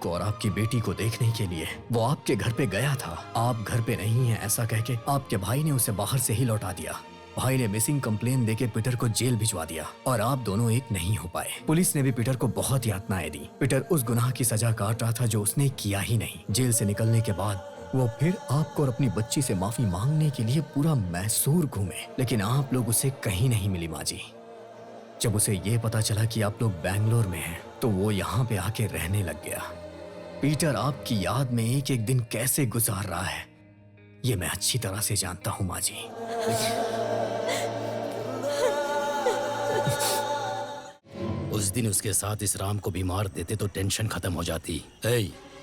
आपको और आपकी बेटी को देखने के लिए वो आपके घर पे गया था। आप घर पे नहीं है ऐसा कह के आपके भाई ने उसे बाहर से ही लौटा दिया। भाई ने मिसिंग कंप्लेन देके पीटर को जेल भिजवा दिया और आप दोनों एक नहीं हो पाए। पुलिस ने भी पीटर को बहुत यातनाएं दी। पीटर उस गुनाह की सजा काट रहा था जो उसने किया ही नहीं। जेल से निकलने के बाद वो फिर आपको और अपनी बच्ची से माफी मांगने के लिए पूरा मैसूर घूमे, लेकिन आप लोग उसे कहीं नहीं मिली माँ जी। जब उसे ये पता चला कि आप लोग बैंगलोर में हैं, तो वो यहाँ पे आके रहने लग गया। पीटर आपकी याद में एक एक दिन कैसे गुजार रहा है ये मैं अच्छी तरह से जानता हूँ माँ जी। उस दिन उसके साथ इस राम को भी मार देते तो टेंशन खत्म हो जाती।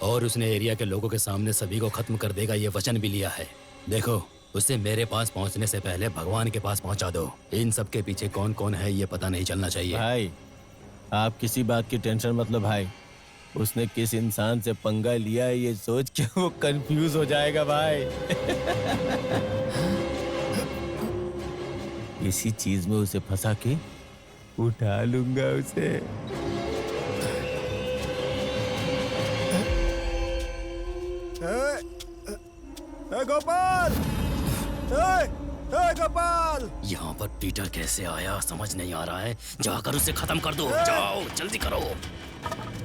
और उसने एरिया के लोगों के सामने सभी को खत्म कर देगा ये वचन भी लिया है। देखो उसे मेरे पास पहुंचने से पहले भगवान के पास पहुंचा दो। इन सब के पीछे कौन कौन है ये पता नहीं चलना चाहिए। भाई आप किसी बात की टेंशन मत लो भाई। उसने किस इंसान से पंगा लिया है ये सोच के वो कंफ्यूज हो जाएगा भाई। इसी चीज में उसे फंसा के उठा लूंगा उसे। गोपाल, गोपाल, यहाँ पर पीटर कैसे आया समझ नहीं आ रहा है। जाकर उसे खत्म कर दो। जाओ जल्दी करो।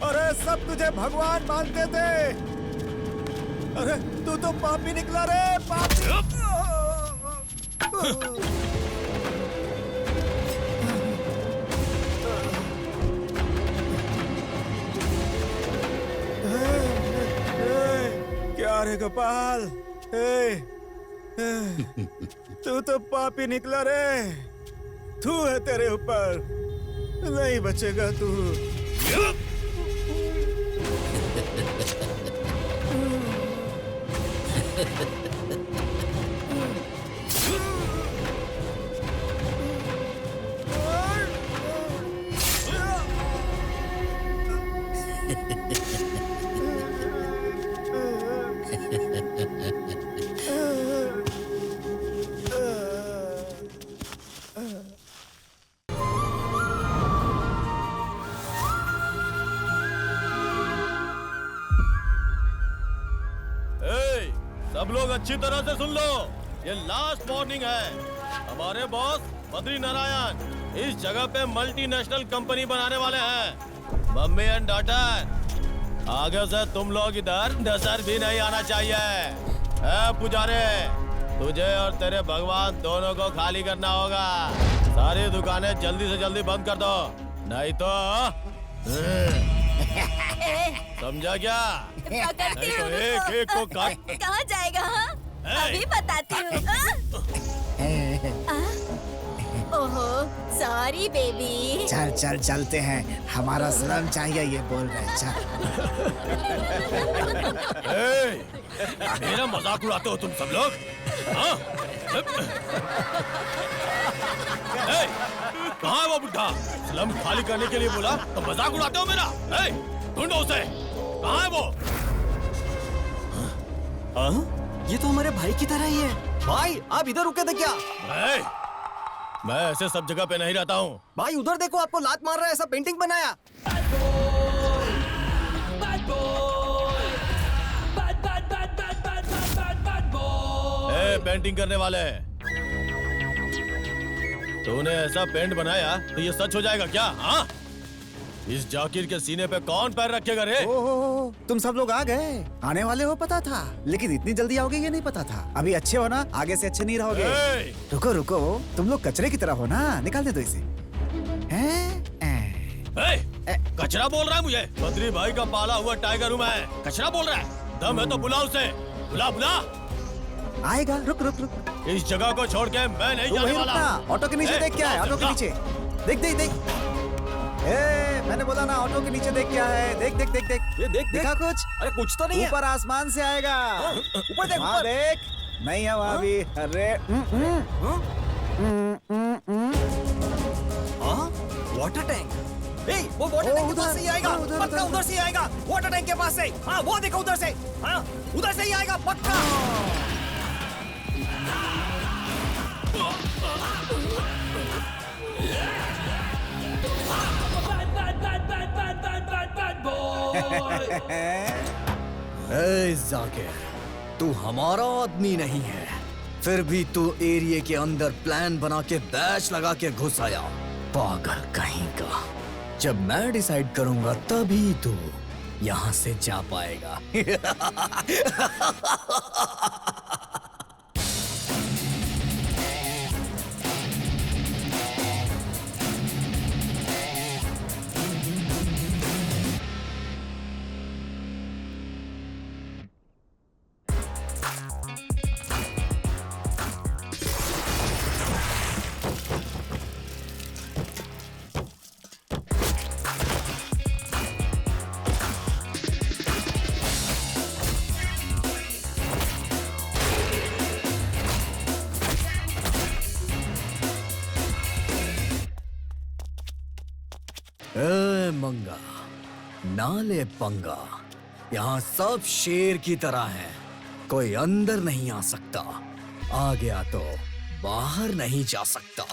अरे सब तुझे भगवान मानते थे। अरे तू तो पापी निकला रे, पापी। क्या रे गोपाल, तू तो पापी निकला रे। तू है तेरे ऊपर, नहीं बचेगा तू। सब लोग अच्छी तरह से सुन लो, ये लास्ट वार्निंग है। हमारे बॉस बद्री नारायण इस जगह पे मल्टीनेशनल कंपनी बनाने वाले हैं। मम्मी एंड डॉटर, आगे से तुम लोग इधर नजर भी नहीं आना चाहिए। पुजारी, तुझे और तेरे भगवान दोनों को खाली करना होगा। सारी दुकानें जल्दी से जल्दी बंद कर दो, नहीं तो समझा क्या? नहीं तो एक एक को काट। कहाँ जाएगा? अभी बताती हूँ। ओहो सॉरी बेबी। चल चल चलते हैं, हमारा सलाम चाहिए ये बोल रहे। चल। मेरा मजाक उड़ाते हो तुम सब लोग? कहाँ है वो बुढ़ा? स्लम खाली करने के लिए बोला तो मजाक उड़ाते हो मेरा? ढूंढो उसे, कहाँ है वो? ये तो हमारे भाई की तरह ही है। भाई आप इधर रुके थे क्या? मैं ऐसे सब जगह पे नहीं रहता हूँ। भाई उधर देखो, आपको लात मार रहा है, ऐसा पेंटिंग बनाया। पेंटिंग करने वाले, तूने ऐसा पेंट बनाया तो ये सच हो जाएगा क्या? हाँ? इस जाकिर के सीने पे कौन पैर रखेगा रे? ओहो, तुम सब लोग आ गए। आने वाले हो पता था, लेकिन इतनी जल्दी आओगे ये नहीं पता था। अभी अच्छे हो ना, आगे से अच्छे नहीं रहोगे। रुको रुको, तुम लोग कचरे की तरह हो ना, निकालने दो इसे। कचरा बोल रहा है मुझे? बद्री भाई का पाला हुआ टाइगर हूँ मैं, कचरा बोल रहा है? दम है तो बुला उसे, बुला बुला। आएगा, रुक रुक रुक। इस जगह को छोड़ के मैं नहीं जाने वाला। ऑटो के नीचे देख क्या है? ऑटो के नीचे देख देख देख। मैंने बोला ना, ऑटो के नीचे देख क्या है? देख देख देख देख। ये देख देखा कुछ? अरे कुछ तो नहीं है। ऊपर आसमान से आएगा। ऊपर देख, वहाँ देख। नहीं है वहाँ भी। अरे वाटर टैंक। वो वाटर टैंक के पास से ही आएगा, पक्का उधर से ही आएगा। वाटर टैंक के पास से। हाँ वो देखो उधर से। हाँ उधर से ही आएगा पक्का। ए जाकिर, तू हमारा आदमी नहीं है, फिर भी तू एरिया के अंदर प्लान बना के बैच लगा के घुस आया। पागल कहीं का। जब मैं डिसाइड करूंगा तभी तू यहाँ से जा पाएगा। ए मंगा, नाले पंगा, यहाँ सब शेर की तरह है, कोई अंदर नहीं आ सकता, आ गया तो बाहर नहीं जा सकता।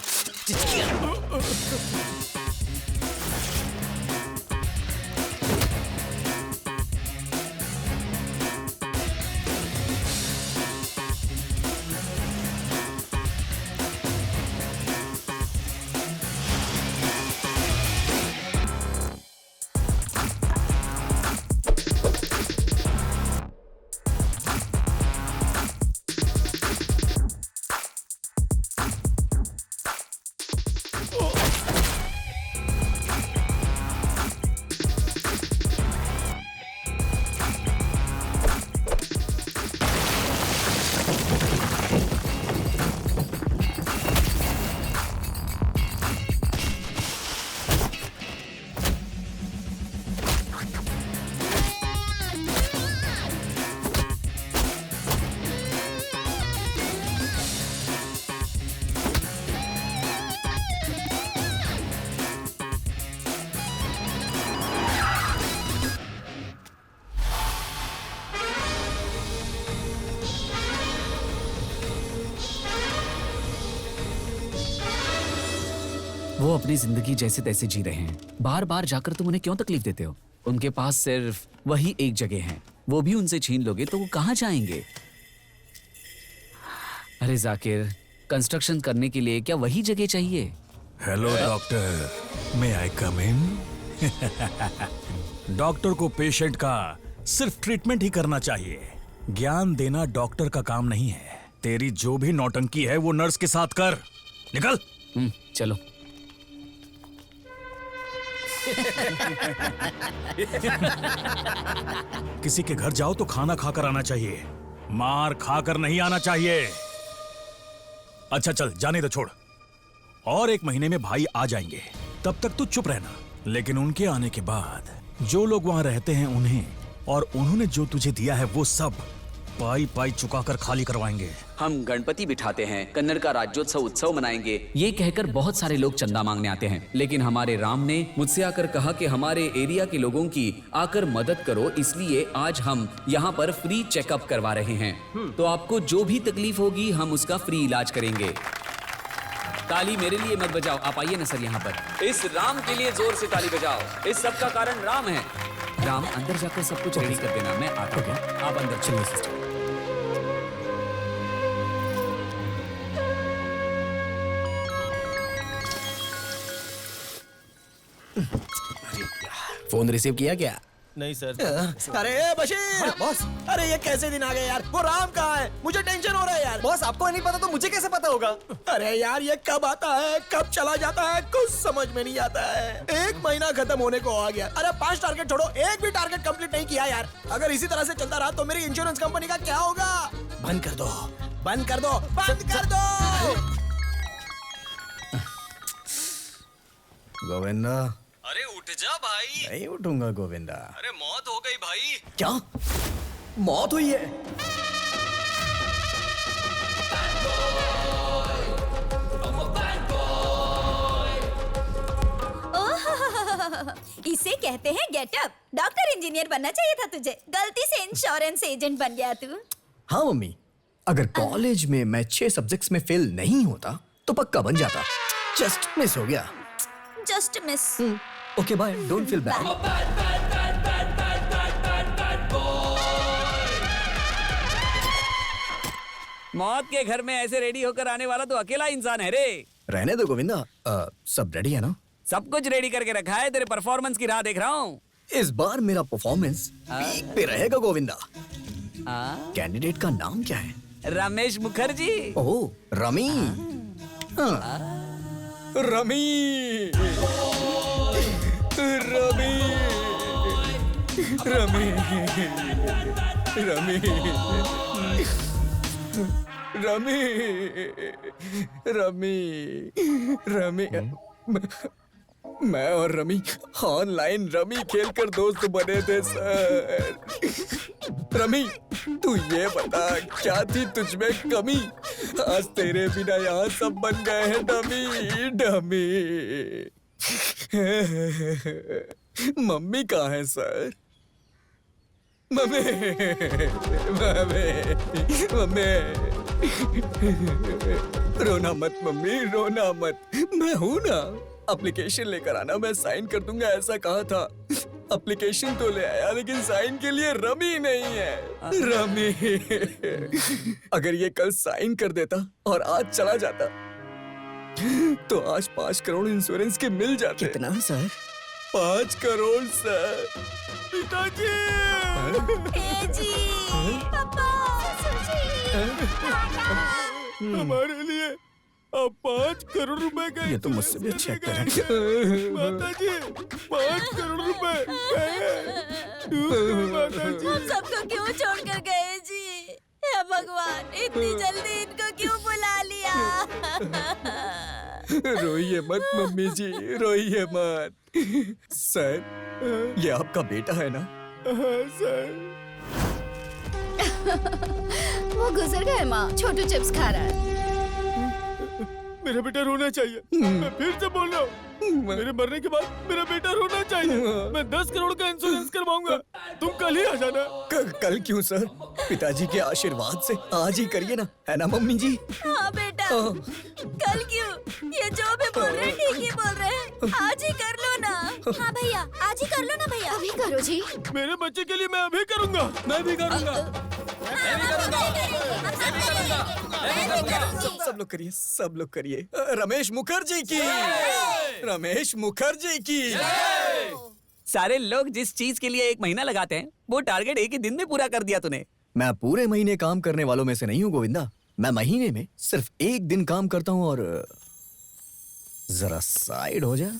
वो अपनी जिंदगी जैसे तैसे जी रहे हैं, बार बार जाकर तुम उन्हें क्यों तकलीफ देते हो? उनके पास सिर्फ वही एक जगह है, वो भी उनसे छीन लोगे तो वो कहाँ जाएंगे? अरे जाकिर, कंस्ट्रक्शन करने के लिए क्या वही जगह चाहिए? हेलो डॉक्टर, मे आई कम इन? डॉक्टर को पेशेंट का सिर्फ ट्रीटमेंट ही करना चाहिए, ज्ञान देना डॉक्टर का काम नहीं है। तेरी जो भी नौटंकी है वो नर्स के साथ कर। निकल। चलो। किसी के घर जाओ तो खाना खाकर आना चाहिए, मार खाकर नहीं आना चाहिए। अच्छा चल, जाने दो, छोड़। और 1 महीने में भाई आ जाएंगे, तब तक तू चुप रहना। लेकिन उनके आने के बाद जो लोग वहां रहते हैं उन्हें और उन्होंने जो तुझे दिया है वो सब पाई पाई चुकाकर खाली करवाएंगे। हम गणपति बिठाते हैं, कन्नड़ का राज्योत्सव उत्सव मनाएंगे, ये कहकर बहुत सारे लोग चंदा मांगने आते हैं। लेकिन हमारे राम ने मुझसे आकर कहा कि हमारे एरिया के लोगों की आकर मदद करो, इसलिए आज हम यहाँ पर फ्री चेकअप करवा रहे हैं। तो आपको जो भी तकलीफ होगी हम उसका फ्री इलाज करेंगे। ताली मेरे लिए मत बजाओ, आप आइए ना सर यहाँ पर। इस राम के लिए जोर से ताली बजाओ, इस सब का कारण राम है। राम, अंदर जाकर सब कुछ रेडी कर देना, मैं आता हूँ। आप अंदर चलिए सिस्टर। फोन रिसीव किया क्या? नहीं सर। अरे बशीर बॉस, अरे ये कैसे दिन आ गए यार? वो राम कहाँ है? मुझे टेंशन हो रहा है यार। बॉस, आपको नहीं पता तो मुझे कैसे पता होगा? अरे यार, ये कब आता है कब चला जाता है कुछ समझ में नहीं आता है। 1 महीना खत्म होने को आ गया। अरे 5 टारगेट छोड़ो, एक भी टारगेट कंप्लीट नहीं किया यार। अगर इसी तरह से चलता रहा तो मेरी इंश्योरेंस कंपनी का क्या होगा? बंद कर दो, बंद कर दो, बंद कर दो। गोविंदा, अरे उठ जा भाई। नहीं उठूंगा गोविंदा। अरे मौत हो गई भाई। क्या मौत हुई है? इसे कहते हैं गेटअप। डॉक्टर इंजीनियर बनना चाहिए था तुझे, गलती से इंश्योरेंस एजेंट बन गया तू। हाँ मम्मी, अगर कॉलेज में मैं 6 सब्जेक्ट्स में फेल नहीं होता तो पक्का बन जाता। जस्ट मिस हो गया। Just miss. Okay bye, don't feel bad. मौत के घर में ऐसे रेडी होकर आने वाला तो अकेला इंसान है रे। रहने दो गोविंदा, सब रेडी है ना? सब कुछ रेडी करके रखा है, तेरे परफॉर्मेंस की राह देख रहा हूँ। इस बार मेरा परफॉर्मेंस पीक पे रहेगा गोविंदा। कैंडिडेट का नाम क्या है? रमेश मुखर्जी। ओह, रमी। हाँ। Rummy rummy rummy rummy rummy rummy rummy मैं और रमी ऑनलाइन रमी खेलकर दोस्त बने थे सर। रमी तू ये बता क्या थी तुझमें कमी? आज तेरे बिना यहाँ सब बन गए हैं डमी डमी। मम्मी कहाँ है सर? मम्मी मम्मी मम्मी रोना मत मम्मी, रोना मत, मैं हूं ना। एप्लीकेशन लेकर आना, मैं साइन कर दूंगा ऐसा कहा था। एप्लीकेशन तो ले आया लेकिन साइन के लिए रमी नहीं है। रमी अगर ये कल साइन कर देता और आज चला जाता तो आज 5 करोड़ इंश्योरेंस के मिल जाते। कितना सर? 5 करोड़ सर। पिताजी जी, पापा, हमारे लिए अब 5 करोड़ रुपए का ये तो मुझसे भी अच्छे एक्टर हैं। माताजी 5 करोड़ रुपए माताजी। हम सबको क्यों छोड़कर गए जी? हे भगवान, इतनी जल्दी इनको क्यों बुला लिया? रोइए मत मम्मी जी, रोइए मत। सर ये आपका बेटा है ना? सर वो गुजर गए माँ, छोटू चिप्स खा रहा है। मेरा बेटा रोना चाहिए। मैं फिर से बोल रहा हूँ, मेरे मरने के बाद मेरा बेटा रोना चाहिए। मैं 10 करोड़ का इंश्योरेंस करवाऊंगा, तुम कल ही आ जाना। कल क्यों सर? पिताजी के आशीर्वाद से आज ही करिए ना, है ना मम्मी जी? हाँ बेटा, कल क्यों? ये जो भी बोल रहे हैं ठीक ही बोल रहे हैं। आज ही कर लो ना। हाँ भैया, आज ही कर लो ना भैया। अभी करो जी। मेरे बच्चे के लिए मैं अभी करूँगा, मैं भी करूँगा। सब लोग करिए, सब लोग करिए। रमेश मुखर्जी की, रमेश मुखर्जी की। सारे लोग जिस चीज के लिए 1 महीना लगाते हैं वो टारगेट 1 ही दिन में पूरा कर दिया तूने। मैं पूरे महीने काम करने वालों में से नहीं हूँ गोविंदा। मैं महीने में सिर्फ 1 दिन काम करता हूँ। और जरा साइड हो जा।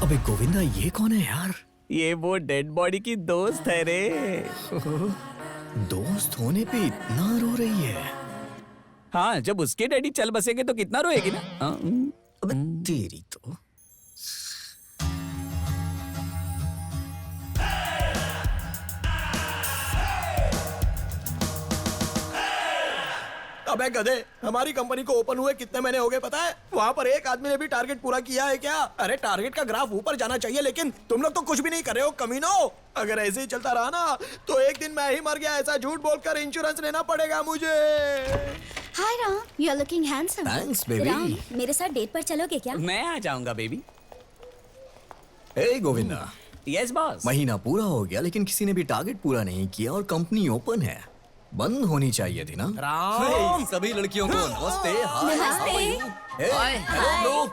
अबे गोविंदा, ये कौन है यार? ये वो डेड बॉडी की दोस्त है रे। दोस्त होने पे इतना रो रही है? हाँ, जब उसके डैडी चल बसेंगे तो कितना रोएगी ना। अबे तेरी तो। अबे गधे, हमारी कंपनी को ओपन हुए कितने महीने हो गए पता है? वहाँ पर एक आदमी ने भी टारगेट पूरा किया है क्या? अरे टारगेट का ग्राफ ऊपर जाना चाहिए लेकिन तुम लोग तो कुछ भी नहीं कर रहे हो कमीनो। अगर ऐसे ही चलता रहा ना तो एक दिन मैं ही मर गया ऐसा झूठ बोलकर इंश्योरेंस लेना पड़ेगा मुझे। Hi Ram, you are looking handsome. Thanks baby. Ram, मेरे साथ डेट पर चलोगे क्या? मैं आ जाऊंगा बेबी। ए गोविंदा, यस बॉस। महीना पूरा हो गया लेकिन किसी ने भी टारगेट पूरा नहीं किया और कंपनी ओपन है। बंद होनी चाहिए थी ना। राम सभी लड़कियों को नमस्ते। हाय, नमस्ते। हेलो।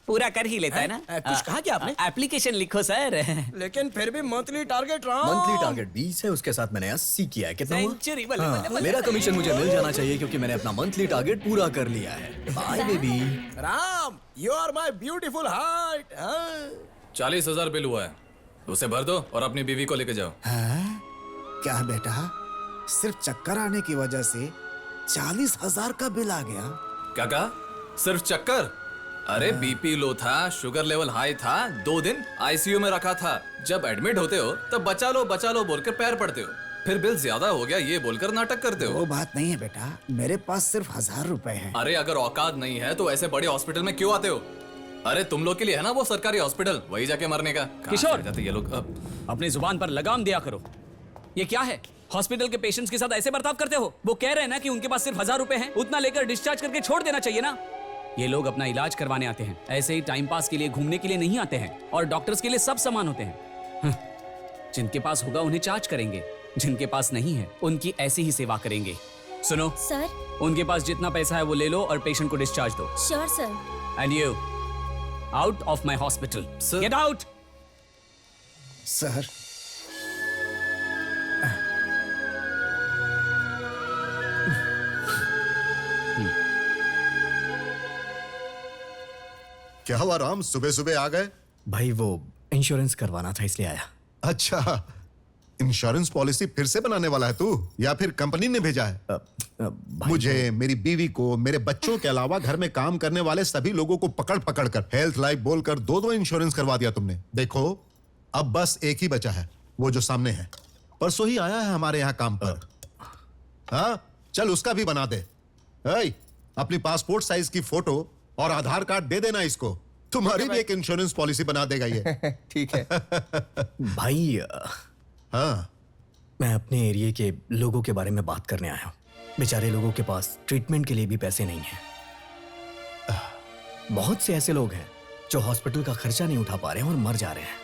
पूरा कर ही लेता है ना। कुछ कहा क्या आपने? एप्लीकेशन लिखो सर। लेकिन फिर भी monthly target Ram. Monthly target 20 है, उसके साथ मैंने 80 किया है। कितना हुआ? सेंचुरी। हाँ, मेरा कमीशन मुझे मिल जाना चाहिए क्योंकि मैंने अपना मंथली टारगेट पूरा कर लिया है। Bye baby. Ram, you are my beautiful heart. 40,000 bill हुआ है, उसे भर दो और अपनी बीवी को लेके जाओ। क्या बेटा, सिर्फ चक्कर आने की वजह से 40,000 का बिल आ गया? क्या कहा? सिर्फ चक्कर? अरे बीपी लो था, शुगर लेवल हाई था, 2 दिन आईसीयू में रखा था। जब एडमिट होते हो तब बचा लो बोलकर पैर पड़ते हो, फिर बिल ज्यादा हो गया ये बोलकर नाटक करते हो। वो बात नहीं है बेटा, मेरे पास सिर्फ 1,000 रुपए हैं। अरे अगर औकात नहीं है तो ऐसे बड़े हॉस्पिटल में क्यों आते हो? अरे तुम लोग के लिए है ना वो सरकारी हॉस्पिटल, वही जाके मरने का। कहाँ किशोर! से आ जाते ये लोग अपनी जुबान पर लगाम दिया करो। ये क्या है? हॉस्पिटल के पेशेंट्स के साथ ऐसे बर्ताव करते हो? वो कह रहे हैं ना कि उनके पास सिर्फ 1000 रुपए हैं, उतना लेकर डिस्चार्ज करके छोड़ देना चाहिए ना। ये लोग अपना इलाज करवाने आते हैं, ऐसे ही टाइम पास के लिए, घूमने के लिए नहीं आते हैं। और डॉक्टर्स के लिए सब समान होते हैं। जिनके पास होगा उन्हें चार्ज करेंगे, जिनके पास नहीं है उनकी ऐसी ही सेवा करेंगे। सुनो सर। उनके पास जितना पैसा है वो ले लो और पेशेंट को डिस्चार्ज दो। Sure sir. And you out of my hospital, get out. Sir क्या हुआ राम, सुबह सुबह आ गए? भाई वो इंश्योरेंस करवाना था इसलिए आया। अच्छा, इंश्योरेंस पॉलिसी फिर से बनाने वाला है तू, या फिर कंपनी ने भेजा है? मुझे, मेरी बीवी को, मेरे बच्चों के अलावा घर में काम करने वाले सभी लोगों को पकड़ पकड़ कर हेल्थ लाइफ बोलकर 2-2 इंश्योरेंस करवा दिया तुमने। देखो अब बस एक ही बचा है, वो जो सामने है, परसों ही आया है हमारे यहाँ काम पर। हाँ चल उसका भी बना दे। अपनी पासपोर्ट साइज की फोटो और आधार कार्ड दे देना इसको, तुम्हारी भी एक इंश्योरेंस पॉलिसी बना देगा ये। ठीक है। भाई हाँ मैं अपने एरिया के लोगों के बारे में बात करने आया हूँ। बेचारे लोगों के पास ट्रीटमेंट के लिए भी पैसे नहीं हैं। बहुत से ऐसे लोग हैं जो हॉस्पिटल का खर्चा नहीं उठा पा रहे हैं और मर जा रहे हैं।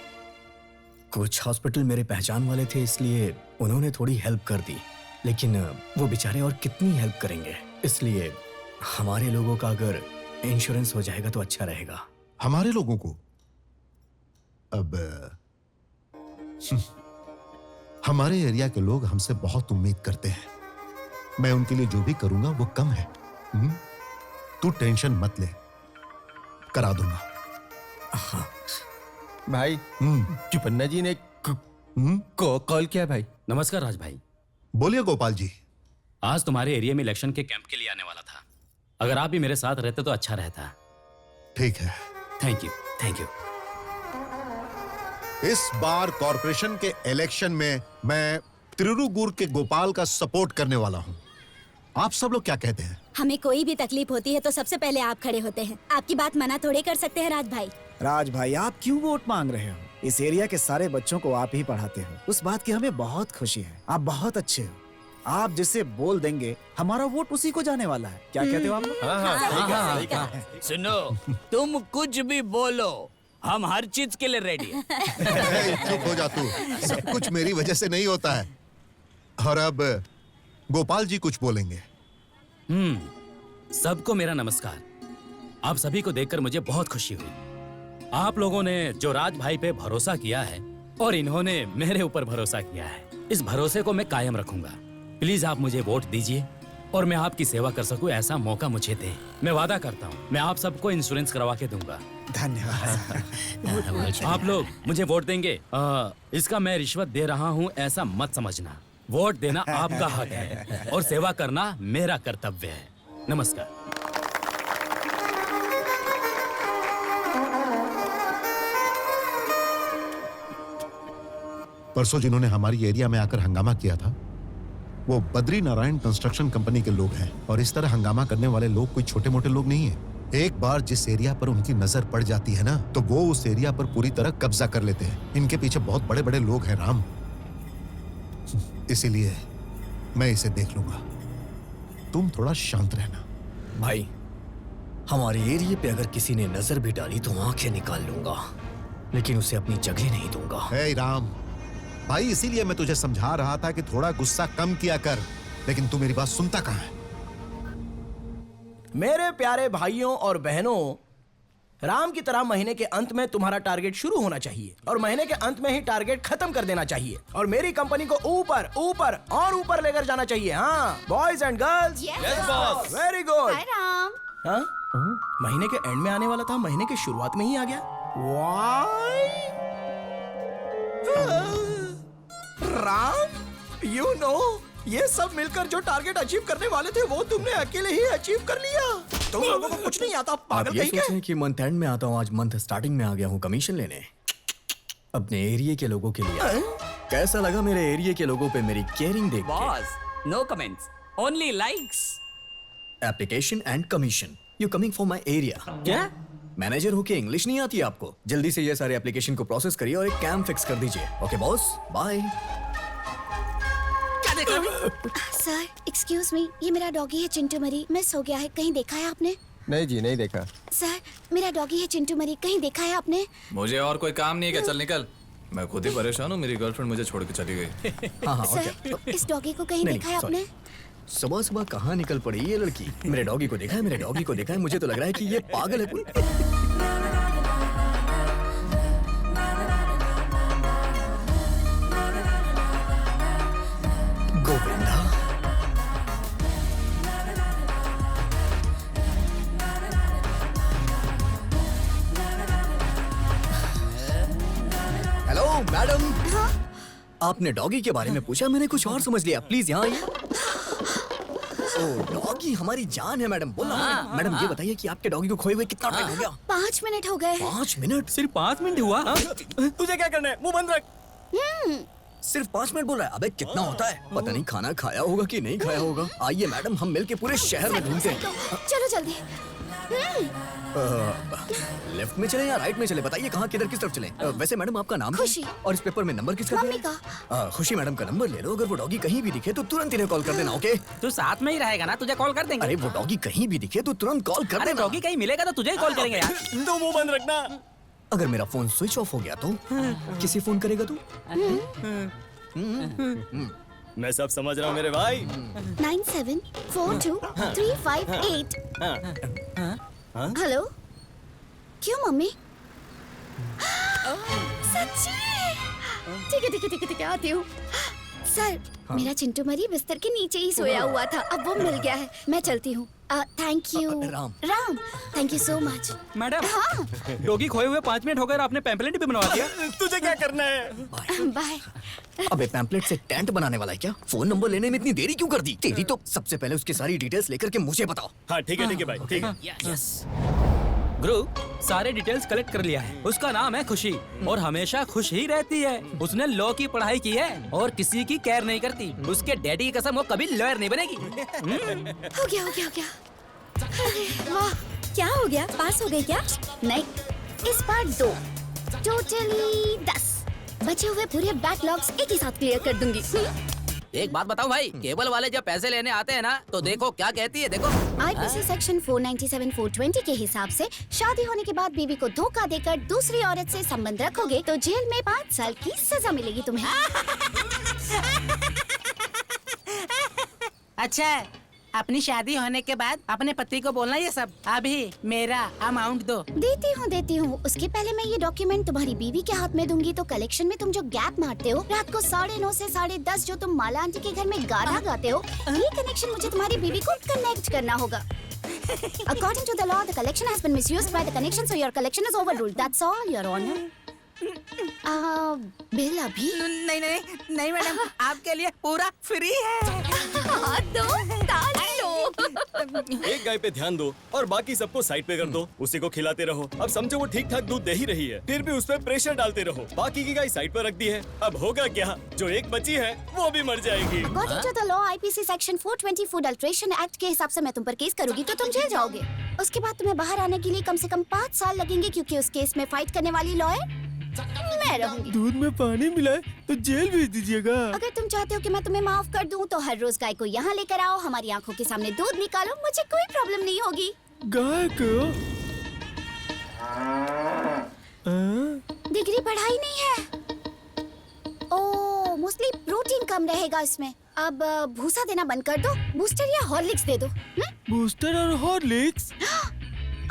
कुछ हॉस्पिटल मेरे पहचान वाले थे इसलिए उन्होंने थोड़ी हेल्प कर दी, लेकिन वो बेचारे और कितनी हेल्प करेंगे। इसलिए हमारे लोगों का अगर इंश्योरेंस हो जाएगा तो अच्छा रहेगा। हमारे लोगों को अब हमारे एरिया के लोग हमसे बहुत उम्मीद करते हैं। मैं उनके लिए जो भी करूंगा वो कम है। तू टेंशन मत ले, करा दूंगा। हाँ। भाई चुपन्ना जी ने कॉल किया भाई। नमस्कार राज भाई। बोलिए गोपाल जी। आज तुम्हारे एरिया में इलेक्शन के कैंप के लिए आने वाला था, अगर आप भी मेरे साथ रहते तो अच्छा रहता। ठीक है। Thank you. Thank you. इस बार कॉर्पोरेशन के इलेक्शन में मैं तिरुगुर के गोपाल का सपोर्ट करने वाला हूं। आप सब लोग क्या कहते हैं? हमें कोई भी तकलीफ होती है तो सबसे पहले आप खड़े होते हैं। आपकी बात मना थोड़े कर सकते हैं राज भाई। राज भाई आप क्यों वोट मांग रहे हो? इस एरिया के सारे बच्चों को आप ही पढ़ाते हो, उस बात की हमें बहुत खुशी है। आप बहुत अच्छे हो। आप जिसे बोल देंगे हमारा वोट उसी को जाने वाला है। क्या कहते हो आप लोग? सुनो तुम कुछ भी बोलो, हम हर चीज के लिए रेडी हैं। चुप हो जा तू, सब कुछ मेरी वजह से नहीं होता है। और अब गोपाल जी कुछ बोलेंगे। सबको मेरा नमस्कार। आप सभी को देखकर मुझे बहुत खुशी हुई। आप लोगों ने जो राज भाई पे भरोसा किया है और इन्होंने मेरे ऊपर भरोसा किया है, इस भरोसे को मैं कायम रखूंगा। प्लीज आप मुझे वोट दीजिए और मैं आपकी सेवा कर सकूं ऐसा मौका मुझे दे। मैं वादा करता हूं मैं आप सबको इंश्योरेंस करवा के दूंगा। धन्यवाद। आप लोग मुझे वोट देंगे, इसका मैं रिश्वत दे रहा हूं ऐसा मत समझना। वोट देना आपका हक है और सेवा करना मेरा कर्तव्य है। नमस्कार। परसों जिन्होंने हमारी एरिया में आकर हंगामा किया था वो बद्री नारायण कंस्ट्रक्शन कंपनी के लोग हैं। और इस तरह हंगामा करने वाले लोग कोई छोटे मोटे लोग नहीं हैं। एक बार जिस एरिया पर उनकी नजर पड़ जाती है ना तो वो उस एरिया पर पूरी तरह कब्जा कर लेते हैं। इनके पीछे बहुत बड़े बड़े लोग हैं राम, इसीलिए मैं इसे देख लूंगा। तुम थोड़ा शांत रहना। भाई हमारे एरिया पे अगर किसी ने नजर भी डाली तो आंखें निकाल लूंगा, लेकिन उसे अपनी जगह नहीं दूंगा। हे राम भाई, इसीलिए मैं तुझे समझा रहा था कि थोड़ा गुस्सा कम किया कर, लेकिन तू मेरी बात सुनता कहां है? मेरे प्यारे भाइयों और बहनों, राम की तरह महीने के अंत में तुम्हारा टारगेट शुरू होना चाहिए और महीने के अंत में ही टारगेट खत्म कर देना चाहिए और मेरी कंपनी को ऊपर ऊपर और ऊपर लेकर जाना चाहिए। हाँ boys and girls, very good. हाँ महीने के एंड में आने वाला था, महीने के शुरुआत में ही आ गया। राम यू नो ये सब मिलकर जो टारगेट अचीव करने वाले थे वो तुमने अकेले ही अचीव कर लिया। तुम लोगों को कुछ नहीं आता, पागल ये कहीं सोच रहे हैं कि मंथ एंड में आता हूँ, आज मंथ स्टार्टिंग में आ गया हूँ कमीशन लेने अपने एरिया के लोगों के लिए। कैसा लगा मेरे एरिया के लोगों पे मेरी केयरिंग देख के? Boss no comments, only likes. Application and commission, you coming for my area? क्या? मैनेजर होके इंग्लिश नहीं आती आपको? जल्दी से ये सारे एप्लीकेशन को प्रोसेस करिए और एक कैम फिक्स कर दीजिए। Okay boss, bye. Sir excuse me, ये मेरा डॉगी है चिंटू मरी, मिस हो गया है, कहीं देखा है आपने? नहीं जी, नहीं देखा। सर मेरा डॉगी है चिंटू मरी, कहीं देखा है आपने? मुझे और कोई काम नहीं है क्या? चल निकल। मैं खुद ही परेशान हूँ, मेरी गर्लफ्रेंड मुझे छोड़ के चली गई। हाँ, सर इस डॉगी को कहीं नहीं, देखा है sorry। आपने? सुबह सुबह कहाँ निकल पड़ी ये लड़की? मेरे डॉगी को देखा है, मेरे डॉगी को देखा है। मुझे तो लग रहा है कि ये पागल है कोई। Govinda, hello madam. आपने डॉगी के बारे में पूछा, मैंने कुछ और समझ लिया। प्लीज यहाँ आइए। ओ, डॉगी हमारी जान है मैडम। बोला मैडम, ये बताइए कि आपके डॉगी को खोए हुए कितना टाइम हो गया? 5 मिनट हो गए। 5 मिनट? सिर्फ 5 मिनट हुआ? तुझे क्या करना है? मुंह बंद रख। सिर्फ 5 मिनट बोल रहा है? अबे कितना होता है? पता नहीं खाना खाया होगा कि नहीं खाया होगा। आइए मैडम, हम मिलके पूरे शहर में ढूंढते हैं। चलो जल्दी। लेफ्ट में चले या राइट में चले? बताइए कहाँ, किधर, किस तरफ चले? वैसे मैडम आपका नाम क्या है? खुशी। और इस पेपर में नंबर किसका मम्मी दिया है? खुशी मैडम का नंबर ले लो। अगर वो डॉगी कहीं भी दिखे तो तुरंत इन्हें कॉल कर देना। ओके? तू साथ में ही रहेगा ना, तुझे कॉल कर देंगे। अरे वो डॉगी कहीं भी दिखे तो तुरंत कॉल कर अरे देना। डॉगी कहीं मिलेगा तो तुझे ही कॉल करेंगे यार। तू मुंह बंद रखना। अगर मेरा फोन स्विच ऑफ हो गया तो किसे फोन करेगा तू? मैं सब समझ रहा हूँ मेरे भाई। 974235 हेलो, क्यों मम्मी? सच्ची? ठीक है ठीक है ठीक है ठीक है, आती हूँ। सर मेरा चिंटू मरी बिस्तर के नीचे ही सोया हुआ था, अब वो मिल गया है। मैं चलती हूँ। Thank you Ram, thank you so much. Madam, हाँ डॉगी खोए हुए 5 मिनट हो गए, आपने पैम्पलेट भी बनवा दिया। तुझे क्या करना है? बाय। अबे पैम्पलेट से टेंट बनाने वाला है क्या? फोन नंबर लेने में इतनी देरी क्यों कर दी? तेरी तो सबसे पहले उसकी सारी डिटेल्स लेकर के मुझे बताओ। हाँ ठीक है भाई, ठीक है। गुरु, सारे डिटेल्स कलेक्ट कर लिया है। उसका नाम है खुशी और हमेशा खुश ही रहती है। उसने लॉ की पढ़ाई की है और किसी की केयर नहीं करती। उसके डैडी की कसम, वो कभी लॉयर नहीं बनेगी। हो गया हो गया हो गया। अरे वाह, क्या हो गया? पास हो गए क्या? नहीं, इस बार 2, टोटली 10। बचे हुए पूरे बैकलॉग्स एक ही साथ क्लियर कर दूंगी। एक बात बताओ भाई, केबल वाले जब पैसे लेने आते हैं ना, तो देखो क्या कहती है। देखो आईपीसी सेक्शन 497 420 के हिसाब से शादी होने के बाद बीवी को धोखा देकर दूसरी औरत से संबंध रखोगे तो जेल में 5 साल की सजा मिलेगी तुम्हें। अच्छा, अपनी शादी होने के बाद अपने पति को बोलना ये सब। अभी मेरा अमाउंट दो। देती हूँ। उसके पहले मैं ये डॉक्यूमेंट तुम्हारी बीवी के हाथ में दूंगी तो कलेक्शन में तुम जो गैप मारते हो, रात को 9:30 से 10:30 जो तुम माला आंटी के घर में गाना गाते हो, ये कनेक्शन मुझे तुम्हारी बीवी को कनेक्ट करना होगा। According to the law, the collection has been misused by the connection, so your collection is overruled. That's all, Your Honor. Bill अभी? नहीं मैडम, आपके लिए पूरा फ्री है। हाँ, दो ताली लो। एक गाय पे ध्यान दो और बाकी सबको साइड पे कर दो। उसी को खिलाते रहो। अब समझो वो ठीक ठाक दूध दे ही रही है, फिर भी उस पर प्रेशर डालते रहो। बाकी की गाय साइड पर रख दी है। अब होगा क्या? जो एक बची है वो भी मर जाएगी। According to the law, IPC section 420 food alteration act के हिसाब से मैं तुम पर केस करूंगी तो तुम जेल जाओगे। उसके बाद तुम्हें बाहर आने के लिए कम से कम 5 साल लगेंगे, क्योंकि उस केस में फाइट करने वाली लॉयर मैं रहूंगी। दूध में पानी मिलाए तो जेल भेज दीजिएगा। अगर तुम चाहते हो कि मैं तुम्हें माफ कर दूं तो हर रोज गाय को यहाँ लेकर आओ, हमारी आंखों के सामने दूध निकालो, मुझे कोई प्रॉब्लम नहीं होगी। गाय को डिग्री पढ़ाई नहीं है। ओ, मोस्टली प्रोटीन कम रहेगा इसमें। अब भूसा देना बंद कर दो, बूस्टर या हॉर्लिक्स दे दो। बूस्टर और हॉर्लिक्स?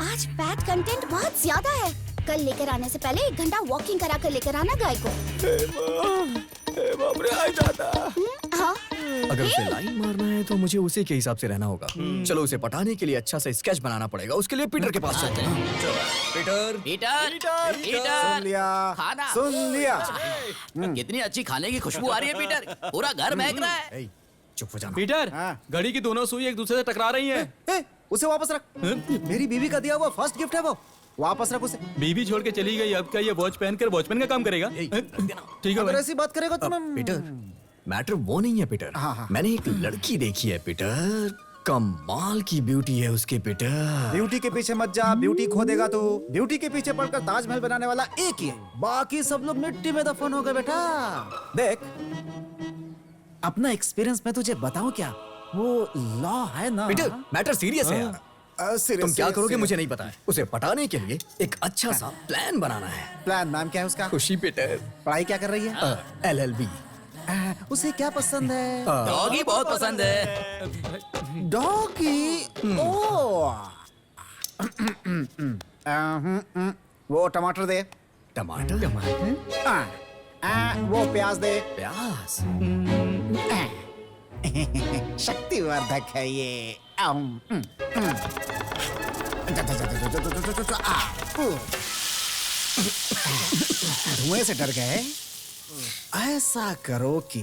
आज फैट कंटेंट बहुत ज्यादा है। कल लेकर आने से पहले 1 घंटा वॉकिंग करा कर लेकर आना गाय को। बाप रे, आई दादा। हाँ। अगर उसे लाइन मारना है तो मुझे उसी के हिसाब से रहना होगा। चलो उसे पटाने के लिए अच्छा सा स्केच बनाना पड़ेगा। उसके लिए पीटर के पास चलते हैं। सुन लिया, खाना। सुन लिया। कितनी अच्छी खाने की खुशबू आ रही है पीटर, पूरा घर महक रहा है। चुप हो जाना। पीटर, घड़ी की दोनों सुई एक दूसरे से टकरा रही हैं। उसे वापस रख। मेरी बीवी का दिया हुआ फर्स्ट गिफ्ट है वो, वापस रख उसे। बीवी छोड़ के चली गई, अब क्या ये वॉच पहनकर वॉचमैन का काम करेगा? ठीक है अगर भाई। ऐसी बात करेगा तो मैं पीटर, मैटर वो नहीं है पीटर। मैंने एक लड़की देखी है पीटर, कमाल की ब्यूटी है उसके पीटर। ब्यूटी के पीछे मत जा, ब्यूटी खो देगा तू। ब्यूटी के पीछे पड़कर ताजमहल बनाने वाला एक ही है, बाकी सब लोग मिट्टी में दफन हो गए बेटा। देख, अपना एक्सपीरियंस मैं तुझे बताऊं क्या, वो लॉ है ना। पीटर, मैटर सीरियस है यार। तुम क्या करोगे मुझे नहीं पता है। उसे पटाने के लिए एक अच्छा सा प्लान बनाना है। प्लान नाम क्या है उसका? खुशी पीटर। पढ़ाई क्या कर रही है? LLB। उसे क्या पसंद है? डॉगी बहुत पसंद है। डॉगी? ओ वो टमाटर दे। टमाटर? वो प्याज दे। प्याज? शक्तिवर्धक है ये। धुएं से डर गए? ऐसा करो कि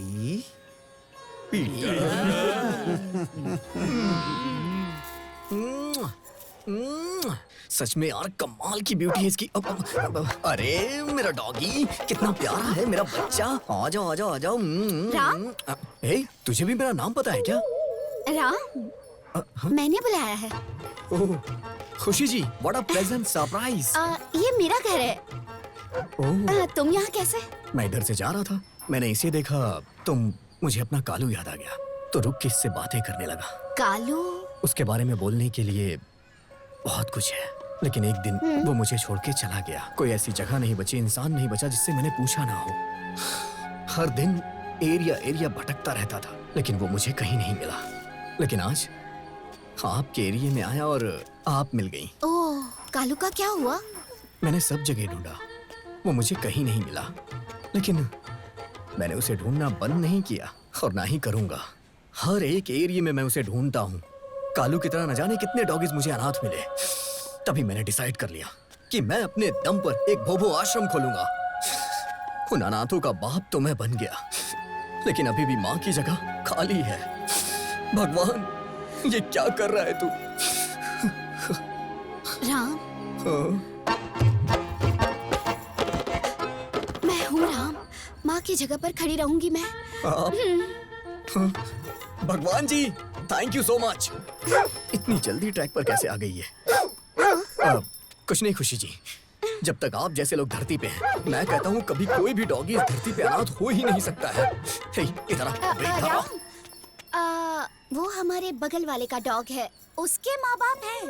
सच में यार कमाल की ब्यूटी है इसकी। अरे मेरा डॉगी कितना प्यारा है, मेरा बच्चा। आ जाओ आ जाओ आ जाओ। राम? हे, तुझे भी मेरा नाम पता है क्या? राम, मैंने बुलाया है। ओह, खुशी जी, व्हाट अ प्लेजेंट सरप्राइज। ये मेरा घर है। तुम यहाँ कैसे? मैं इधर से जा रहा था, मैंने इसे देखा, तुम मुझे अपना कालू याद आ गया, तो रुक के इससे बातें करने लगा। कालू? उसके बारे में बोलने के लिए बहुत कुछ है, लेकिन एक दिन वो मुझे छोड़ के चला गया। कोई ऐसी जगह नहीं बची, इंसान नहीं बचा जिससे मैंने पूछा ना हो। हर दिन एरिया भटकता रहता था, लेकिन वो मुझे कहीं नहीं मिला। लेकिन आज आपके एरिया में आया और आप मिल गई। ओह, कालू का क्या हुआ? मैंने सब जगह ढूंढा, वो मुझे कहीं नहीं मिला, लेकिन मैंने उसे ढूंढना बंद नहीं किया और ना ही करूंगा। हर एक एरिया में मैं उसे ढूंढता हूँ। कालू की तरह न जाने कितने डॉगीज मुझे अनाथ मिले। तभी मैंने डिसाइड कर लिया कि मैं अपने दम पर एक भोभो आश्रम खोलूंगा। उन अनाथों का बाप तो मैं बन गया, लेकिन अभी भी माँ की जगह खाली है। भगवान, ये क्या कर रहा है तू? राम, मैं हूँ राम। माँ की जगह पर खड़ी रहूंगी मैं। भगवान जी, थैंक यू सो मच। इतनी जल्दी ट्रैक पर कैसे आ गई है? कुछ नहीं खुशी जी, जब तक आप जैसे लोग धरती पे हैं, मैं कहता हूँ कभी कोई भी डॉगी इस धरती पे अनाथ हो ही नहीं सकता है। हे, इधर आ, इधर आ। वो हमारे बगल वाले का डॉग है, उसके माँ बाप हैं।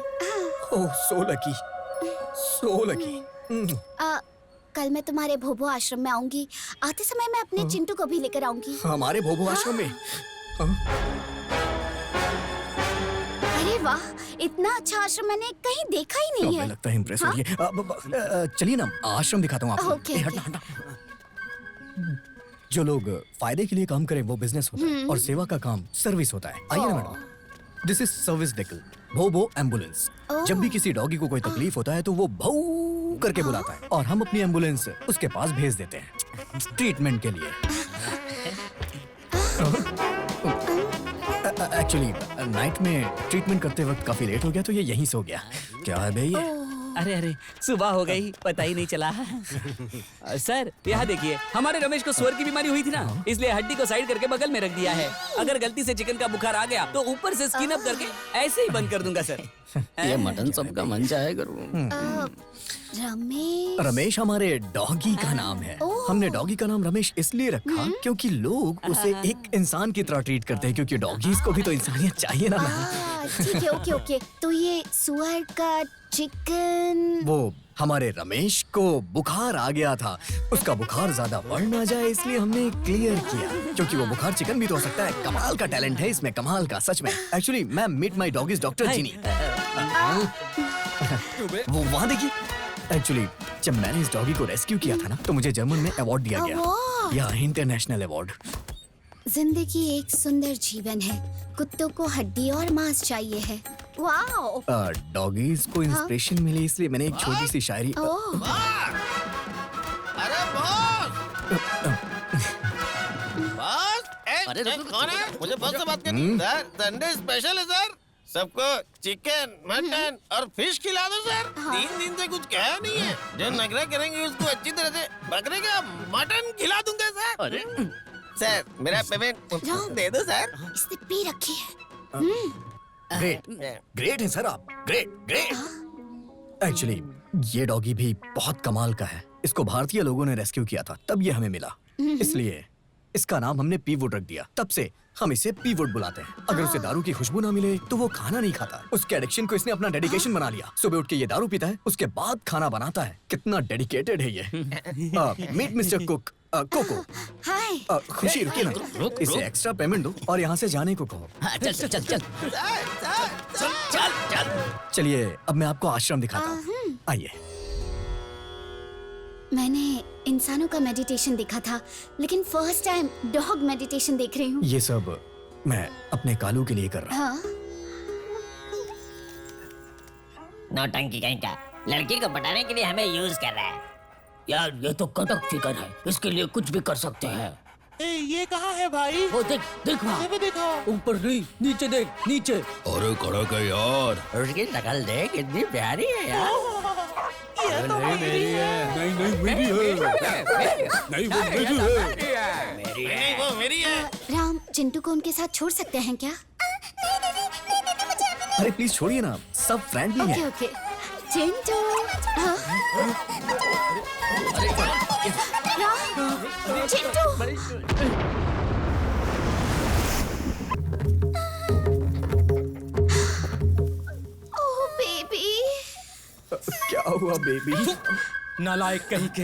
ओह, सो लकी, सो लकी। कल मैं तुम्हारे भोभो आश्रम में आऊंगी। आते समय मैं अपने चिंटू को भी लेकर आऊंगी। हमारे भोभो आश्रम में? अरे वाह, इतना अच्छा आश्रम मैंने कहीं देखा ही नहीं है। लगता है इम्प्रेस हो रही है। चलिए ना, आश्रम दिखाता हूँ आपको। ओके, हटना हटना। जो लोग फायदे के लिए काम करें वो बिजनेस होता है, और सेवा का काम सर्विस होता है। आइए ना madam, this is service vehicle, भोभो एम्बुलेंस। जब भी किसी डॉगी को कोई तकलीफ होता है तो वो भौ करके बुलाता है, और हम अपनी एम्बुलेंस उसके पास भेज देते हैं ट्रीटमेंट के लिए। एक्चुअली नाइट में ट्रीटमेंट करते वक्त काफी लेट हो गया, तो ये यहीं सो गया। क्या है भैया? अरे अरे, सुबह हो गई, पता ही नहीं चला। सर, यहाँ देखिए, हमारे रमेश को स्वर की बीमारी हुई थी ना, इसलिए हड्डी को साइड करके बगल में रख दिया है। अगर गलती से चिकन का बुखार आ गया तो ऊपर से स्किन अप करके ऐसे ही बंद कर दूंगा सर। ये मटन सबका मन चाहे करूँ। रमेश हमारे डॉगी का नाम है। हमने डॉगी का नाम रमेश इसलिए रखा क्योंकि लोग उसे एक इंसान की तरह ट्रीट करते हैं, क्योंकि डॉगीज को भी तो इंसानियत चाहिए ना। ठीक है, ओके ओके। तो ये सुअर का चिकन, वो हमारे रमेश को बुखार आ गया था, उसका बुखार ज्यादा बढ़ ना जाए इसलिए हमने क्लियर किया, क्योंकि वो बुखार चिकन भी तो हो सकता है। कमाल का टैलेंट है इसमें, कमाल का, सच में। एक्चुअली मैं मीट माय डॉगीज डॉक्टर जिनी। वो वहाँ देखिए, एक्चुअली जब मैंने इस डॉगी को रेस्क्यू किया था ना, तो मुझे जर्मन में अवार्ड दिया गया, या इंटरनेशनल अवार्ड। जिंदगी एक सुंदर जीवन है, कुत्तों को हड्डी और मांस चाहिए है। वाओ। डॉगीज को इंस्पिरेशन मिली इसलिए मैंने एक छोटी सी शायरी। अरे बॉस, अरे कौन है? मुझे बॉस से बात करनी। सर, संडे स्पेशल है सर, सबको चिकन, मटन और फिश खिला दो सर। 3 दिन से कुछ कहा नहीं है। जो नखरा करेंगे उसको अच्छी तरह से बकरे का मटन खिला दूंगा सर। अरे सर, मेरा पेमेंट दे दो सर। इसने पी रखी है। ग्रेट ग्रेट है सर आप, ग्रेट ग्रेट। एक्चुअली ये डॉगी भी बहुत कमाल का है। इसको भारतीय लोगों ने रेस्क्यू किया था, तब ये हमें मिला, इसलिए इसका नाम हमने पीवुड रख दिया। तब से हम इसे पीवुड बुलाते हैं। अगर उसे दारू की खुशबू ना मिले तो वो खाना नहीं खाता। उसके एडिक्शन को इसने अपना डेडिकेशन बना लिया। सुबह उठ के ये दारू पीता है, उसके बाद खाना बनाता है। कितना डेडिकेटेड है ये। Meet mister Cook, Coco. Hi. Khushi रुकिए ना, इसे एक्स्ट्रा पेमेंट दो और यहाँ से जाने को कहो। चल चल चल चल चल चल। चलिए अब मैं आपको आश्रम दिखाता हूँ, आइए। मैंने इंसानों का मेडिटेशन देखा था, लेकिन फर्स्ट टाइम डॉग मेडिटेशन देख रही हूँ। ये सब मैं अपने कालू के लिए कर रहा हूँ। हाँ। नौटंकी कहीं का, लड़की को पटाने के लिए हमें यूज कर रहा है। यार ये तो कटक फिगर है, इसके लिए कुछ भी कर सकते हैं। ये कहाँ है भाई? वो देख देख वहाँ, ऊपर नहीं, नीचे देख, नीचे। अरे कड़क है यार। उसकी शक्ल देख, कितनी प्यारी है यार। ये तो मेरी है। नहीं नहीं मेरी है, नहीं वो मेरी है। नहीं वो मेरी है। राम, चिंटू को उनके साथ छोड़ सकते हैं क्या? अरे प्लीज छोड़िए ना, सब फ्रेंडली ओके हैं। ओके। चिंटू। हाँ? राम, चिंटू। Oh baby. क्या हुआ बेबी? नालायक कहीं के।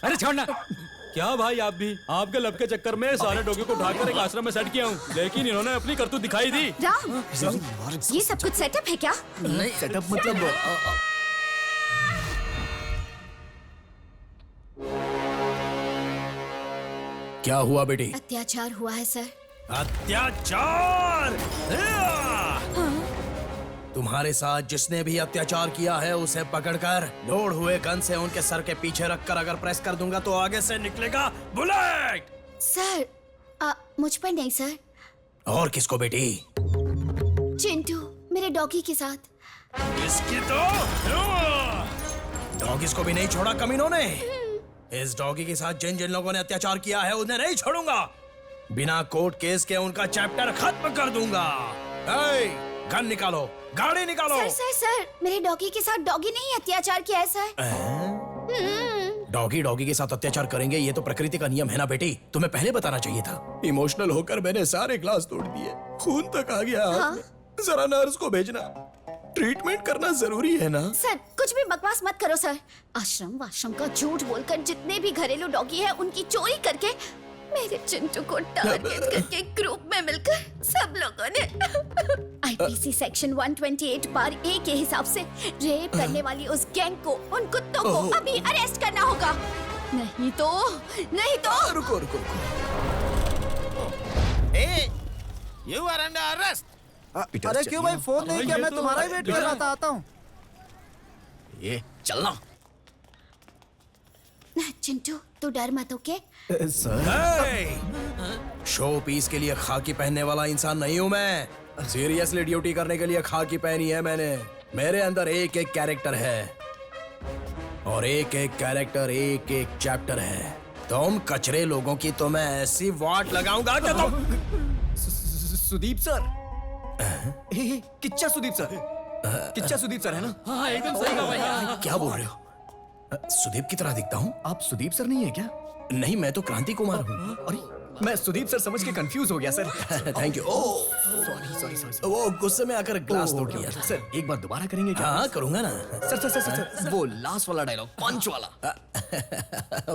अरे छोड़ना। क्या भाई आप भी? आपके लब के चक्कर में सारे डॉगी को उठाकर एक आश्रम में सेट किया हूँ, लेकिन इन्होंने अपनी करतूत दिखाई दी। राम, ये सब कुछ सेटअप है क्या? नहीं सेटअप मतलब क्या हुआ बेटी? अत्याचार हुआ है सर। अत्याचार? तुम्हारे साथ जिसने भी अत्याचार किया है उसे पकड़कर लोड हुए गन से उनके सर के पीछे रखकर अगर प्रेस कर दूंगा तो आगे से निकलेगा बुलेट। सर, मुझ पर नहीं सर। और किसको बेटी? चिंटू, मेरे डॉगी के साथ। इसकी तो डॉगिस को भी नहीं छोड़ा कमीनों ने। इस डॉगी के साथ जिन जिन लोगों ने अत्याचार किया है उन्हें नहीं छोड़ूंगा। बिना कोर्ट केस के उनका चैप्टर खत्म कर दूंगा। गन निकालो, गाड़ी निकालो। सर सर सर, मेरे डॉगी के साथ डॉगी नहीं अत्याचार किया है सर। डॉगी डॉगी के साथ अत्याचार करेंगे, ये तो प्रकृति का नियम है ना बेटी। तुम्हें पहले बताना चाहिए था। इमोशनल होकर मैंने सारे ग्लास तोड़ दिए, खून तक आ गया। हाँ? जरा नर्स को भेजना, ट्रीटमेंट करना जरूरी है ना। सर कुछ भी बकवास मत करो सर। आश्रम वाश्रम का झूठ बोलकर जितने भी घरेलू डॉगी है उनकी चोरी करके मेरे चिंटू को टारगेट करके ग्रुप में मिलकर सब लोगों ने आईपीसी सेक्शन 128 पार ए के हिसाब से रेप करने वाली उस गैंग को, उन कुत्तों को अभी अरेस्ट करना होगा। नहीं तो रुको रुको You are under arrest. अरे क्यों भाई फोन नहीं किया? मैं तुम्हारा ही वेट कर रहा था, आता हूँ। ये चलना। चिंटू तू डर मत, ओके? सर शो पीस के लिए खाकी पहनने वाला इंसान नहीं हूँ मैं। सीरियसली ड्यूटी करने के लिए खाकी पहनी है मैंने। मेरे अंदर एक एक कैरेक्टर है और एक एक कैरेक्टर एक एक चैप्टर है। तुम कचरे लोगों की तो मैं ऐसी वाट लगाऊंगा कि तुम। Sudeep sir, Kiccha Sudeep sir, Kiccha Sudeep sir है ना? हाँ एकदम सही कहा भैया। क्या बोल रहे हो? सुदीप की तरह दिखता हूँ? आप सुदीप सर नहीं है क्या? नहीं, मैं तो क्रांति कुमार हूँ। अरे मैं सुदीप सर समझ के कंफ्यूज हो गया सर। Thank you. सॉरी वो गुस्से में आकर ग्लास तोड़ दिया था। सर एक बार दोबारा करेंगे क्या? हाँ करूंगा ना। सर वो लास्ट वाला डायलॉग, पंच वाला।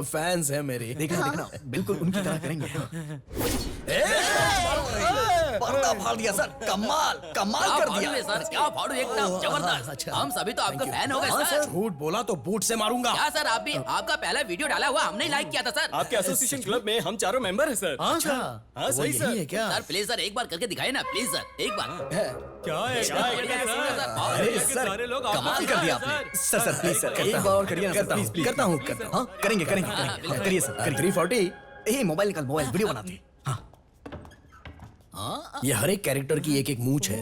फैंस है मेरे। देखना बिल्कुल उनकी तरह करेंगे। पर्दा फाड़ दिया सर, कमाल कर दिया सर, क्या फाड़ू, एकदम जबरदस्त। हम सभी तो आपका फैन हो गए सर। झूठ बोला तो बूट से मारूंगा। क्या सर, आप भी आपका पहला वीडियो डाला हुआ हमने लाइक किया था सर। आपके एसोसिएशन क्लब में हम चारों मेंबर हैं सर। अच्छा, हाँ सही यही है क्या? सर प्लीज सर एक बार करके दिखाइए ना, प्लीज सर एक बार। क्या है अरे सर सारे लोग कमाल कर दिया आपने। सर प्लीज सर एक बार और करिए ना। करता हूँ करता हूँ करता हूँ। हाँ करेंगे करिए सर, करिए। 340। मोबाइल निकाल, मोबाइल वीडियो बनाते हैं। ये हर एक कैरेक्टर की एक एक मूंछ है।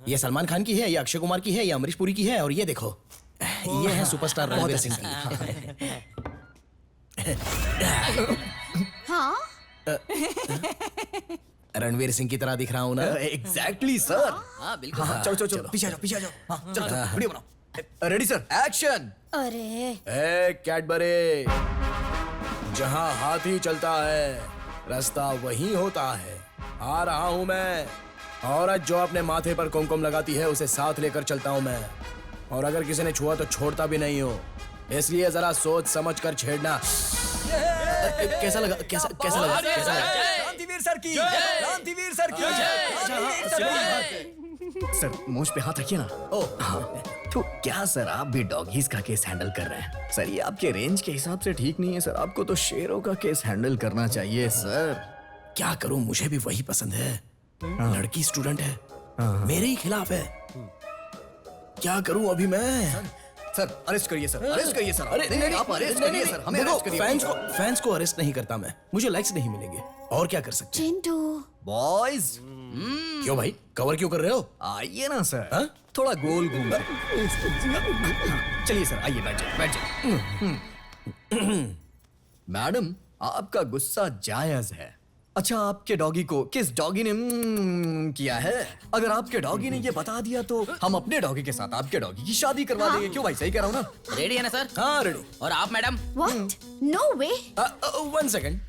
ये सलमान खान की है, ये अक्षय कुमार की है, ये अमरीश पुरी की है, और ये देखो ये है सुपरस्टार रणवीर सिंह की। हाँ? रणवीर सिंह की तरह दिख रहा हूँ ना? Exactly sir. हाँ बिल्कुल। चलो चलो चलो पीछे आ जाओ पीछे आ जाओ। हाँ चलो चलो वीडियो बनाओ। Ready sir action. अरे ए कैडबरी, जहाँ हाथी चलता है रास्ता वही होता है। आ रहा हूँ मैं। औरत जो अपने माथे पर कुमकुम लगाती है उसे साथ लेकर चलता हूँ मैं, और अगर किसी ने छुआ तो छोड़ता भी नहीं हो, इसलिए जरा सोच समझ कर छेड़ना। कैसा लगा? कैसा कैसा लगा? कैसा लगा? क्रांतिवीर सर की, क्रांतिवीर सर की, सर मुझ पे हाथ रखिए ना। हाँ। तो क्या सर आप भी डॉगीज का केस हैंडल कर रहे हैं? सर ये आपके रेंज के हिसाब से ठीक नहीं है सर, आपको तो शेरों का केस हैंडल करना चाहिए सर। क्या करूं, मुझे भी वही पसंद है। लड़की स्टूडेंट है, मेरे ही खिलाफ है। क्या करूं अभी मैं? सर अरेस्ट करिए सर, अरेस्ट करिए सर। अरे नहीं आप अरेस्ट करिए सर, हमें अरेस्ट करिए। फैंस को अरेस्ट नहीं करता मैं, मुझे लाइक्स नहीं मिलेंगे। और क्या कर सकते हैं? चिंटू बॉयज। क्यों भाई, कवर क्यों कर रहे हो? आइए ना सर, थोड़ा गोल घूम। चलिए सर आइए, बैठ जाइए बैठ जाइए। मैडम आपका गुस्सा जायज है। अच्छा आपके डॉगी को किस डॉगी ने किया है? अगर आपके डॉगी ने ये बता दिया तो हम अपने डॉगी के साथ आपके डॉगी की शादी करवा देंगे। क्यों भाई, सही कह रहा हूँ ना? रेडी है ना सर? हाँ रेडी। और आप madam? What? No way. 1 second.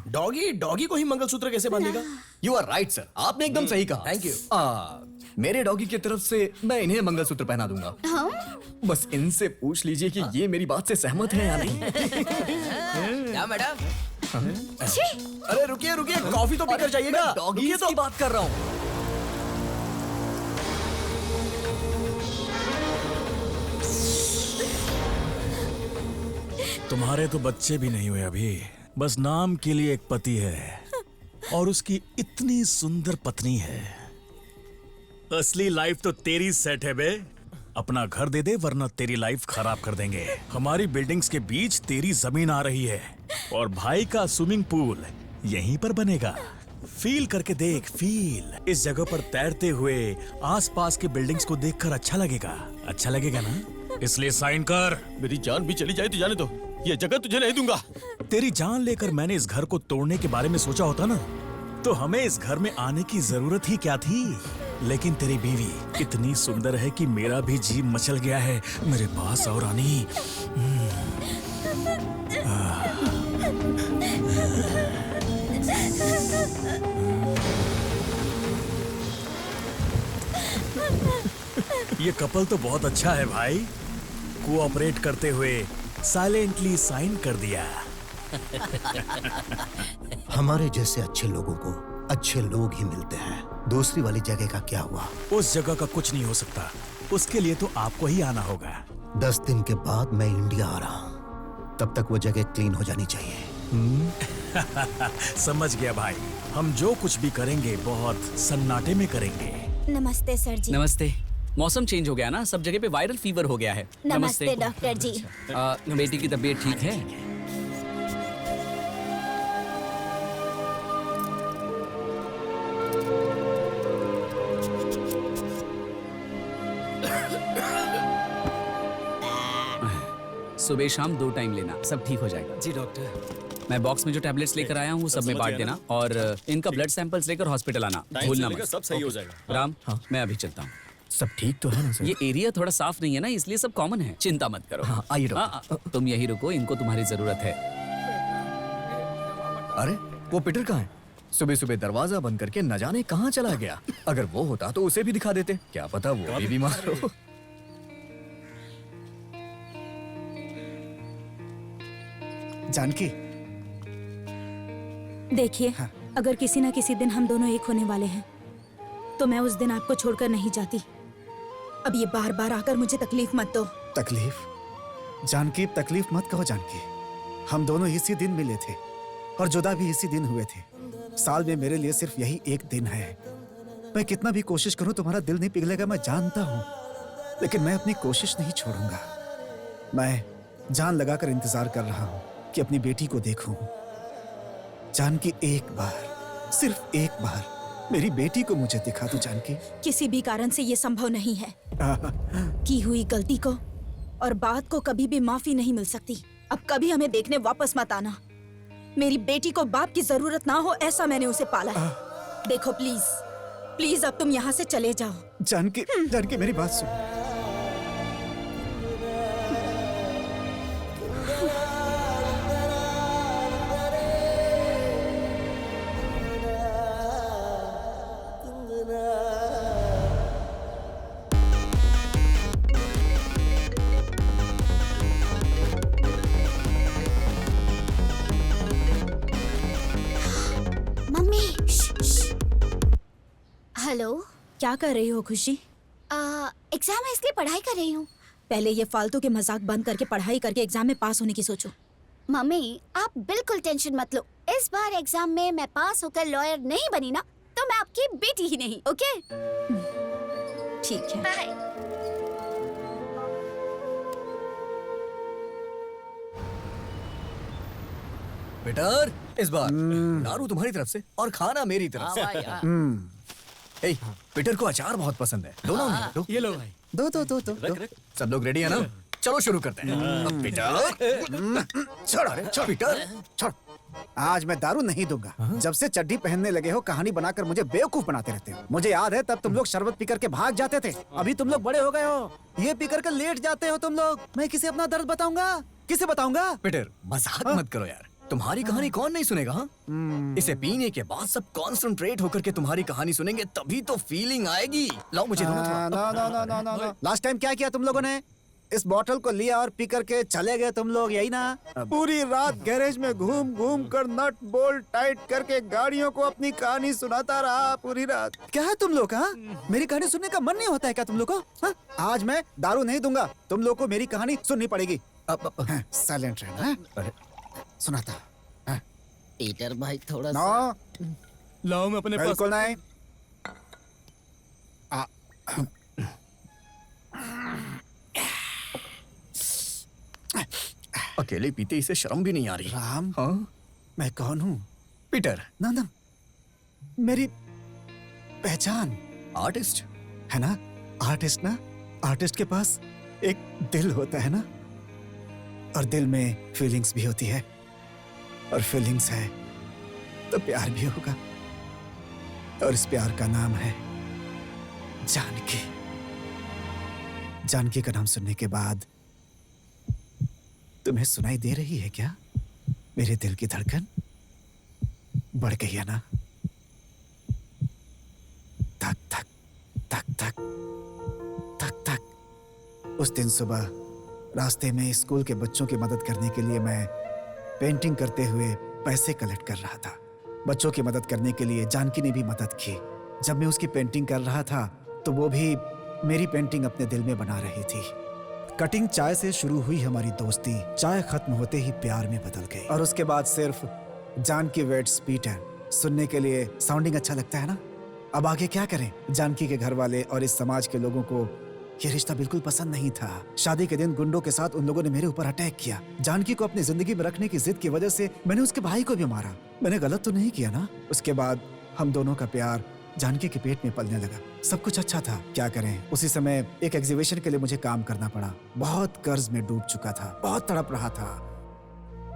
Doggy को ही मंगलसूत्र कैसे बांधेगा? यू आर राइट सर, आपने एकदम सही कहा। Thank you. मेरे डॉगी की तरफ से मैं इन्हें मंगलसूत्र पहना दूंगा। बस इनसे पूछ लीजिए कि ये मेरी बात से सहमत है या नहीं। क्या मैडम? अरे रुकिए रुकिए, कॉफी तो पीकर जाइएगा। डॉगी की बात कर रहा हूँ। तुम्हारे तो बच्चे भी नहीं हुए अभी, बस नाम के लिए एक पति है और उसकी इतनी सुंदर पत्नी है। असली लाइफ तो तेरी सेट है बे। अपना घर दे दे वरना तेरी लाइफ खराब कर देंगे। हमारी बिल्डिंग्स के बीच तेरी जमीन आ रही है और भाई का स्विमिंग पूल यहीं पर बनेगा। फील करके देख, फील। इस जगह पर तैरते हुए आसपास के बिल्डिंग्स को देखकर अच्छा लगेगा ना? इसलिए साइन कर। मेरी जान भी चली जाए तो जाने दो, ये जगह तुझे नहीं दूंगा। तेरी जान लेकर मैंने इस घर को तोड़ने के बारे में सोचा होता ना, तो हमें इस घर में आने की जरूरत ही क्या थी। लेकिन तेरी बीवी इतनी सुंदर है कि मेरा भी जी मचल गया है मेरे पास आओ रानी। ये कपल तो बहुत अच्छा है भाई, कोऑपरेट करते हुए साइलेंटली साइन कर दिया। हमारे जैसे अच्छे लोगों को अच्छे लोग ही मिलते हैं। दूसरी वाली जगह का क्या हुआ? उस जगह का कुछ नहीं हो सकता, उसके लिए तो आपको ही आना होगा। 10 दिन के बाद मैं इंडिया आ रहा हूँ, तब तक वो जगह क्लीन हो जानी चाहिए। समझ गया भाई, हम जो कुछ भी करेंगे बहुत सन्नाटे में करेंगे। नमस्ते सर जी। नमस्ते। मौसम चेंज हो गया ना, सब जगह पे वायरल फीवर हो गया है। नमस्ते डॉक्टर जी। बेटी की तबीयत ठीक है? सुबह शाम 2 टाइम लेना, सब ठीक हो जाएगा। जी डॉक्टर। मैं बॉक्स में जो टैबलेट्स लेकर आया हूँ वो सब में बांट देना, और इनका ब्लड सैंपल्स लेकर हॉस्पिटल आना, भूलना मत। सब सही हो जाएगा। राम, मैं अभी चलता हूँ। सब ठीक तो है ना सर? ये एरिया थोड़ा साफ नहीं है ना, इसलिए सब कॉमन है, चिंता मत करो। हाँ, आइए डॉक्टर। तुम यही रुको, इनको तुम्हारी जरूरत है। अरे वो पीटर कहाँ है? सुबह सुबह दरवाजा बंद करके न जाने कहाँ चला गया। अगर वो होता तो उसे भी दिखा देते, क्या पता वो भी बीमार हो। जानकी, देखिए, हाँ। अगर किसी न किसी दिन हम दोनों एक होने वाले हैं तो मैं उस दिन आपको छोड़कर नहीं जाती। अब ये बार बार आकर मुझे तकलीफ मत दो। तकलीफ? जानकी तकलीफ मत कहो जानकी। हम दोनों इसी दिन मिले थे और जुदा भी इसी दिन हुए थे। साल में मेरे लिए सिर्फ यही एक दिन है। मैं कितना भी कोशिश करूं तुम्हारा दिल नहीं पिघलेगा, मैं जानता हूं, लेकिन मैं अपनी कोशिश नहीं छोड़ूंगा। मैं जान लगाकर इंतजार कर रहा हूं कि अपनी बेटी को देखूं। जानकी एक बार, सिर्फ एक बार मेरी बेटी को मुझे दिखा दो जानकी। किसी भी कारण से ये संभव नहीं है। की हुई गलती को और बात को कभी भी माफी नहीं मिल सकती। अब कभी हमें देखने वापस मत आना। मेरी बेटी को बाप की जरूरत ना हो, ऐसा मैंने उसे पाला है। देखो प्लीज प्लीज अब तुम यहाँ से चले जाओ। जानकी जानकी मेरी बात सुन। हेलो, क्या कर रही हो खुशी? एग्जाम है इसलिए पढ़ाई कर रही हूँ। पहले ये फालतू के मजाक बंद करके पढ़ाई करके एग्जाम में पास होने की सोचो। मम्मी आप बिल्कुल टेंशन मत लो, इस बार एग्जाम में मैं पास होकर लॉयर नहीं बनी ना तो मैं आपकी बेटी ही नहीं। ओके ठीक है। बाय। बेटर इस बार दारू तुम्हारी तरफ से और खाना मेरी तरफ से। ए, पीटर को अचार बहुत पसंद है। दो ना उन्हें, दो। ये लो भाई। दो। सब लोग रेडी है ना? चलो शुरू करते हैं। अब पीटर छोड़, अरे छोड़ पीटर छोड़। आज मैं दारू नहीं दूंगा। जब से चड्डी पहनने लगे हो कहानी बनाकर मुझे बेवकूफ बनाते रहते हो। मुझे याद है तब तुम लोग शरबत पीकर के भाग जाते थे। अभी तुम लोग बड़े हो गए हो, ये पीकर के लेट जाते हो तुम लोग। मैं किसे अपना दर्द बताऊंगा? किसे बताऊंगा? पीटर मजाक मत करो यार, तुम्हारी कहानी कौन नहीं सुनेगा? हाँ? इसे पीने के बाद सब कॉन्सेंट्रेट होकर के तुम्हारी कहानी सुनेंगे तभी तो फीलिंग आएगी। लाओ मुझे दो ना थोड़ा। नो। लास्ट टाइम क्या किया तुम लोगों ने? इस बोतल को लिया और पी करके चले गए तुम लोग, यही ना? पूरी रात गैरेज में घूम घूम कर नट बोल्ट टाइट करके गाड़ियों को अपनी कहानी सुनाता रहा पूरी रात। क्या है तुम लोग का? मेरी कहानी सुनने का मन नहीं होता है क्या तुम लोग को? हाँ? आज मैं दारू नहीं दूंगा, तुम लोग को मेरी कहानी सुननी पड़ेगी। साइलेंट रहना। सुनाता पीटर भाई थोड़ा नो। लाओ मैं अपने पास। बिल्कुल नहीं। अकेले पीते इसे शर्म भी नहीं आ रही। राम, हाँ? मैं कौन हूँ? पीटर नंदन, मेरी पहचान। आर्टिस्ट है ना? आर्टिस्ट ना? आर्टिस्ट के पास एक दिल होता है ना, और दिल में फीलिंग्स भी होती है, और फीलिंग्स है तो प्यार भी होगा, और इस प्यार का नाम है जानकी। जानकी का नाम सुनने के बाद तुम्हें सुनाई दे रही है क्या मेरे दिल की धड़कन? बढ़ गई है ना? धक धक धक धक धक धक। उस दिन सुबह रास्ते में स्कूल के बच्चों की मदद करने के लिए मैं पेंटिंग करते हुए पैसे कलेक्ट कर रहा था। बच्चों की मदद करने के लिए जानकी ने भी मदद की। जब मैं उसकी पेंटिंग कर रहा था तो वो भी मेरी पेंटिंग अपने दिल में बना रही थी। कटिंग चाय से शुरू हुई हमारी दोस्ती चाय खत्म होते ही प्यार में बदल गई, और उसके बाद सिर्फ जानकी वेट्स पीटर सुनने के लिए साउंडिंग अच्छा लगता है ना? अब आगे क्या करें? जानकी के घर वाले और इस समाज के लोगों को ये रिश्ता बिल्कुल पसंद नहीं था। शादी के दिन गुंडों के साथ उन लोगों ने मेरे ऊपर अटैक किया। जानकी को अपनी जिंदगी में रखने की जिद की वजह से मैंने उसके भाई को भी मारा। मैंने गलत तो नहीं किया ना? उसके बाद हम दोनों का प्यार जानकी के पेट में पलने लगा। सब कुछ अच्छा था, क्या करें? उसी समय एक एग्जीबिशन के लिए मुझे काम करना पड़ा। बहुत कर्ज में डूब चुका था, बहुत तड़प रहा था।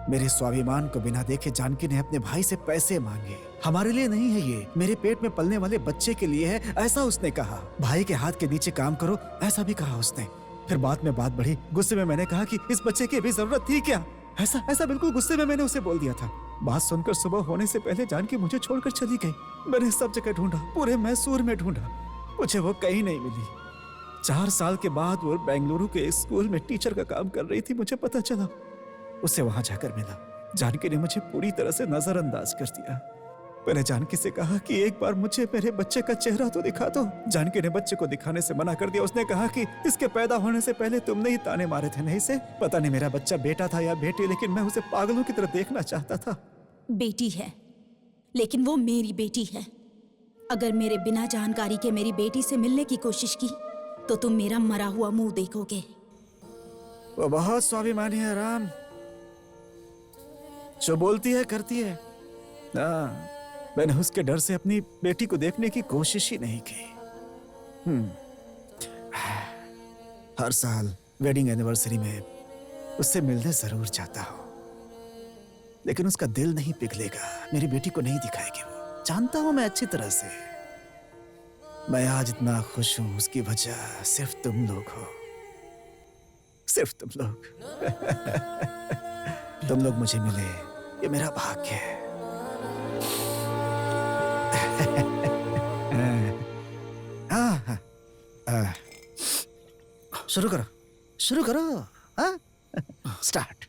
मेरे स्वाभिमान को बिना देखे जानकी ने अपने भाई से पैसे मांगे। हमारे लिए नहीं है ये, मेरे पेट में पलने वाले बच्चे के लिए है, ऐसा उसने कहा। भाई के हाथ के नीचे काम करो, ऐसा भी कहा उसने। फिर बाद में बात बढ़ी। गुस्से में मैंने कहा कि इस बच्चे की भी जरूरत थी क्या? ऐसा बिल्कुल गुस्से में मैंने उसे बोल दिया था। बात सुनकर सुबह होने से पहले जानकी मुझे छोड़कर चली गई। मैंने सब जगह ढूंढा, पूरे मैसूर में ढूंढा, मुझे वो कहीं नहीं मिली। 4 साल के बाद वो बेंगलुरु के स्कूल में टीचर का काम कर रही थी। मुझे पता चला, उसे वहां जाकर मिला। जानकी ने मुझे पूरी तरह से नजरअंदाज कर दिया। मैंने जानकी से कहा कि एक बार मुझे मेरे बच्चे का चेहरा तो दिखा दो। जानकी ने बच्चे को दिखाने से मना कर दिया। उसने कहा कि इसके पैदा होने से पहले तुमने ही ताने मारे थे नहीं से। पता नहीं मेरा बच्चा बेटा था या बेटी, लेकिन मैं उसे पागलों की तरह देखना चाहता था। बेटी है, लेकिन वो मेरी बेटी है। अगर मेरे बिना जानकारी के मेरी बेटी से मिलने की कोशिश की तो तुम मेरा मरा हुआ मुंह देखोगे। वो बहुत स्वाभिमानी है राम, जो बोलती है करती है। मैंने उसके डर से अपनी बेटी को देखने की कोशिश ही नहीं की। हर साल वेडिंग एनिवर्सरी में उससे मिलने जरूर जाता हूं, लेकिन उसका दिल नहीं पिघलेगा। मेरी बेटी को नहीं दिखाएगी वो। जानता हूं मैं अच्छी तरह से। मैं आज इतना खुश हूं उसकी वजह सिर्फ तुम लोग हो, सिर्फ तुम लोग। तुम लोग मुझे मिले, ये मेरा भाग्य है। शुरू करो, शुरू करो। स्टार्ट।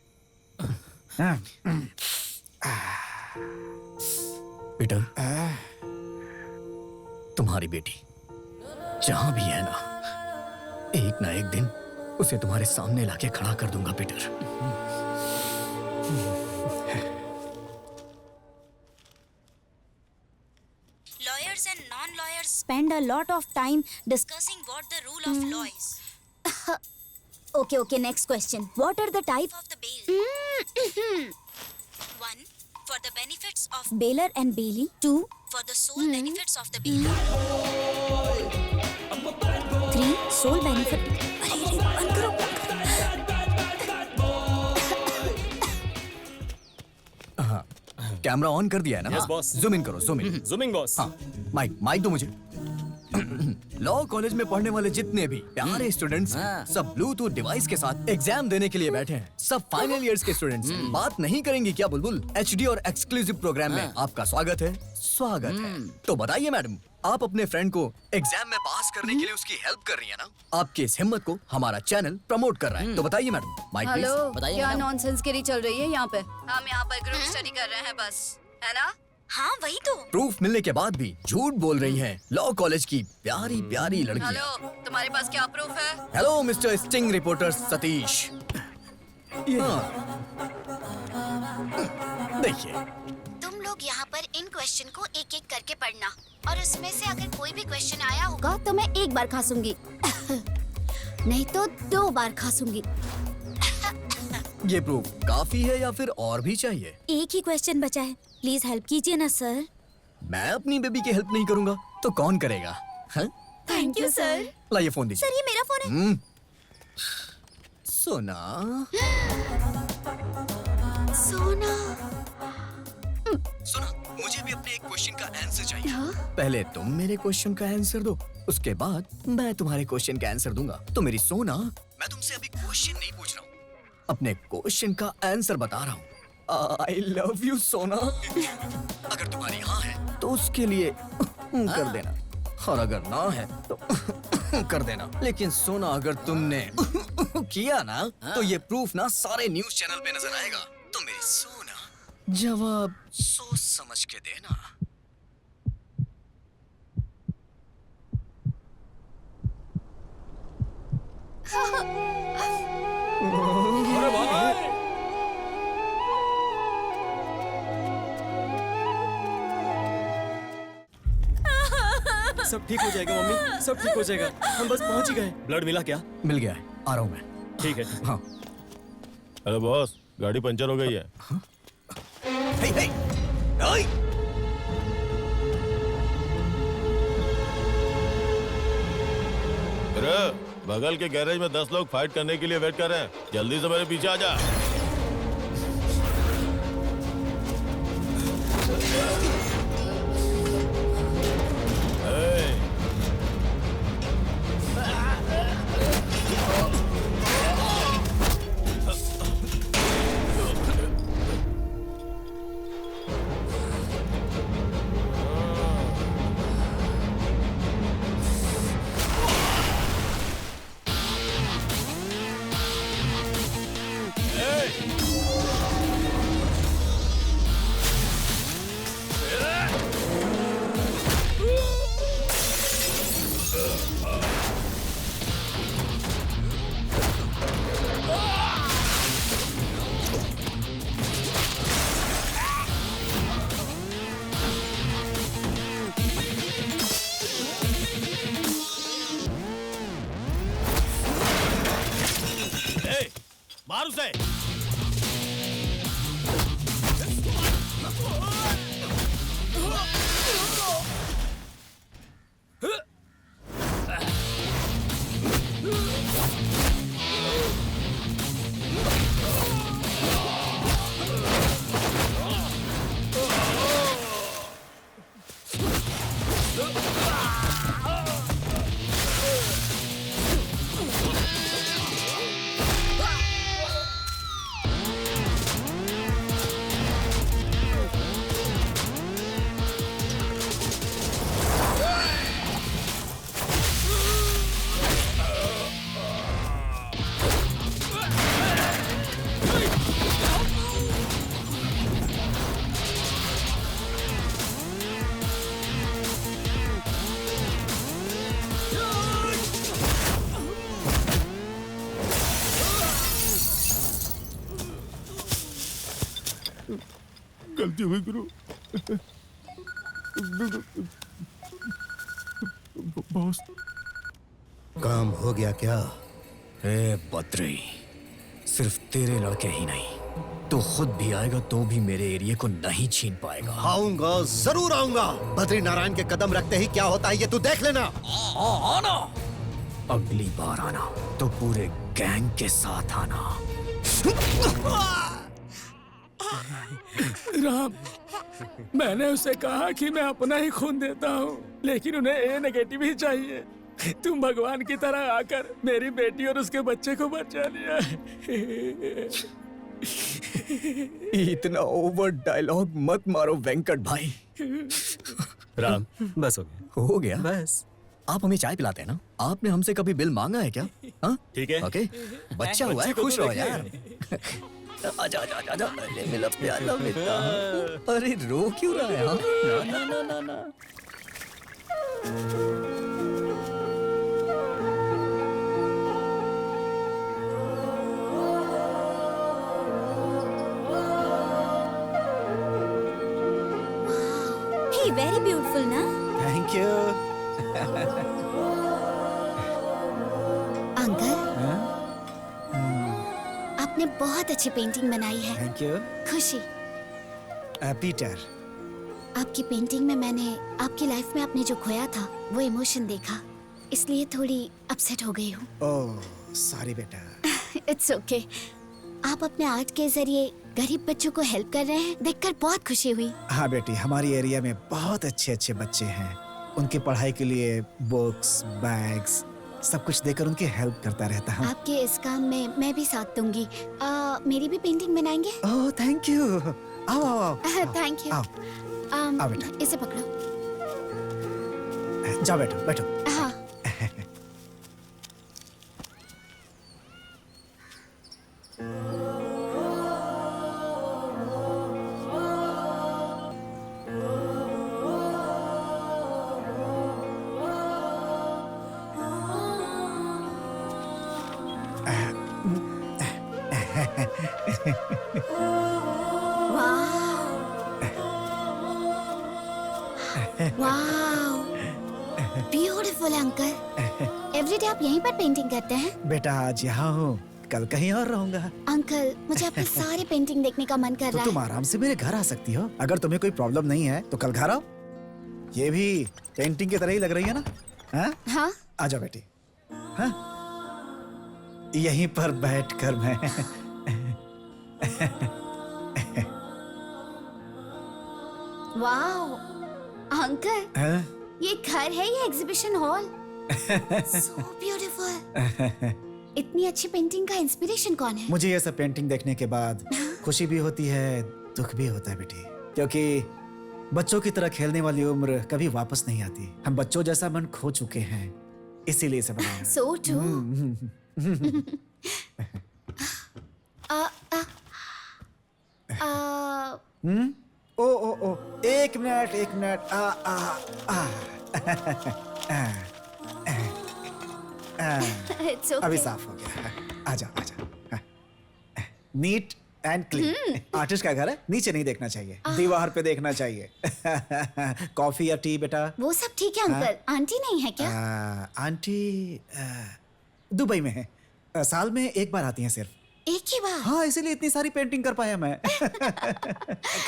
पीटर, तुम्हारी बेटी जहां भी है ना, एक ना एक दिन उसे तुम्हारे सामने लाके खड़ा कर दूंगा Peter. Lawyers and non-lawyers spend a lot of time discussing what the rule of law is. Okay, next question. What are the type Of the bail. 1. For the benefits of bailer and bailee? 2, for the sole benefits of the bailer. 3, sole benefit. अरे बंद करो। हाँ, camera on कर दिया है ना? Yes, boss. Zoom in करो, zoom in. Zooming boss. हाँ, माइक दो मुझे। लॉ कॉलेज में पढ़ने वाले जितने भी प्यारे स्टूडेंट्स सब ब्लूटूथ डिवाइस के साथ एग्जाम देने के लिए बैठे हैं। सब फाइनल इयर्स के स्टूडेंट्स। बात नहीं करेंगी क्या बुलबुल? एचडी और एक्सक्लूसिव प्रोग्राम में आपका स्वागत है, स्वागत है। तो बताइए मैडम, आप अपने फ्रेंड को एग्जाम में पास करने के लिए उसकी हेल्प कर रही है ना? आपकी इस हिम्मत को हमारा चैनल प्रमोट कर रहा है। तो बताइए मैडम। Mike please. हेलो, क्या नॉनसेंस गिरी चल रही है यहाँ पे? हम यहाँ पर ग्रुप स्टडी कर रहे हैं बस, है ना? हाँ वही तो। प्रूफ मिलने के बाद भी झूठ बोल रही हैं लॉ कॉलेज की प्यारी प्यारी लड़कियां। हेलो, तुम्हारे पास क्या प्रूफ है? Hello mister sting reporter Satish. देखिए, तुम लोग यहाँ पर इन क्वेश्चन को एक एक करके पढ़ना, और उसमें से अगर कोई भी क्वेश्चन आया होगा तो मैं एक बार खासूंगी, नहीं तो 2 बार खासूंगी। ये प्रूफ काफी है या फिर और भी चाहिए? एक ही क्वेश्चन बचा है, प्लीज हेल्प कीजिए ना सर। मैं अपनी बेबी की हेल्प नहीं करूंगा तो कौन करेगा? Thank you sir. लाइए फोन दीजिए। सर ये मेरा फोन है। सोना, सोना, सुना, मुझे भी अपने एक क्वेश्चन का आंसर चाहिए। पहले तुम मेरे क्वेश्चन का आंसर दो, उसके बाद मैं तुम्हारे क्वेश्चन का आंसर दूंगा। तो मेरी सोना, मैं तुमसे अभी क्वेश्चन नहीं पूछ रहा हूँ, अपने क्वेश्चन का आंसर बता रहा हूँ। I love you सोना। अगर तुम्हारी हाँ है तो उसके लिए कर देना, और अगर ना है तो कर देना। लेकिन सोना, अगर तुमने किया ना तो ये प्रूफ ना सारे न्यूज़ चैनल पे नजर आएगा। तो मेरी सोना, जवाब सोच समझ के देना। अरे वाह! सब ठीक हो जाएगा मम्मी, सब ठीक हो जाएगा। हम बस पहुंच ही गए। ब्लड मिला क्या? मिल गया है, आ रहा हूँ मैं। ठीक है। हाँ। अरे बॉस, गाड़ी पंचर हो गई है। हे, हे, ओए! अरे बगल के गैरेज में 10 लोग फाइट करने के लिए वेट कर रहे हैं, जल्दी से मेरे पीछे आ जा। मार उसे। गलती हुई गुरु। बॉस काम हो गया क्या? ए बद्री, सिर्फ तेरे लड़के ही नहीं, तो खुद भी आएगा तो भी मेरे एरिया को नहीं छीन पाएगा। आऊंगा, जरूर आऊंगा। बद्री नारायण के कदम रखते ही क्या होता है ये तू देख लेना। आना, अगली बार आना तो पूरे गैंग के साथ आना। राम, मैंने उसे कहा कि मैं अपना ही खून देता हूँ, लेकिन उन्हें ए नेगेटिव ही चाहिए। तुम भगवान की तरह आकर मेरी बेटी और उसके बच्चे को बचा लिया। इतना ओवर डायलॉग मत मारो वेंकट भाई। राम, बस हो गया। हो गया बस। आप हमें चाय पिलाते हैं ना? आपने हमसे कभी बिल मांगा है क्या? हाँ ठीक है। ओके, बच्चा हुआ है, खुश रहो यार। आजा आजा आजा, ले मेरा प्याला बेटा। अरे रो क्यों रहा है? हाँ? ना ना ना ना। He very beautiful ना? Thank you. अंकल, आपने बहुत अच्छी पेंटिंग बनाई है। Thank you. खुशी, पीटर, आपकी पेंटिंग में मैंने आपकी लाइफ में आपने जो खोया था वो इमोशन देखा, इसलिए थोड़ी अपसेट हो गई हूँ। ओह सॉरी बेटा। It's okay. आप अपने आर्ट के जरिए गरीब बच्चों को हेल्प कर रहे हैं, देखकर बहुत खुशी हुई। हाँ बेटी, हमारी एरिया में बहुत अच्छे अच्छे बच्चे हैं। उनकी पढ़ाई के लिए बुक्स, बैग्स, सब कुछ देकर उनकी हेल्प करता रहता हूँ। आपके इस काम में मैं भी साथ दूंगी। मेरी भी पेंटिंग बनाएंगे? Oh thank you. आओ आओ आओ। Thank you. आओ आओ बेटा। इसे पकड़ो। जाओ बैठो बैठो। हाँ। Beautiful uncle. एवरीडे आप यहीं पर पेंटिंग करते हैं? बेटा आज यहाँ हूँ, कल कहीं और रहूंगा। अंकल, मुझे आपकी सारी पेंटिंग देखने का मन कर तो रहा तुम है। आराम से मेरे घर आ सकती हो। अगर तुम्हें कोई प्रॉब्लम नहीं है तो कल घर आओ। ये भी पेंटिंग की तरह ही लग रही है ना? हाँ? हाँ? आ जाओ बेटी। हाँ? यहीं पर बैठकर मैं वाओ अंकल, हाँ? ये घर है या एग्जीबिशन हॉल? So beautiful. इतनी अच्छी पेंटिंग का इंस्पिरेशन कौन है? मुझे ये सब पेंटिंग देखने के बाद खुशी भी होती है, दुख भी होता है बेटी, क्योंकि बच्चों की तरह खेलने वाली उम्र कभी वापस नहीं आती। हम बच्चों जैसा मन खो चुके हैं, इसीलिए इसे बनाया। So true. ओ ओ ओ, एक मिनट एक मिनट। It's okay. अभी साफ हो गया। आजा आजा। Neat and clean. आर्टिस्ट का घर है, नीचे नहीं देखना चाहिए, दीवार पे देखना चाहिए। कॉफी या टी बेटा? वो सब ठीक है अंकल। आंटी नहीं है क्या? आंटी दुबई में है, साल में एक बार आती हैं सिर्फ। एक ही बार? हाँ, इसीलिए इतनी सारी पेंटिंग कर पाया मैं।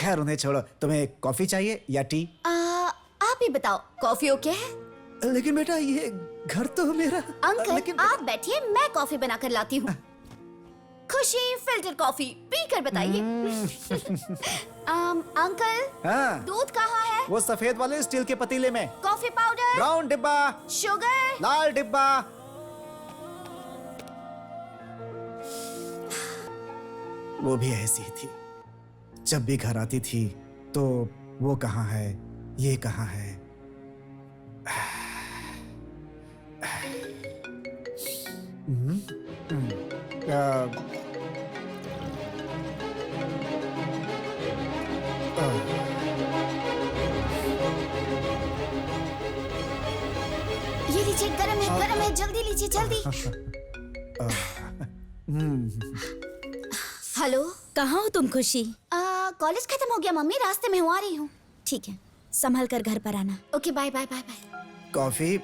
खैर उन्हें छोड़ो, तुम्हें कॉफी चाहिए या टी? आप ही बताओ, कॉफी ओके है? लेकिन बेटा ये घर तो मेरा। अंकल आप बैठिए, मैं कॉफी बनाकर लाती हूँ। खुशी फिल्टर कॉफी पीकर बताइए। अंकल, हाँ? दूध कहाँ है? वो सफेद वाले स्टील के पतीले में। Coffee powder? ब्राउन डिब्बा। शुगर? लाल डिब्बा। वो भी ऐसी थी, जब भी घर आती थी तो वो कहाँ है, ये कहाँ है। ये लीजिए, गरम है, जल्दी लीजिए, जल्दी। हेलो, कहाँ हो तुम खुशी? कॉलेज खत्म हो गया मम्मी, रास्ते में हूँ, आ रही हूँ। ठीक है, संभल कर घर पर आना। Okay bye bye bye bye. Coffee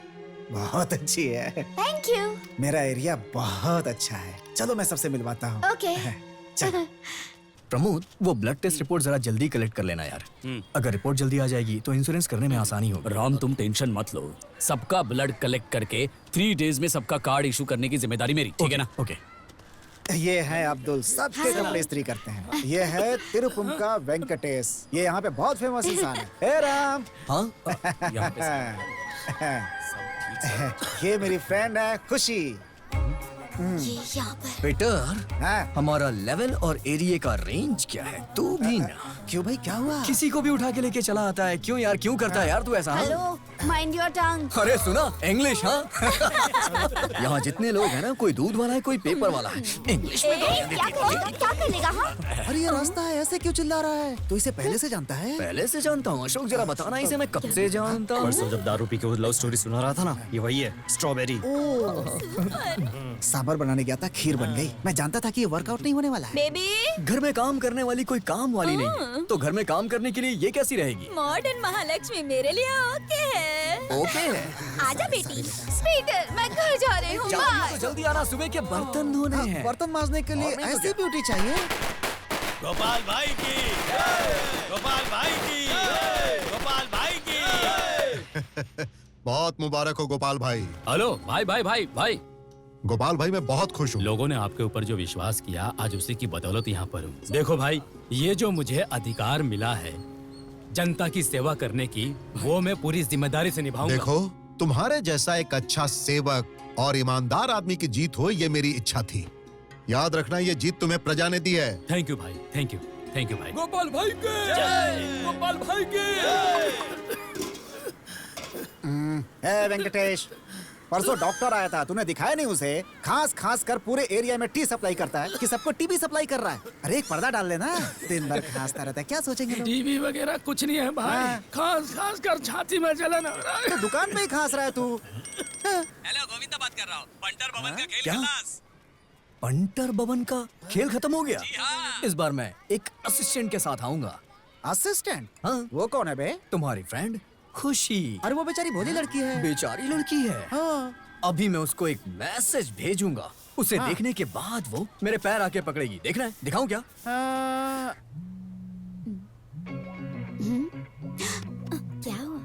बहुत अच्छी है। Thank you. मेरा एरिया बहुत अच्छा है। चलो मैं सबसे मिलवाता हूँ। ओके। चलो। प्रमोद, वो ब्लड टेस्ट रिपोर्ट जरा जल्दी कलेक्ट कर लेना यार। अगर रिपोर्ट जल्दी आ जाएगी तो इंश्योरेंस करने में आसानी होगी। राम तुम टेंशन मत लो, सबका ब्लड कलेक्ट करके 3 डेज में सबका कार्ड इशू करने की जिम्मेदारी मेरी, ठीक है ना? ओके। ये है अब्दुल, सबके कपड़े इस्त्री करते हैं। ये है तिरुपुंका वेंकटेश, ये यहाँ पे बहुत फेमस इंसान है। हे राम। हाँ? ये मेरी फ्रेंड है खुशी। ये यहाँ पर। पीटर, हमारा लेवल और एरिया का रेंज क्या है? तू भी ना। क्यों भाई, क्या हुआ? किसी को भी उठा के लेके चला आता है। क्यों यार, क्यों करता है यार तू ऐसा? Hello, mind your tongue. अरे सुना, इंग्लिश। हाँ। यहाँ जितने लोग हैं ना, कोई दूध वाला है, कोई पेपर वाला है। इंग्लिश में क्या कर लेगा? हाँ? अरे ये रास्ता है, ऐसे क्यों चिल्ला रहा है? तो इसे पहले से जानता है? पहले से जानता हूँ अशोक, जरा बताना इसे मैं कब से जानता हूँ। परसों जब दारू पी के वो लव स्टोरी सुना रहा था ना, ये वही है, स्ट्रॉबेरी। सांभर बनाने गया था, खीर बन गई। मैं जानता था कि ये वर्कआउट नहीं होने वाला है। बेबी, घर में काम करने वाली कोई काम वाली नहीं है, तो घर में काम करने के लिए ये कैसी रहेगी? मॉडर्न महालक्ष्मी मेरे लिए ओके है। ओके है। आजा बेटी। पीटर, मैं घर जा रही हूँ। तो जल्दी आना, सुबह के बर्तन धोने हैं। बर्तन मांजने के लिए ऐसी ब्यूटी चाहिए। गोपाल भाई की, गोपाल भाई की, गोपाल भाई की। बहुत मुबारक हो गोपाल भाई। हेलो भाई भाई भाई भाई। गोपाल भाई, मैं बहुत खुश हूँ। लोगों ने आपके ऊपर जो विश्वास किया, आज उसी की बदौलत यहाँ पर हूँ। देखो भाई, ये जो मुझे अधिकार मिला है जनता की सेवा करने की, वो मैं पूरी जिम्मेदारी से निभाऊंगा। देखो, तुम्हारे जैसा एक अच्छा सेवक और ईमानदार आदमी की जीत हो, ये मेरी इच्छा थी। याद रखना, ये जीत तुम्हें प्रजा ने दी है। थैंक यू भाई, थैंक यू, थैंक यू भाई। गोपाल भाई के, गोपाल भाई के। वेंकटेश, परसों डॉक्टर आया था, तूने दिखाया नहीं उसे? खास खास कर पूरे एरिया में टी सप्लाई करता है कि सबको टीबी सप्लाई कर रहा है। अरे एक पर्दा डाल लेना, दिन भर खांसता रहता है, क्या सोचेंगे लोग? टीबी वगैरह कुछ नहीं है भाई, खास खास कर छाती में जलन हो रहा है। तो दुकान में ही खांस रहा है तू। हेलो, गोविंदा बात कर रहा हूँ। पंटर भवन का खेल क्या? खलास। पंटर भवन का खेल खत्म हो गया? इस बार मैं एक असिस्टेंट के साथ आऊंगा। असिस्टेंट? हाँ। वो कौन है बे? तुम्हारी फ्रेंड खुशी। अरे वो बेचारी भोली लड़की है। बेचारी लड़की है। हाँ। अभी मैं उसको एक मैसेज भेजूंगा, उसे हाँ। देखने के बाद वो मेरे पैर आके पकड़ेगी। देखना है? दिखाऊं क्या? क्या हुआ?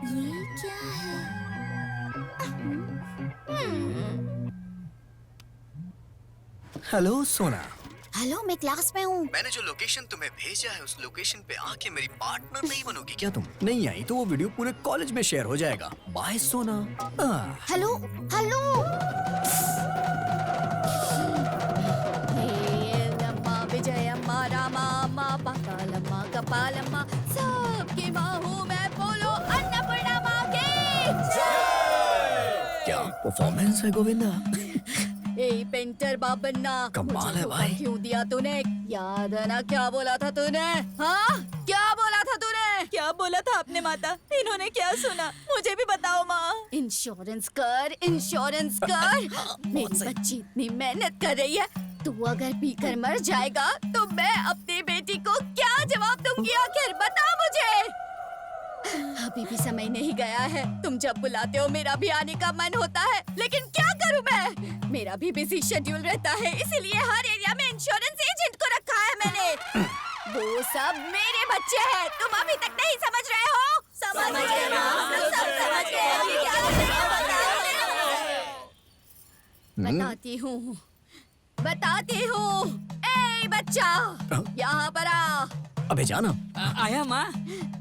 ये क्या है? हेलो सोना। हेलो, मैं क्लास में हूँ। मैंने जो लोकेशन तुम्हें भेजा है, उस लोकेशन पे आके मेरी पार्टनर नहीं बनोगी क्या तुम? नहीं आई तो वो वीडियो पूरे कॉलेज में शेयर हो जाएगा। बाय सोना। Hello hello. विजयम्मा रामा पाकालम्मा कपालम्मा, सबकी माँ हूँ मैं, बोलो अन्नपूर्णा माँ की जय। क्या परफॉर्मेंस है गोविंदा? ए पेंटर बाबन्ना, कमाल है मुझे भाई। धोखा क्यों दिया तूने? याद है ना क्या बोला था तूने? हाँ, क्या बोला था तूने? क्या बोला था आपने माता? इन्होंने क्या सुना? मुझे भी बताओ माँ। इंश्योरेंस कर, इंश्योरेंस कर। मेरी बच्ची इतनी मेहनत कर रही है, तू अगर पीकर मर जाएगा तो मैं अपनी बेटी को क्या जवाब दूंगी? आखिर बता मुझे। अभी भी समय नहीं गया है, तुम जब बुलाते हो मेरा भी आने का मन होता है, लेकिन क्या करूं मैं? मेरा भी बिजी शेड्यूल रहता है, इसीलिए हर एरिया में इंश्योरेंस एजेंट को रखा है मैंने। वो सब मेरे बच्चे हैं, तुम अभी तक नहीं समझ रहे हो? समझ गए ना? सब समझ गए। अभी क्या करें बताती हूँ, बताती हूँ। ए बच्चा, यहाँ पर आ। अबे जाना। आया माँ।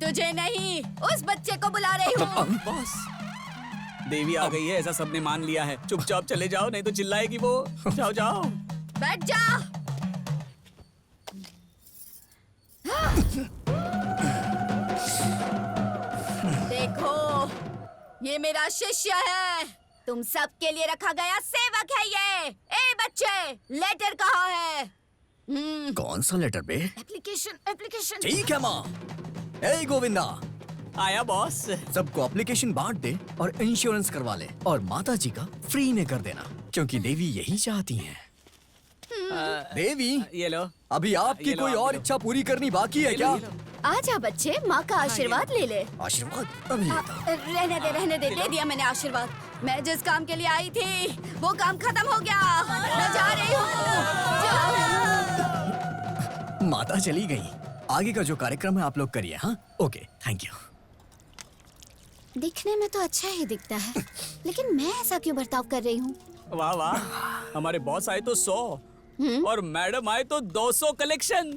तुझे नहीं, उस बच्चे को बुला रही हूँ। बॉस, देवी आ गई है ऐसा सबने मान लिया है। चुपचाप चले जाओ, नहीं तो चिल्लाएगी वो। जाओ जाओ। बैठ जा। देखो, ये मेरा शिष्य है, तुम सबके लिए रखा गया सेवक है ये। ए बच्चे, लेटर कहाँ है? कौन सा लेटर बे? एप्लीकेशन। ठीक है माँ। ए गोविंदा, आया बॉस। सबको एप्लीकेशन बांट दे और इंश्योरेंस करवा ले, और माता जी का फ्री में कर देना, क्योंकि देवी यही चाहती हैं। देवी, ये लो। अभी आपकी कोई और इच्छा पूरी करनी बाकी है क्या? आजा बच्चे, माँ का आशीर्वाद ले ले। आशीर्वाद? अभी रहने दे दिया मैंने आशीर्वाद। मैं जिस काम के लिए आई थी वो काम खत्म हो गया। मैं जा रही हूँ। माता चली गई। आगे का जो कार्यक्रम है आप लोग करिए। हाँ, ओके, थैंक यू। दिखने में तो अच्छा ही दिखता है, लेकिन मैं ऐसा क्यों बर्ताव कर रही हूँ? वाह वाह, हमारे बॉस आए तो 100 और मैडम आए तो 200 कलेक्शन।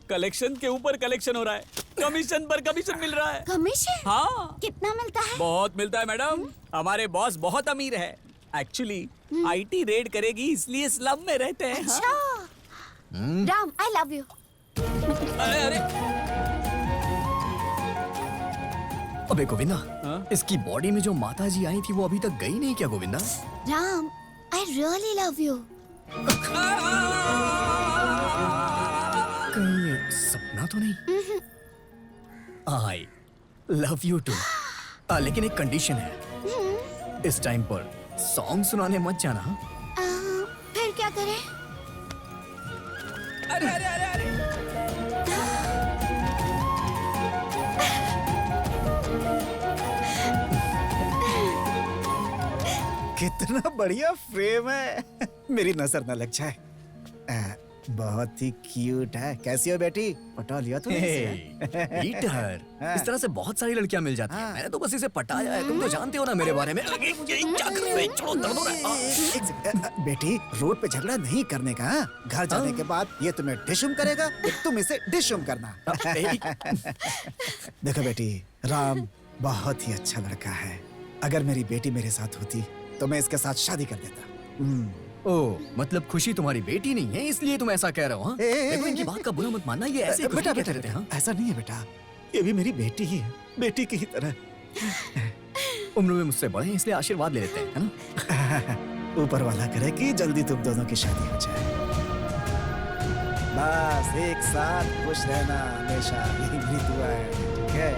कलेक्शन के ऊपर कलेक्शन हो रहा है, कमीशन पर कमीशन मिल रहा है। कमीशन? हाँ। कितना मिलता है? बहुत मिलता है मैडम। हमारे बॉस बहुत अमीर है। एक्चुअली आईटी रेड करेगी इसलिए स्लम में रहते हैं। अच्छा। राम, आई लव यू। अरे अरे, अबे गोविंदा, इसकी बॉडी में जो माता जी आई थी वो अभी तक गई नहीं क्या Govinda? Ram, I really love you. कहीं ये सपना तो नहीं? I love you too. लेकिन एक कंडीशन है, इस टाइम पर सॉन्ग सुनाने मत जाना। फिर क्या करें? अरे अरे अरे अरे। कितना बढ़िया फ्रेम है। मेरी नजर न लग जाए। बहुत ही क्यूट है। कैसी हो बेटी? पटा लिया तूने इसे? पीटर, इस तरह से बहुत सारी लड़कियां मिल जाती हैं। मैंने तो बस इसे पटाया है। तुम तो जानते हो ना मेरे बारे में। क्या कर रहे हो? छोड़ो, दर्द हो रहा है। बेटी, रोड पे झगड़ा नहीं करने का। घर जाने के बाद ये तुम्हें डिशुम करेगा, तुम इसे डिशुम करना। देखो बेटी, राम बहुत ही अच्छा लड़का है। अगर मेरी बेटी मेरे साथ होती तो मैं इसके साथ शादी कर देता। ओह, मतलब खुशी तुम्हारी बेटी नहीं है इसलिए तुम ऐसा कह रहे हो? हाँ? देखो, इनकी बात का बुरा मत मानना। ये ऐसे बेटा कहते रहते हैं। हाँ? ऐसा नहीं है बेटा, ये भी मेरी बेटी ही है, बेटी की ही तरह। उम्र में मुझसे बड़े हैं इसलिए आशीर्वाद ले लेते हैं, है ना? ऊपर वाला करे कि जल्दी तुम दोनों की शादी हो जाए। बस एक साथ खुश रहना हमेशा, यही मेरी दुआ है। ठीक है?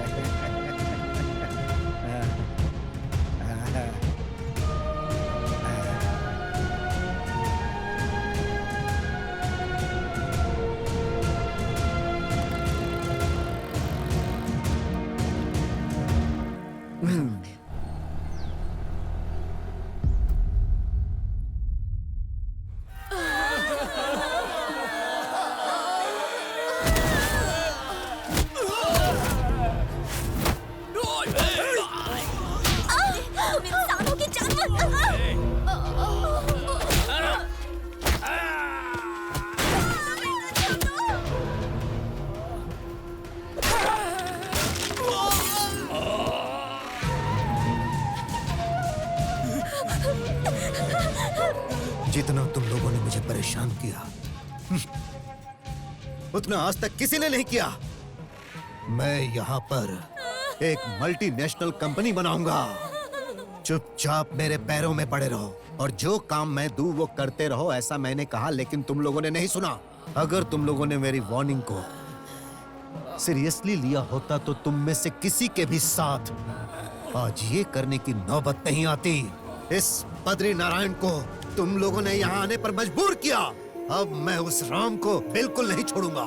जितना तुम लोगों ने मुझे परेशान किया उतना आज तक किसी ने नहीं किया। मैं यहाँ पर एक मल्टीनेशनल कंपनी बनाऊंगा। चुपचाप मेरे पैरों में पड़े रहो और जो काम मैं दूं वो करते रहो, ऐसा मैंने कहा, लेकिन तुम लोगों ने नहीं सुना। अगर तुम लोगों ने मेरी वार्निंग को सीरियसली लिया होता तो तुम में से किसी के भी साथ आज ये करने की नौबत नहीं आती। इस बद्री नारायण को तुम लोगों ने यहाँ आने पर मजबूर किया। अब मैं उस राम को बिल्कुल नहीं छोड़ूंगा।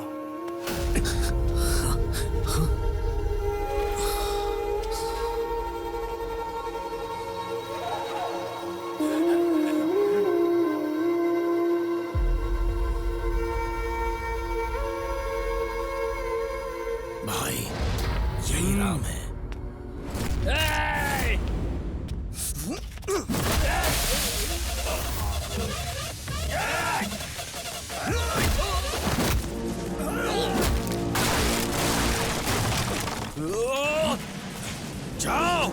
भाई, यही राम है। जाओ।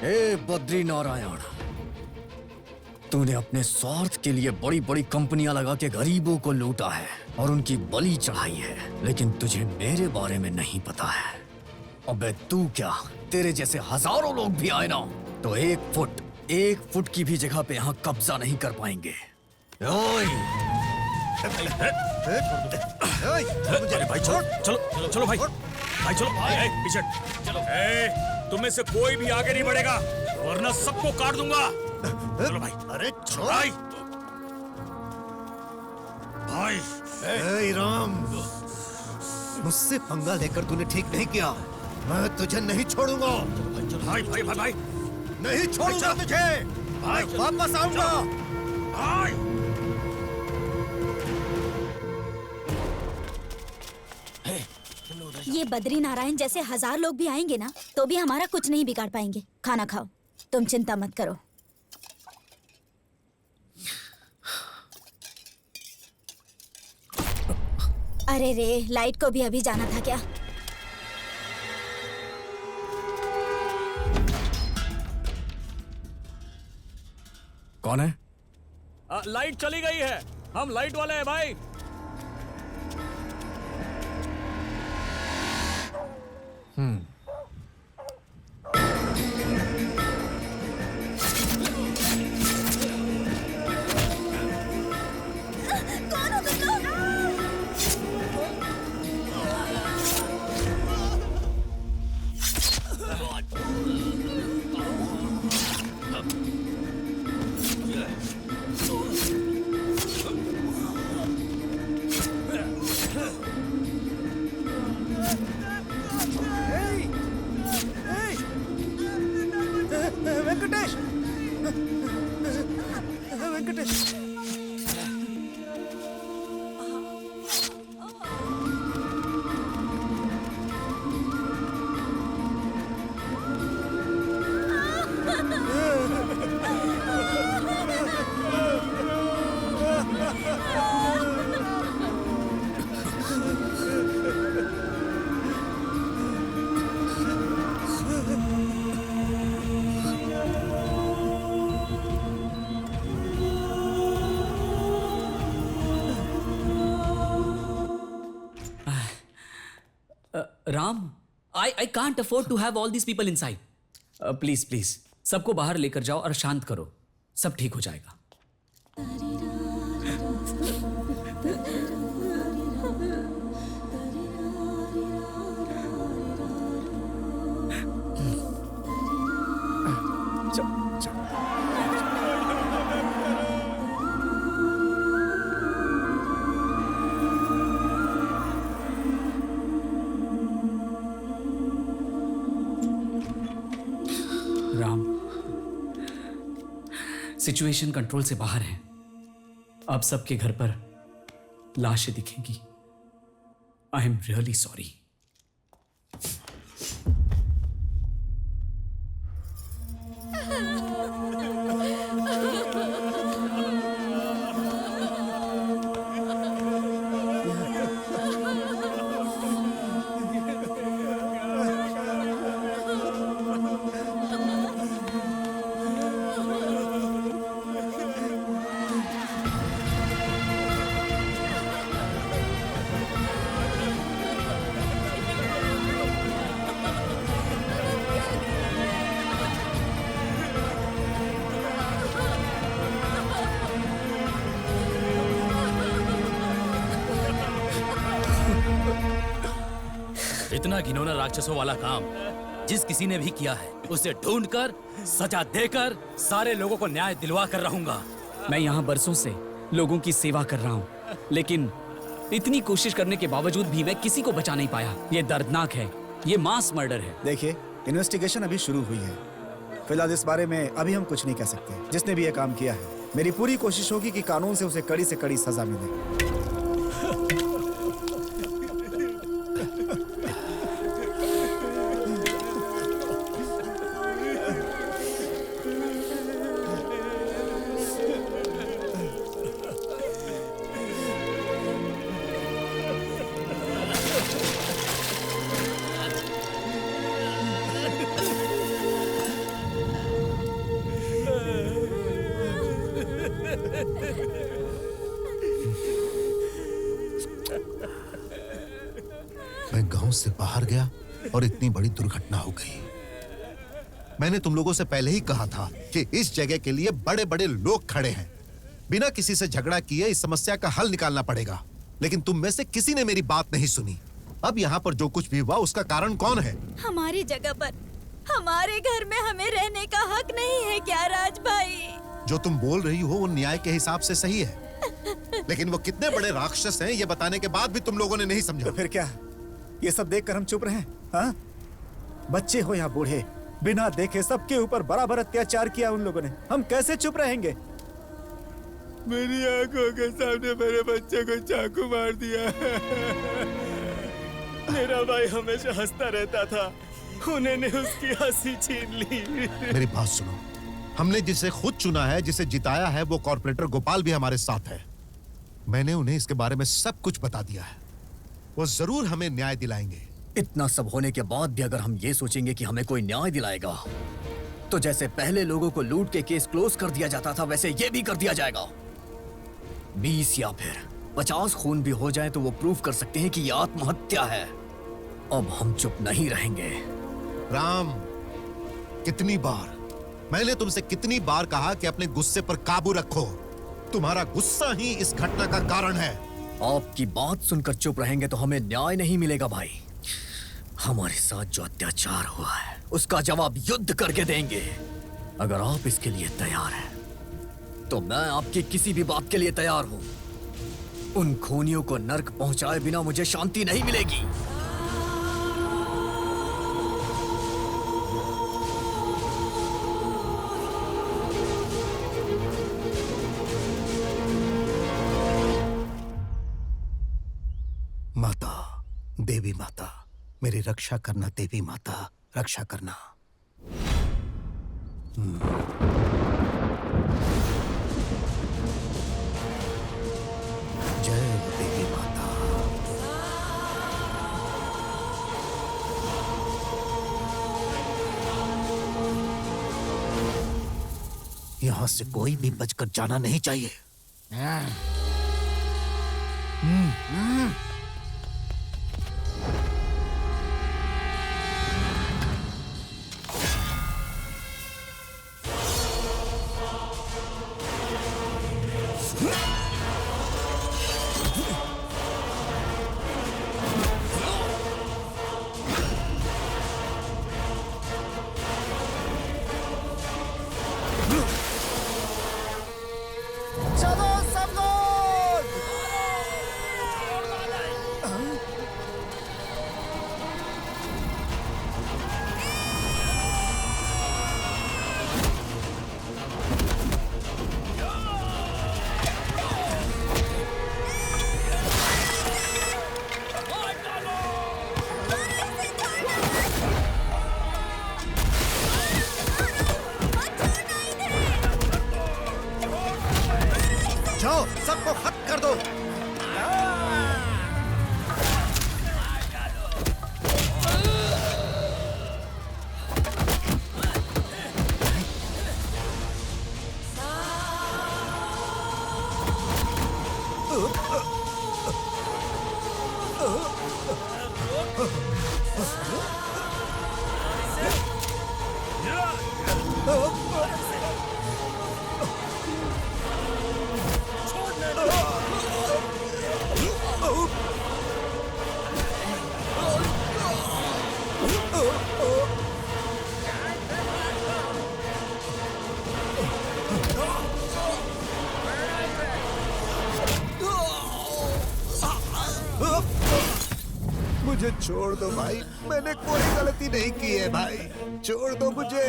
ए बद्री नारायण, तूने अपने स्वार्थ के लिए बड़ी बड़ी कंपनियां लगा के गरीबों को लूटा है और उनकी बलि चढ़ाई है, लेकिन तुझे मेरे बारे में नहीं पता है। अबे तू क्या, तेरे जैसे हजारों लोग भी आए ना तो एक फुट की भी जगह पे यहाँ कब्जा नहीं कर पाएंगे। अरे भाई चलो चलो चलो भाई भाई चलो पीछे चलो। तुम में से कोई भी आगे नहीं बढ़ेगा वरना सबको काट दूंगा। चलो भाई। अरे छोड़ भाई भाई राम, मुझसे पंगा लेकर तूने ठीक नहीं किया। मैं तुझे नहीं छोड़ूंगा। भाई भाई भाई भाई नहीं छोड़ूंगा तुझे। भाई वापस आऊंगा। भाई ये बद्री नारायण जैसे 1000 लोग भी आएंगे ना तो भी हमारा कुछ नहीं बिगाड़ पाएंगे। खाना खाओ, तुम चिंता मत करो। अरे रे, लाइट को भी अभी जाना था क्या? कौन है? लाइट चली गई है, हम लाइट वाले हैं भाई। कौन हो तुम लोग? Venkatesh, Venkatesh. Ram, I can't afford to have all these people inside. Please please सबको बाहर लेकर जाओ और शांत करो, सब ठीक हो जाएगा। राम, सिचुएशन कंट्रोल से बाहर है। अब सबके घर पर लाशें दिखेंगी। I am really sorry. इतना घिनौना राक्षसों वाला काम जिस किसी ने भी किया है उसे ढूंढकर सजा देकर सारे लोगों को न्याय दिलवा कर रहूंगा। मैं यहाँ बरसों से लोगों की सेवा कर रहा हूँ, लेकिन इतनी कोशिश करने के बावजूद भी मैं किसी को बचा नहीं पाया। ये दर्दनाक है ये मास मर्डर है। देखिए, इन्वेस्टिगेशन अभी शुरू हुई है। फिलहाल इस बारे में अभी हम कुछ नहीं कह सकते। जिसने भी ये काम किया है, मेरी पूरी कोशिश होगी कि कानून से उसे कड़ी से कड़ी सजा मिले। मैं गांव से बाहर गया और इतनी बड़ी दुर्घटना हो गई। मैंने तुम लोगों से पहले ही कहा था कि इस जगह के लिए बड़े बड़े लोग खड़े हैं। बिना किसी से झगड़ा किए इस समस्या का हल निकालना पड़ेगा, लेकिन तुम में से किसी ने मेरी बात नहीं सुनी। अब यहाँ पर जो कुछ भी हुआ उसका कारण कौन है? हमारी जगह पर हमारे घर में हमें रहने का हक नहीं है क्या राज भाई? जो तुम बोल रही हो वो न्याय के हिसाब से सही है, लेकिन वो कितने बड़े राक्षस हैं ये बताने के बाद भी तुम लोगों ने नहीं समझा। तो फिर क्या ये सब देखकर हम चुप रहें? हाँ? बच्चे हो या बूढ़े, बिना देखे सबके ऊपर बराबर अत्याचार किया उन लोगों ने। हम कैसे चुप रहेंगे? मेरी आंखों के सामने मेरे बच्चे को चाकू मार दिया। मेरा भाई हमेशा हंसता रहता था, उन्होंने उसकी हंसी छीन ली। मेरी बात सुनो, हमने जिसे खुद चुना है, जिसे जिताया है, वो कॉर्पोरेटर गोपाल भी हमारे साथ है। मैंने उन्हें इसके बारे में सब कुछ बता दिया है। वो जरूर हमें न्याय दिलाएंगे। इतना सब होने के बाद भी अगर हम ये सोचेंगे कि हमें कोई न्याय दिलाएगा, तो जैसे पहले लोगों को लूट के केस क्लोज कर दिया जाता था, वैसे ये भी कर दिया जाएगा। 20 या फिर 50 खून भी हो जाए तो वो प्रूफ कर सकते हैं कि ये आत्महत्या है। अब हम चुप नहीं रहेंगे। राम, कितनी बार मैंने तुमसे कितनी बार कहा कि अपने गुस्से पर काबू रखो। तुम्हारा गुस्सा ही इस घटना का कारण है। आपकी बात सुनकर चुप रहेंगे तो हमें न्याय नहीं मिलेगा भाई। हमारे साथ जो अत्याचार हुआ है उसका जवाब युद्ध करके देंगे। अगर आप इसके लिए तैयार हैं तो मैं आपकी किसी भी बात के लिए तैयार हूं। उन खूनियों को नर्क पहुंचाए बिना मुझे शांति नहीं मिलेगी। माता, देवी माता, मेरी रक्षा करना। देवी माता, रक्षा करना। जय देवी माता। यहां से कोई भी बचकर जाना नहीं चाहिए। चलो सब लोग! जाओ, सबको खत्म कर दो। मुझे छोड़ दो भाई, मैंने कोई गलती नहीं की है भाई, छोड़ दो मुझे।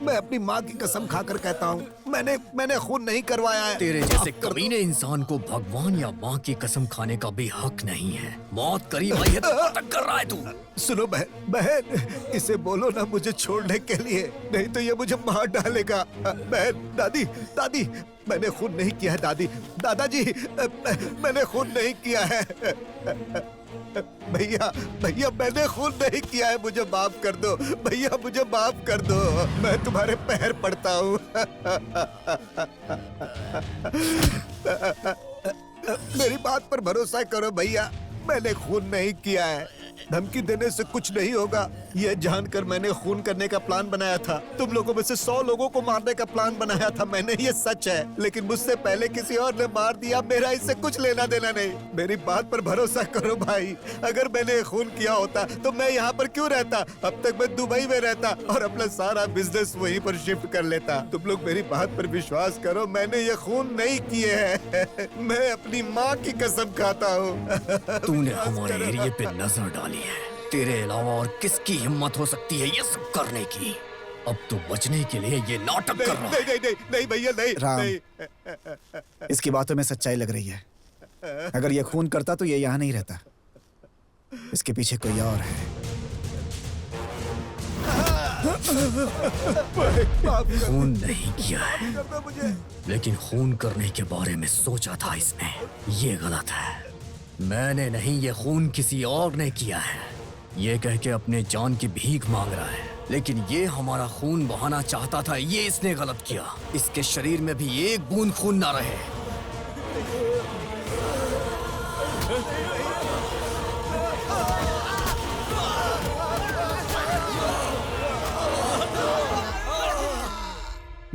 मैं अपनी माँ की कसम खाकर कहता हूँ, मैंने खून नहीं करवाया है। तेरे जैसे कमीने इंसान को भगवान या माँ की कसम खाने का भी हक नहीं है। मौत करीब आई है तो नाटक कर रहा है तू। सुनो बहन, इसे बोलो ना मुझे छोड़ने के लिए, नहीं तो ये मुझे मार डालेगा। बहन, दादी, मैंने खून नहीं किया है दादी, दादाजी, मैंने खून नहीं किया है। भैया मैंने खून नहीं किया है, मुझे माफ कर दो भैया, मुझे माफ कर दो, मैं तुम्हारे पैर पड़ता हूँ। मेरी बात पर भरोसा करो भैया, मैंने खून नहीं किया है। धमकी देने से कुछ नहीं होगा, ये जानकर मैंने खून करने का प्लान बनाया था। तुम लोगों में से 100 लोगों को मारने का प्लान बनाया था मैंने, ये सच है। लेकिन मुझसे पहले किसी और ने मार दिया, मेरा इससे कुछ लेना देना नहीं। मेरी बात पर भरोसा करो भाई, अगर मैंने खून किया होता तो मैं यहाँ पर क्यों रहता? अब तक मैं दुबई में रहता और अपना सारा बिजनेस वहीं पर शिफ्ट कर लेता। तुम लोग मेरी बात पर विश्वास करो, मैंने ये खून नहीं किए हैं। मैं अपनी माँ की कसम खाता हूँ। तूने हमारे एरिया पे नजर डाली है, तेरे अलावा और किसकी हिम्मत हो सकती है ये सब करने की? अब तू बचने के लिए ये नाटक कर रहा है। नहीं भैया, नहीं राम, नहीं। इसकी बातों में सच्चाई लग रही है। अगर ये खून करता तो ये यहाँ नहीं रहता, इसके पीछे कोई और है। खून नहीं किया है, लेकिन खून करने के बारे में सोचा था इसने। ये गलत है, मैंने नहीं, ये खून किसी और ने किया है। ये कह के अपने जान की भीख मांग रहा है, लेकिन ये हमारा खून बहाना चाहता था, ये इसने गलत किया। इसके शरीर में भी एक बूंद खून ना रहे।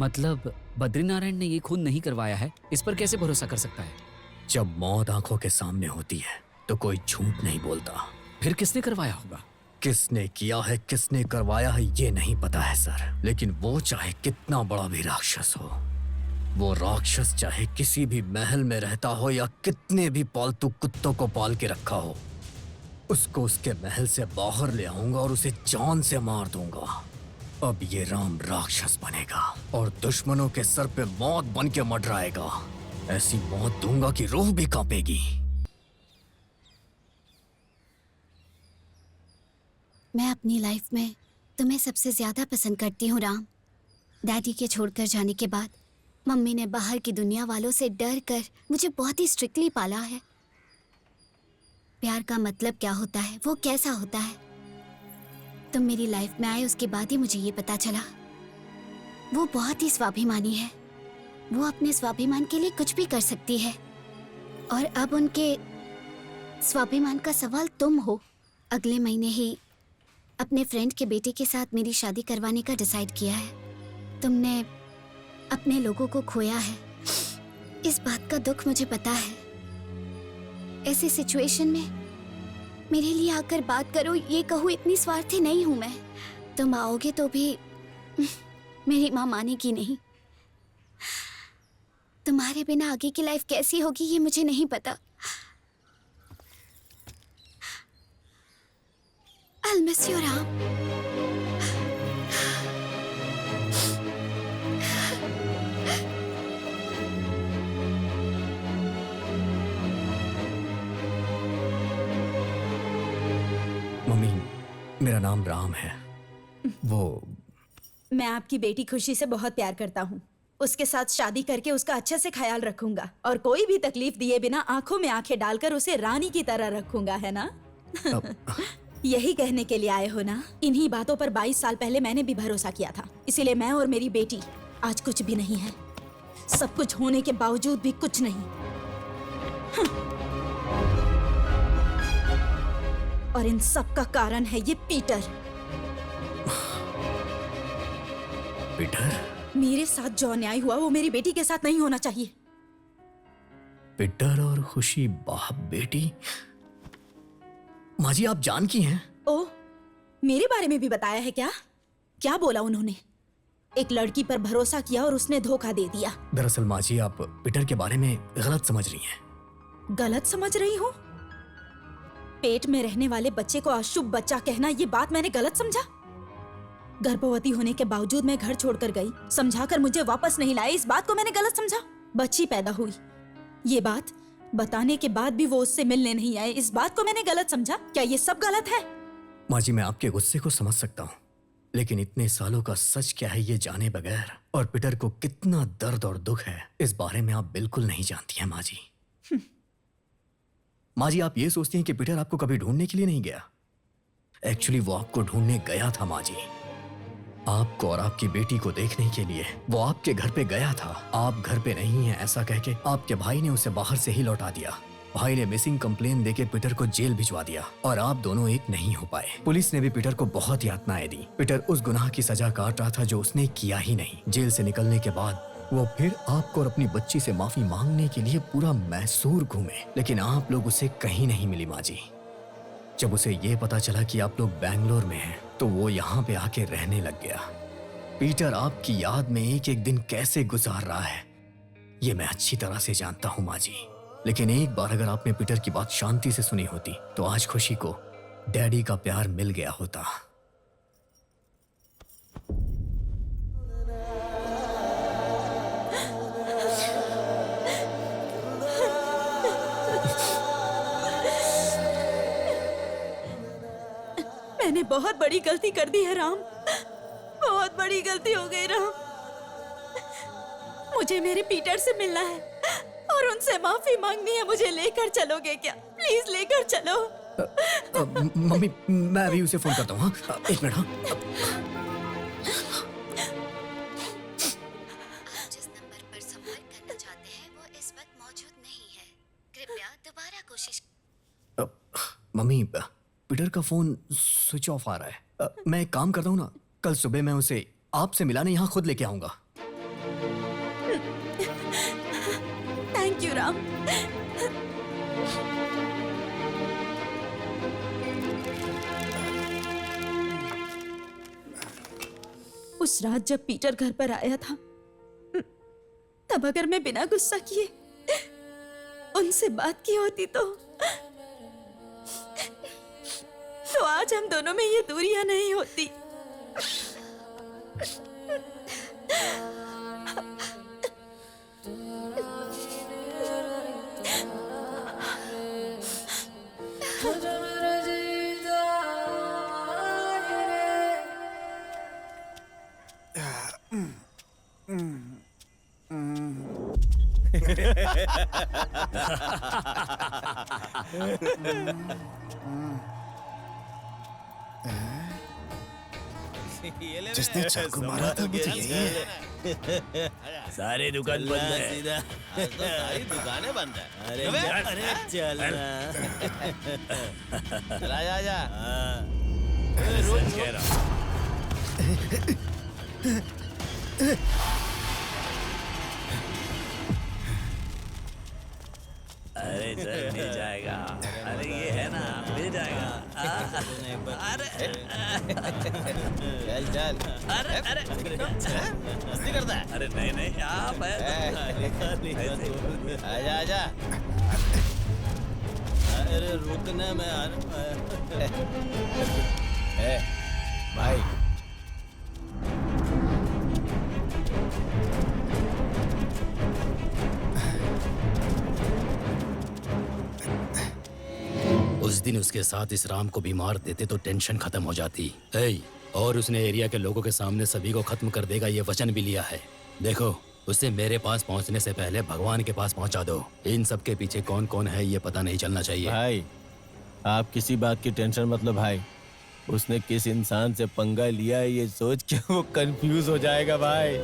मतलब बद्रीनारायण ने ये खून नहीं करवाया है, इस पर कैसे भरोसा कर सकता है? जब मौत आंखों के सामने होती है तो कोई झूठ नहीं बोलता। फिर किसने करवाया होगा? किसने किया है, किसने करवाया है, ये नहीं पता है सर। लेकिन वो चाहे कितना बड़ा भी राक्षस हो, वो राक्षस चाहे किसी भी महल में रहता हो या कितने भी पालतू कुत्तों को पाल के रखा हो, उसको उसके महल से बाहर ले आऊंगा और उसे जान से मार दूंगा। अब ये राम राक्षस बनेगा और दुश्मनों के सर पे मौत बन के मंडराएगा। ऐसी मौत दूंगा कि रूह भी कांपेगी। मैं अपनी लाइफ में तुम्हें सबसे ज्यादा पसंद करती हूँ राम। डैडी के छोड़कर जाने के बाद मम्मी ने बाहर की दुनिया वालों से डर कर मुझे बहुत ही स्ट्रिक्टली पाला है। प्यार का मतलब क्या होता है, वो कैसा होता है, तुम मेरी लाइफ में आए उसके बाद ही मुझे ये पता चला। वो बहुत ही स्वाभिमानी है, वो अपने स्वाभिमान के लिए कुछ भी कर सकती है। और अब उनके स्वाभिमान का सवाल तुम हो। अगले महीने ही अपने फ्रेंड के बेटे के साथ मेरी शादी करवाने का डिसाइड किया है। तुमने अपने लोगों को खोया है, इस बात का दुख मुझे पता है। ऐसी सिचुएशन में मेरे लिए आकर बात करो, ये कहो, इतनी स्वार्थी नहीं हूं मैं। तुम आओगे तो भी मेरी माँ मानेगी नहीं। तुम्हारे बिना आगे की लाइफ कैसी होगी ये मुझे नहीं पता। I'll miss you, Ram. Mummy, मेरा नाम राम है। वो मैं आपकी बेटी खुशी से बहुत प्यार करता हूँ। उसके साथ शादी करके उसका अच्छे से ख्याल रखूंगा और कोई भी तकलीफ दिए बिना आंखों में आंखें डालकर उसे रानी की तरह रखूंगा, है ना? यही कहने के लिए आए हो ना? इन्हीं बातों पर 22 साल पहले मैंने भी भरोसा किया था, इसीलिए मैं और मेरी बेटी आज कुछ भी नहीं है। सब कुछ होने के बावजूद भी कुछ नहीं। और इन सब का कारण है ये पीटर। पीटर? मेरे साथ जो अन्याय हुआ वो मेरी बेटी के साथ नहीं होना चाहिए। पीटर और खुशी बाप बेटी? माँ जी, आप जान की हैं? ओह, मेरे बारे में भी बताया है क्या? क्या बोला उन्होंने? एक लड़की पर भरोसा किया और उसने धोखा दे दिया। दरअसल माँ जी, आप पीटर के बारे में गलत समझ रही हैं। गलत समझ रही हूँ? पेट में रहने वाले बच्चे को अशुभ बच्चा कहना, ये बात मैंने गलत समझा? गर्भवती होने के बावजूद मैं घर छोड़कर गई, समझाकर मुझे वापस नहीं लाए, इस बात को मैंने गलत समझा? बच्ची पैदा हुई, ये बात बताने के बाद भी वो उससे मिलने नहीं आए, इस बात को मैंने गलत समझा? क्या ये सब गलत है? माँ जी, मैं आपके गुस्से को समझ सकता हूँ, लेकिन इतने सालों का सच क्या है ये जाने बगैर और पीटर को कितना दर्द और दुख है, इस बारे में आप बिल्कुल नहीं जानती हैं माँ जी। माँ जी, आप ये सोचती हैं कि पीटर आपको कभी ढूंढने के लिए नहीं गया। एक्चुअली वो आपको ढूंढने गया था माँ जी, आपको और आपकी बेटी को देखने के लिए वो आपके घर पे गया था। आप घर पे नहीं हैं ऐसा कह के आपके भाई ने उसे बाहर से ही लौटा दिया। भाई ने मिसिंग कंप्लेन देके पीटर को जेल भिजवा दिया और आप दोनों एक नहीं हो पाए। पुलिस ने भी पीटर को बहुत यातनाएं दी। पीटर उस गुनाह की सजा काट रहा था जो उसने किया ही नहीं। जेल से निकलने के बाद वो फिर आपको और अपनी बच्ची से माफी मांगने के लिए पूरा मैसूर घूमे, लेकिन आप लोग उसे कहीं नहीं मिली माँ जी। जब उसे ये पता चला कि आप लोग बैंगलोर में हैं, तो वो यहाँ पे आके रहने लग गया। पीटर आपकी याद में एक एक दिन कैसे गुजार रहा है ये मैं अच्छी तरह से जानता हूँ माँ जी। लेकिन एक बार अगर आपने पीटर की बात शांति से सुनी होती तो आज खुशी को डैडी का प्यार मिल गया होता। मैंने बहुत बड़ी गलती कर दी है राम, बहुत बड़ी गलती हो गई राम। मुझे मेरे पीटर से मिलना है और उनसे माफी मांगनी है। मुझे लेकर चलोगे क्या? प्लीज लेकर चलो। मम्मी, मैं अभी उसे फोन करता हूँ। हाँ, एक मिनट। हाँ, जिस नंबर पर संपर्क करना चाहते हैं वो इस वक्त मौजूद नहीं है, कृपया दोबारा कोशिश। मम्मी, पीटर का फोन स्विच ऑफ आ रहा है। मैं एक काम करता हूँ ना, कल सुबह मैं उसे आपसे मिलाने यहाँ खुद लेके आऊंगा। Thank you Ram. उस रात जब पीटर घर पर आया था, तब अगर मैं बिना गुस्सा किए उनसे बात की होती तो आज हम दोनों में ये दूरियां नहीं होती। जिसने चाकू मारा था वो तो यही है। सारी दुकान बंद है। सारी दुकानें बंद है। अरे चल चला जा। अरे सर मिल जाएगा। अरे ये है ना, मिल जाएगा। अरे चल चल। अरे अरे मस्ती करता है। अरे नहीं नहीं आप आजा आजा। अरे रुकना मैं भाई उस दिन उसके साथ इस राम को भी मार देते तो टेंशन खत्म हो जाती। और उसने एरिया के लोगों के सामने सभी को खत्म कर देगा ये वचन भी लिया है। देखो, उसे मेरे पास पहुंचने से पहले भगवान के पास पहुंचा दो। इन सब के पीछे कौन कौन है ये पता नहीं चलना चाहिए। भाई आप किसी बात की टेंशन मत लो भाई। उसने किस इंसान से पंगा लिया है ये सोच के वो कंफ्यूज हो जाएगा भाई।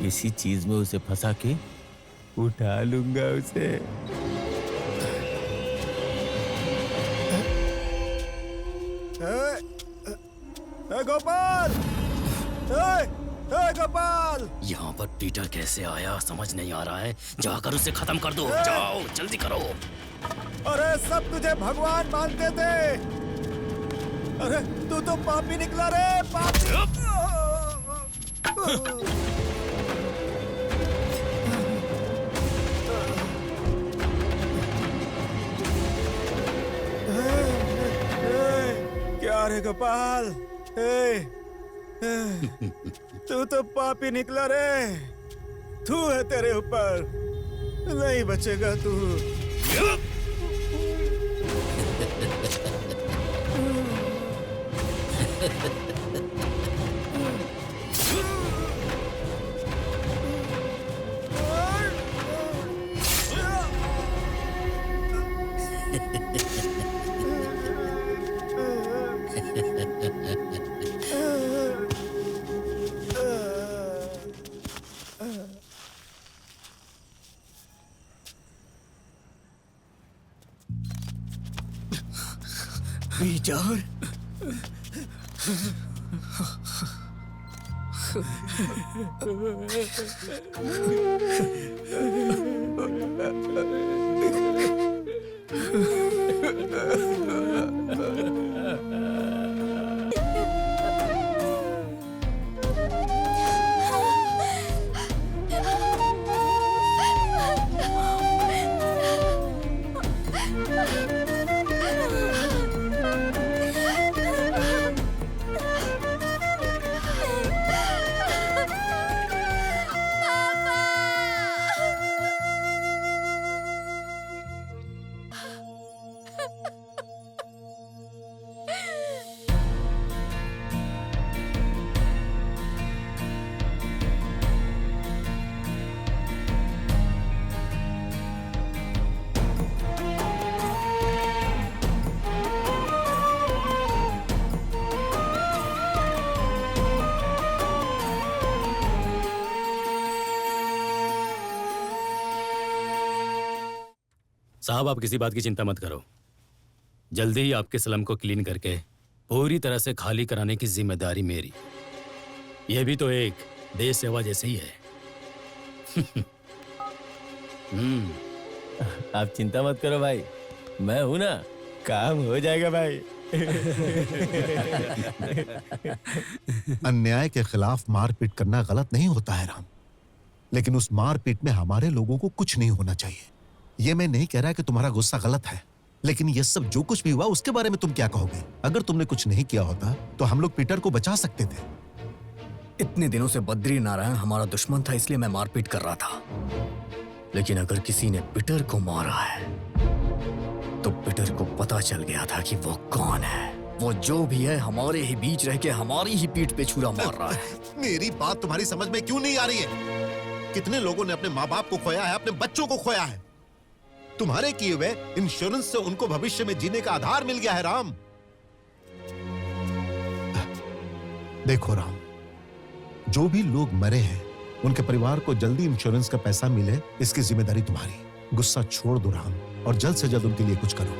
इसी चीज में उसे फंसा के उठा लूंगा उसे। गोपाल, गोपाल, यहाँ पर पीटर कैसे आया समझ नहीं आ रहा है। जाकर उसे खत्म कर दो। जाओ जल्दी करो। अरे सब तुझे भगवान मानते थे, अरे तू तो पापी निकला रे, पापी। क्या रे गोपाल, तू तो पापी निकला रे। तू है तेरे ऊपर, नहीं बचेगा तू। पीटर, साहब, आप किसी बात की चिंता मत करो। जल्दी ही आपके स्लम को क्लीन करके पूरी तरह से खाली कराने की जिम्मेदारी मेरी। यह भी तो एक देश सेवा जैसे ही है। आप चिंता मत करो भाई, मैं हूं ना, काम हो जाएगा भाई। अन्याय के खिलाफ मारपीट करना गलत नहीं होता है राम, लेकिन उस मारपीट में हमारे लोगों को कुछ नहीं होना चाहिए। ये मैं नहीं कह रहा कि तुम्हारा गुस्सा गलत है, लेकिन ये सब जो कुछ भी हुआ उसके बारे में तुम क्या कहोगे? अगर तुमने कुछ नहीं किया होता तो हम लोग पीटर को बचा सकते थे। इतने दिनों से बद्री नारायण हमारा दुश्मन था, इसलिए मैं मारपीट कर रहा था। लेकिन अगर किसी ने पीटर को मारा है तो पीटर को पता चल गया था कि वो कौन है। वो जो भी है हमारे ही बीच रह के हमारी ही पीठ पे छुरा मार रहा है। मेरी बात तुम्हारी समझ में क्यों नहीं आ रही है? कितने लोगों ने अपने माँ बाप को खोया है, अपने बच्चों को खोया है। तुम्हारे किए हुए इंश्योरेंस से उनको भविष्य में जीने का आधार मिल गया है राम। देखो राम, जो भी लोग मरे हैं उनके परिवार को जल्दी इंश्योरेंस का पैसा मिले, इसकी जिम्मेदारी तुम्हारी। गुस्सा छोड़ दो राम और जल्द से जल्द उनके लिए कुछ करो।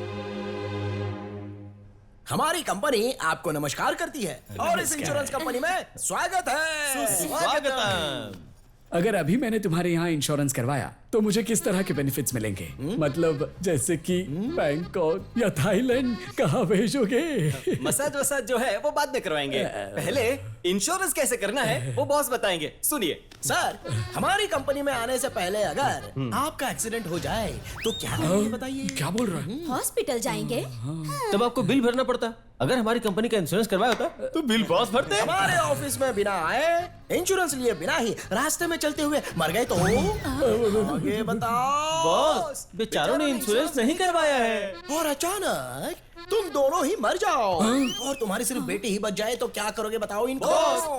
हमारी कंपनी आपको नमस्कार करती है और इस इंश्योरेंस कंपनी में स्वागत है। अगर अभी मैंने तुम्हारे यहाँ इंश्योरेंस करवाया तो मुझे किस तरह के बेनिफिट्स मिलेंगे? मतलब जैसे कि बैंकॉक या थाईलैंड कहाँ भेजोगे? मसाज वसाज जो है वो बाद में करवाएंगे, पहले इंश्योरेंस कैसे करना है वो बॉस बताएंगे। सुनिए सर, हमारी कंपनी में आने से पहले अगर आपका एक्सीडेंट हो जाए तो क्या करेंगे बताइए? क्या बोल रहा है? हॉस्पिटल जाएंगे? तब आपको बिल भरना पड़ता। अगर हमारी कंपनी का इंश्योरेंस करवाया होता तो बिल बॉस भरते। हमारे ऑफिस में बिना आए, इंश्योरेंस लिए बिना ही रास्ते में चलते हुए मर गए तो आगे बताओ। बॉस, बेचारों ने इंश्योरेंस नहीं करवाया है और अचानक तुम दोनों ही मर जाओ और तुम्हारी सिर्फ बेटी ही बच जाए तो क्या करोगे बताओ इनको?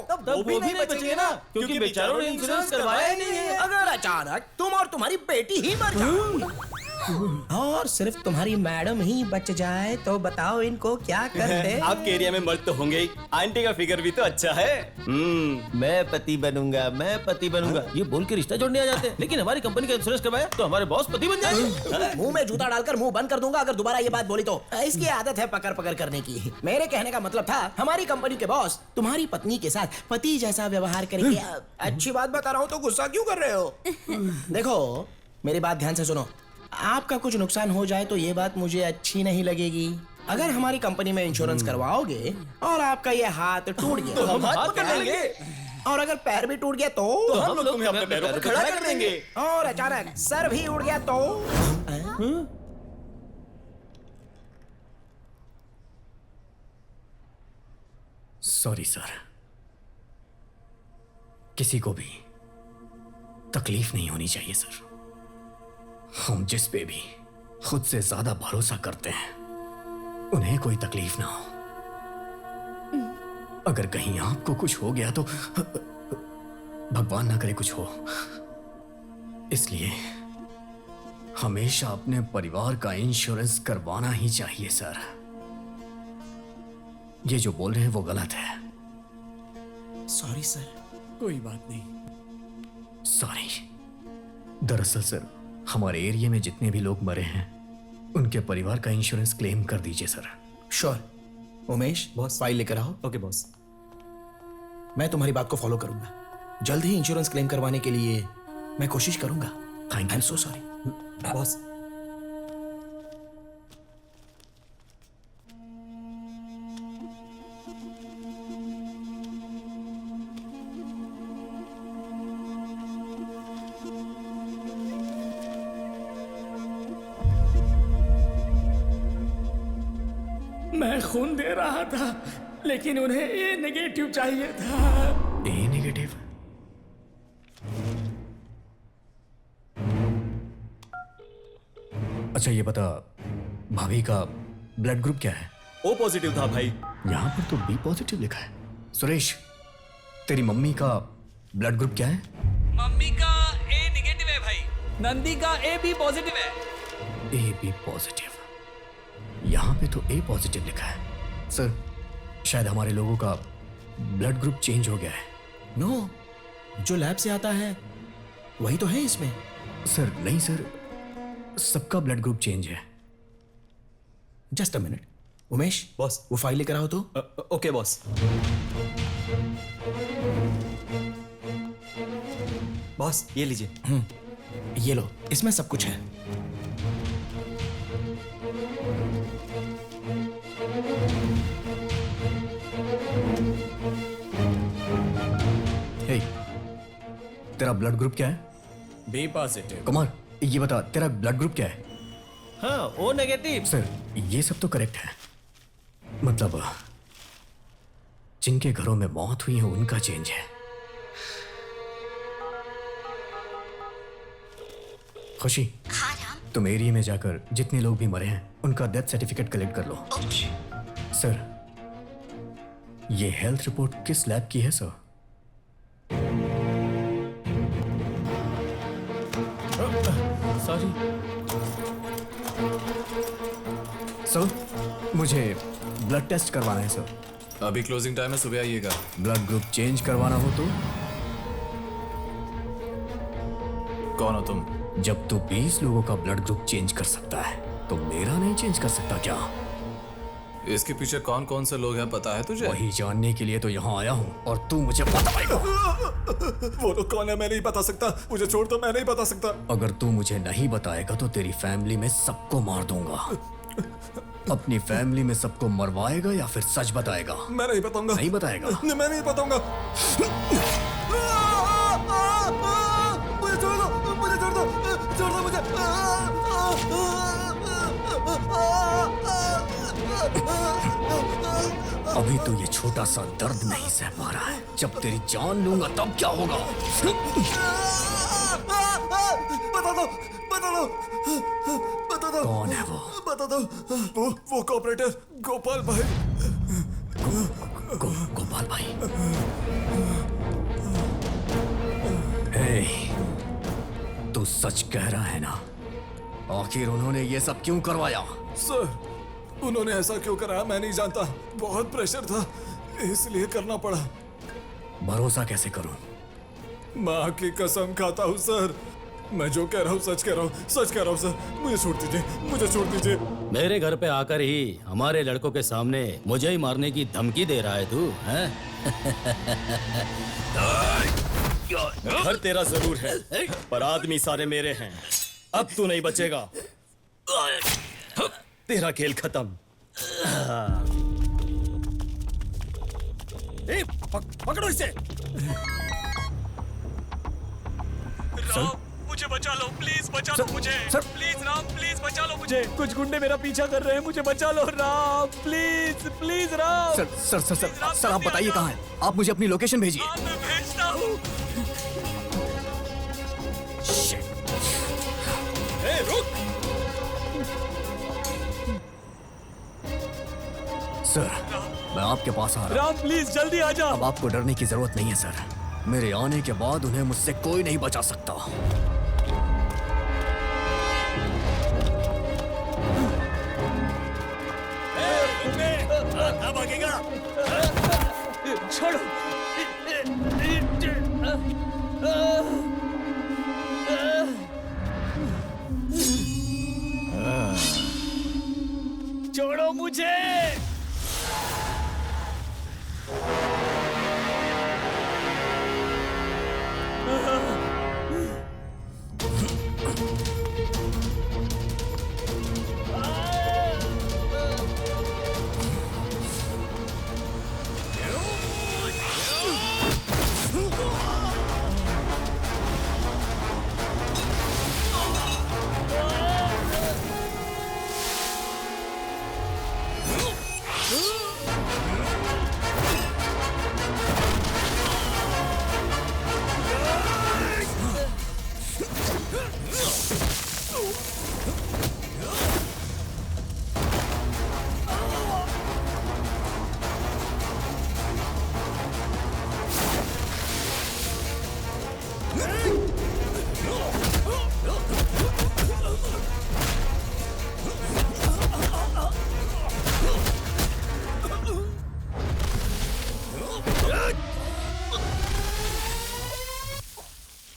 तब वो भी नहीं बचेंगे ना, क्योंकि बेचारों ने इंश्योरेंस करवाया ही नहीं है। अगर अचानक तुम और तुम्हारी बेटी ही मर जाओ और सिर्फ तुम्हारी मैडम ही बच जाए तो बताओ इनको क्या करते? आपके एरिया में मर्द तो होंगे ही, आंटी का फिगर भी तो अच्छा है। मैं पति बनूंगा, मैं पति बनूंगा, ये बोल के रिश्ता जोड़ने आ जाते हैं। लेकिन हमारी कंपनी का इंश्योरेंस करवाया तो हमारे बॉस पति बन जाएंगे। मुंह में जूता डालकर मुंह बंद कर दूंगा अगर दोबारा ये बात बोली तो। इसकी आदत है पकड़ पकड़ करने की। मेरे कहने का मतलब था हमारी कंपनी के बॉस तुम्हारी पत्नी के साथ पति जैसा व्यवहार करेंगे। अच्छी बात बता रहा हूँ तो गुस्सा क्यों कर रहे हो? देखो मेरी बात ध्यान से सुनो, आपका कुछ नुकसान हो जाए तो ये बात मुझे अच्छी नहीं लगेगी। अगर हमारी कंपनी में इंश्योरेंस करवाओगे और आपका ये हाथ टूट गया तो हम हाथ पकड़ लेंगे। और अगर पैर भी टूट गया तो हम लोग तुम्हें अपने पैरों पर खड़ा कर देंगे। और अचानक सर भी उड़ गया तो सॉरी सर, किसी को भी तकलीफ नहीं होनी चाहिए सर। हम जिस पे भी खुद से ज्यादा भरोसा करते हैं उन्हें कोई तकलीफ ना हो। अगर कहीं आपको कुछ हो गया तो भगवान ना करे कुछ हो, इसलिए हमेशा अपने परिवार का इंश्योरेंस करवाना ही चाहिए सर। ये जो बोल रहे हैं वो गलत है। Sorry sir. कोई बात नहीं। सॉरी। दरअसल सर, हमारे एरिया में जितने भी लोग मरे हैं उनके परिवार का इंश्योरेंस क्लेम कर दीजिए sir. Sure. Umesh boss, file लेकर आओ। Okay boss. मैं तुम्हारी बात को फॉलो करूंगा। जल्द ही इंश्योरेंस क्लेम करवाने के लिए मैं कोशिश करूंगा। Thank you. So sorry boss. मैं खून दे रहा था लेकिन उन्हें ए नेगेटिव चाहिए था। ए नेगेटिव? अच्छा ये बता, भाभी का ब्लड ग्रुप क्या है? ओ पॉजिटिव था भाई। यहाँ पर तो बी पॉजिटिव लिखा है। सुरेश, तेरी मम्मी का ब्लड ग्रुप क्या है? मम्मी का ए नेगेटिव है भाई। नंदी का ए बी पॉजिटिव है। A B positive? यहाँ पे तो ए पॉजिटिव लिखा है। सर, शायद हमारे लोगों का ब्लड ग्रुप चेंज हो गया है। नो, जो लैब से आता है वही तो है इसमें। सर नहीं सर, सबका ब्लड ग्रुप चेंज है। Just a minute. Umesh boss, वो फाइल लेकर आओ तो। Okay boss. बॉस ये लीजिए। ये लो, इसमें सब कुछ है। हे, तेरा ब्लड ग्रुप क्या है? B positive. कुमार, ये बता तेरा ब्लड ग्रुप क्या है? हाँ, ओ नेगेटिव। सर ये सब तो करेक्ट है, मतलब जिनके घरों में मौत हुई है उनका चेंज है। खुशी, तुम एरिया में जाकर जितने लोग भी मरे हैं उनका डेथ सर्टिफिकेट कलेक्ट कर लो। सर, ये हेल्थ रिपोर्ट किस लैब की है सर? सॉरी सर, मुझे ब्लड टेस्ट करवाना है सर। अभी क्लोजिंग टाइम है, सुबह आइएगा। ब्लड ग्रुप चेंज करवाना हो तो? कौन हो तुम? जब तू 20 लोगों का ब्लड ग्रुप चेंज कर सकता है तो मेरा नहीं चेंज कर सकता क्या? इसके पीछे कौन कौन से लोग हैं पता है तुझे? वही जानने के लिए तो यहाँ आया हूँ और तू मुझे बताएगा। वो लोग कौन है मैं नहीं बता सकता। मुझे छोड़ दो, मैं नहीं बता सकता। अगर तू मुझे नहीं बताएगा तो तेरी फैमिली में सबको मार दूंगा। अपनी फैमिली में सबको मरवाएगा या फिर सच बताएगा? मैं नहीं बताऊंगा। नहीं बताएगा? मैं नहीं बताऊंगा। मुझे छोड़ दो, मुझे छोड़ दो, छोड़ दो मुझे। अभी तो ये छोटा सा दर्द नहीं सह पा रहा है, जब तेरी जान लूंगा तब क्या होगा? बता दो, बता दो, बता दो। कौन है वो? बता दो। वो कॉपरेटर गोपाल भाई। गोपाल भाई? हे, तू सच कह रहा है ना? आखिर उन्होंने ये सब क्यों करवाया? सर, उन्होंने ऐसा क्यों करा मैं नहीं जानता। बहुत प्रेशर था इसलिए करना पड़ा। भरोसा कैसे करूं? माँ की कसम खाता हूँ सर, मैं जो कह रहा हूँ सच कह रहा हूँ, सच कह रहा हूँ सर। मुझे छोड़ दीजिए, मुझे छोड़ दीजिए। मेरे घर पे आकर ही हमारे लड़कों के सामने मुझे ही मारने की धमकी दे रहा है तू, हैं? घर तेरा जरूर है पर आदमी सारे मेरे हैं। अब तू नहीं बचेगा। तेरा खेल खत्म। पकड़ो इसे। राम मुझे बचा लो, प्लीज बचा लो मुझे। प्लीज राम, प्लीज बचा लो मुझे। कुछ गुंडे मेरा पीछा कर रहे हैं, मुझे बचा लो Ram, please please Ram. Sir आप बताइए कहाँ हैं? आप मुझे अपनी लोकेशन भेजिए। मैं भेजता हूँ। रुक। सर मैं आपके पास आ रहा हूँ। राम प्लीज जल्दी आ जाओ। अब आपको डरने की जरूरत नहीं है सर। मेरे आने के बाद उन्हें मुझसे कोई नहीं बचा सकता। भागेगा? छोड़ो। छोड़ो मुझे।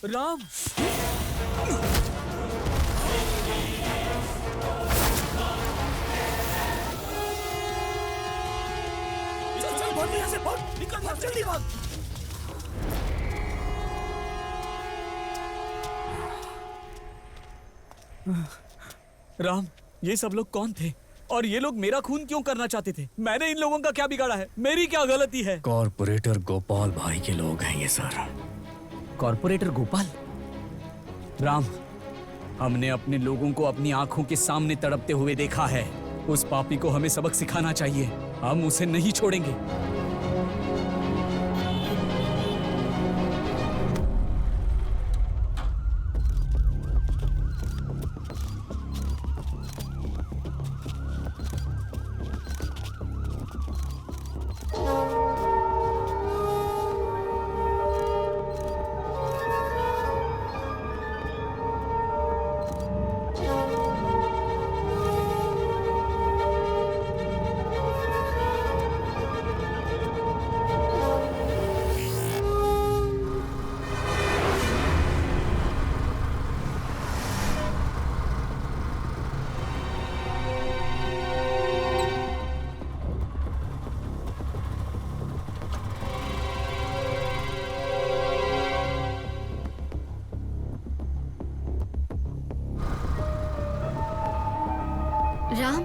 राम चल भाग यहाँ से, भाग, निकल भाग, जल्दी भाग। राम ये सब लोग कौन थे और ये लोग मेरा खून क्यों करना चाहते थे? मैंने इन लोगों का क्या बिगाड़ा है? मेरी क्या गलती है? कॉर्पोरेटर गोपाल भाई के लोग हैं ये सर। कॉर्पोरेटर गोपाल? राम हमने अपने लोगों को अपनी आंखों के सामने तड़पते हुए देखा है। उस पापी को हमें सबक सिखाना चाहिए। हम उसे नहीं छोड़ेंगे। राम,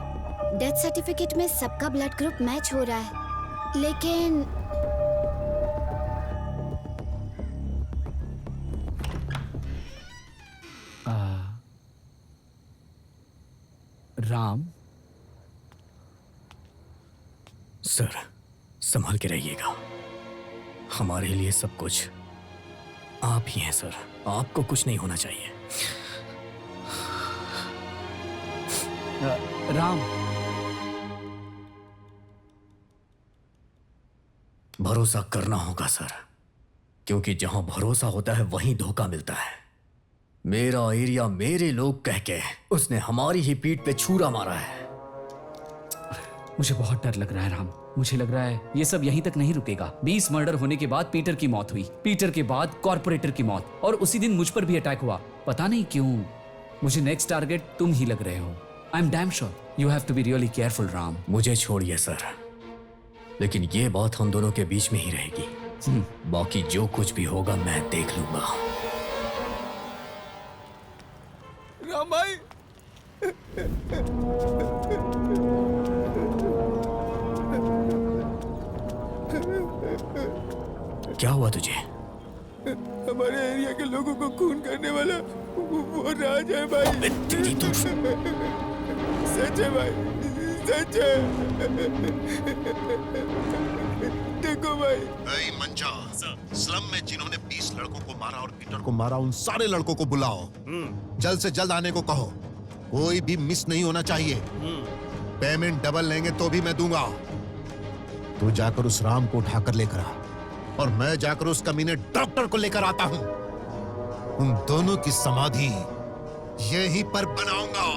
डेथ सर्टिफिकेट में सबका ब्लड ग्रुप मैच हो रहा है, लेकिन राम सर संभल के रहिएगा। हमारे लिए सब कुछ आप ही हैं सर। आपको कुछ नहीं होना चाहिए। राम भरोसा करना होगा सर, क्योंकि जहां भरोसा होता है वहीं धोखा मिलता है। मेरा एरिया मेरे लोग कह के उसने हमारी ही पीठ पे छुरा मारा है। मुझे बहुत डर लग रहा है राम। मुझे लग रहा है ये सब यहीं तक नहीं रुकेगा। 20 मर्डर होने के बाद पीटर की मौत हुई, पीटर के बाद कॉर्पोरेटर की मौत, और उसी दिन मुझ पर भी अटैक हुआ। पता नहीं क्यों मुझे नेक्स्ट टारगेट तुम ही लग रहे हो। I am damn sure you have to be really careful Ram. मुझे छोड़िए सर, लेकिन ये बात हम दोनों के बीच में ही रहेगी। बाकी जो कुछ भी होगा मैं देख लूंगा। राम भाई क्या हुआ तुझे? हमारे एरिया के लोगों को खून करने वाला वो राज है भाई। सच है भाई, सच है। देखो भाई। ऐ मंजा, स्लम में जिन्होंने 20 लड़कों को मारा और पीटर को मारा, उन सारे लड़कों को बुलाओ। जल्द से जल्द आने को कहो। कोई भी मिस नहीं होना चाहिए। पेमेंट डबल लेंगे तो भी मैं दूंगा। तू जाकर उस राम को उठाकर लेकर आ और मैं जाकर उस कमीने डॉक्टर को लेकर आता हूं। उन दोनों की समाधि यहीं पर बनाऊंगा।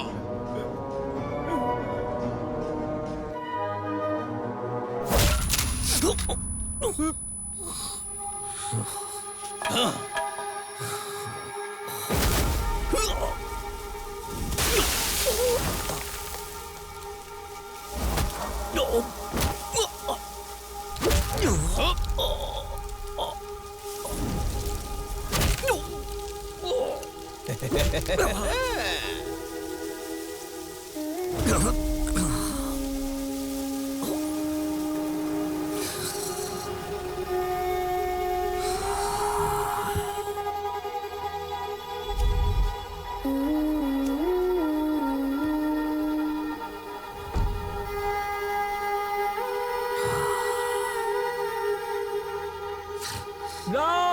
राम।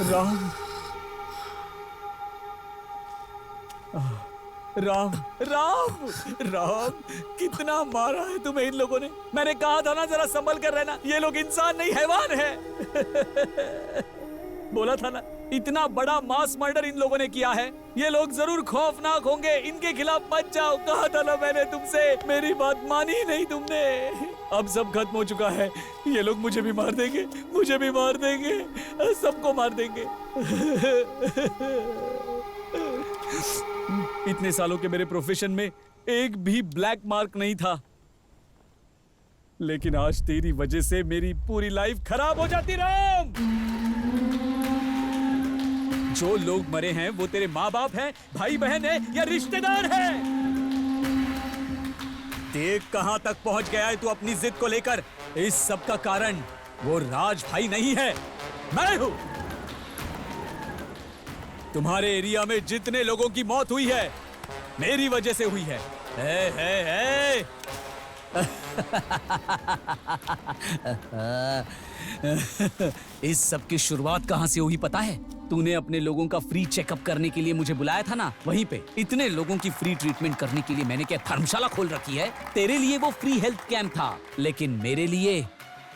राम, राम, राम, राम, कितना मारा है तुम्हें इन लोगों ने। मैंने कहा था ना जरा संभल कर रहना, ये लोग इंसान नहीं हैवान है। बोला था ना, इतना बड़ा मास मर्डर इन लोगों ने किया है, ये लोग जरूर खौफनाक होंगे, इनके खिलाफ मत जाओ। कहा था ना मैंने तुमसे, मेरी बात मानी ही नहीं तुमने। अब सब खत्म हो चुका है, ये लोग मुझे भी मार देंगे, मुझे भी मार देंगे, सबको मार देंगे। इतने सालों के मेरे प्रोफेशन में एक भी ब्लैक मार्क नहीं था, लेकिन आज तेरी वजह से मेरी पूरी लाइफ खराब हो जाती। राम, जो लोग मरे हैं वो तेरे माँ बाप हैं, भाई बहन है या रिश्तेदार हैं। देख कहां तक पहुंच गया है तू अपनी जिद को लेकर। इस सब का कारण वो राज भाई नहीं है, मैं हूं। तुम्हारे एरिया में जितने लोगों की मौत हुई है मेरी वजह से हुई है। इस सब की शुरुआत कहां से हुई पता है? तूने अपने लोगों का फ्री चेकअप करने के लिए मुझे बुलाया था ना, वहीं पे इतने लोगों की फ्री ट्रीटमेंट करने के लिए मैंने क्या धर्मशाला खोल रखी है? तेरे लिए वो फ्री हेल्थ कैंप था, लेकिन मेरे लिए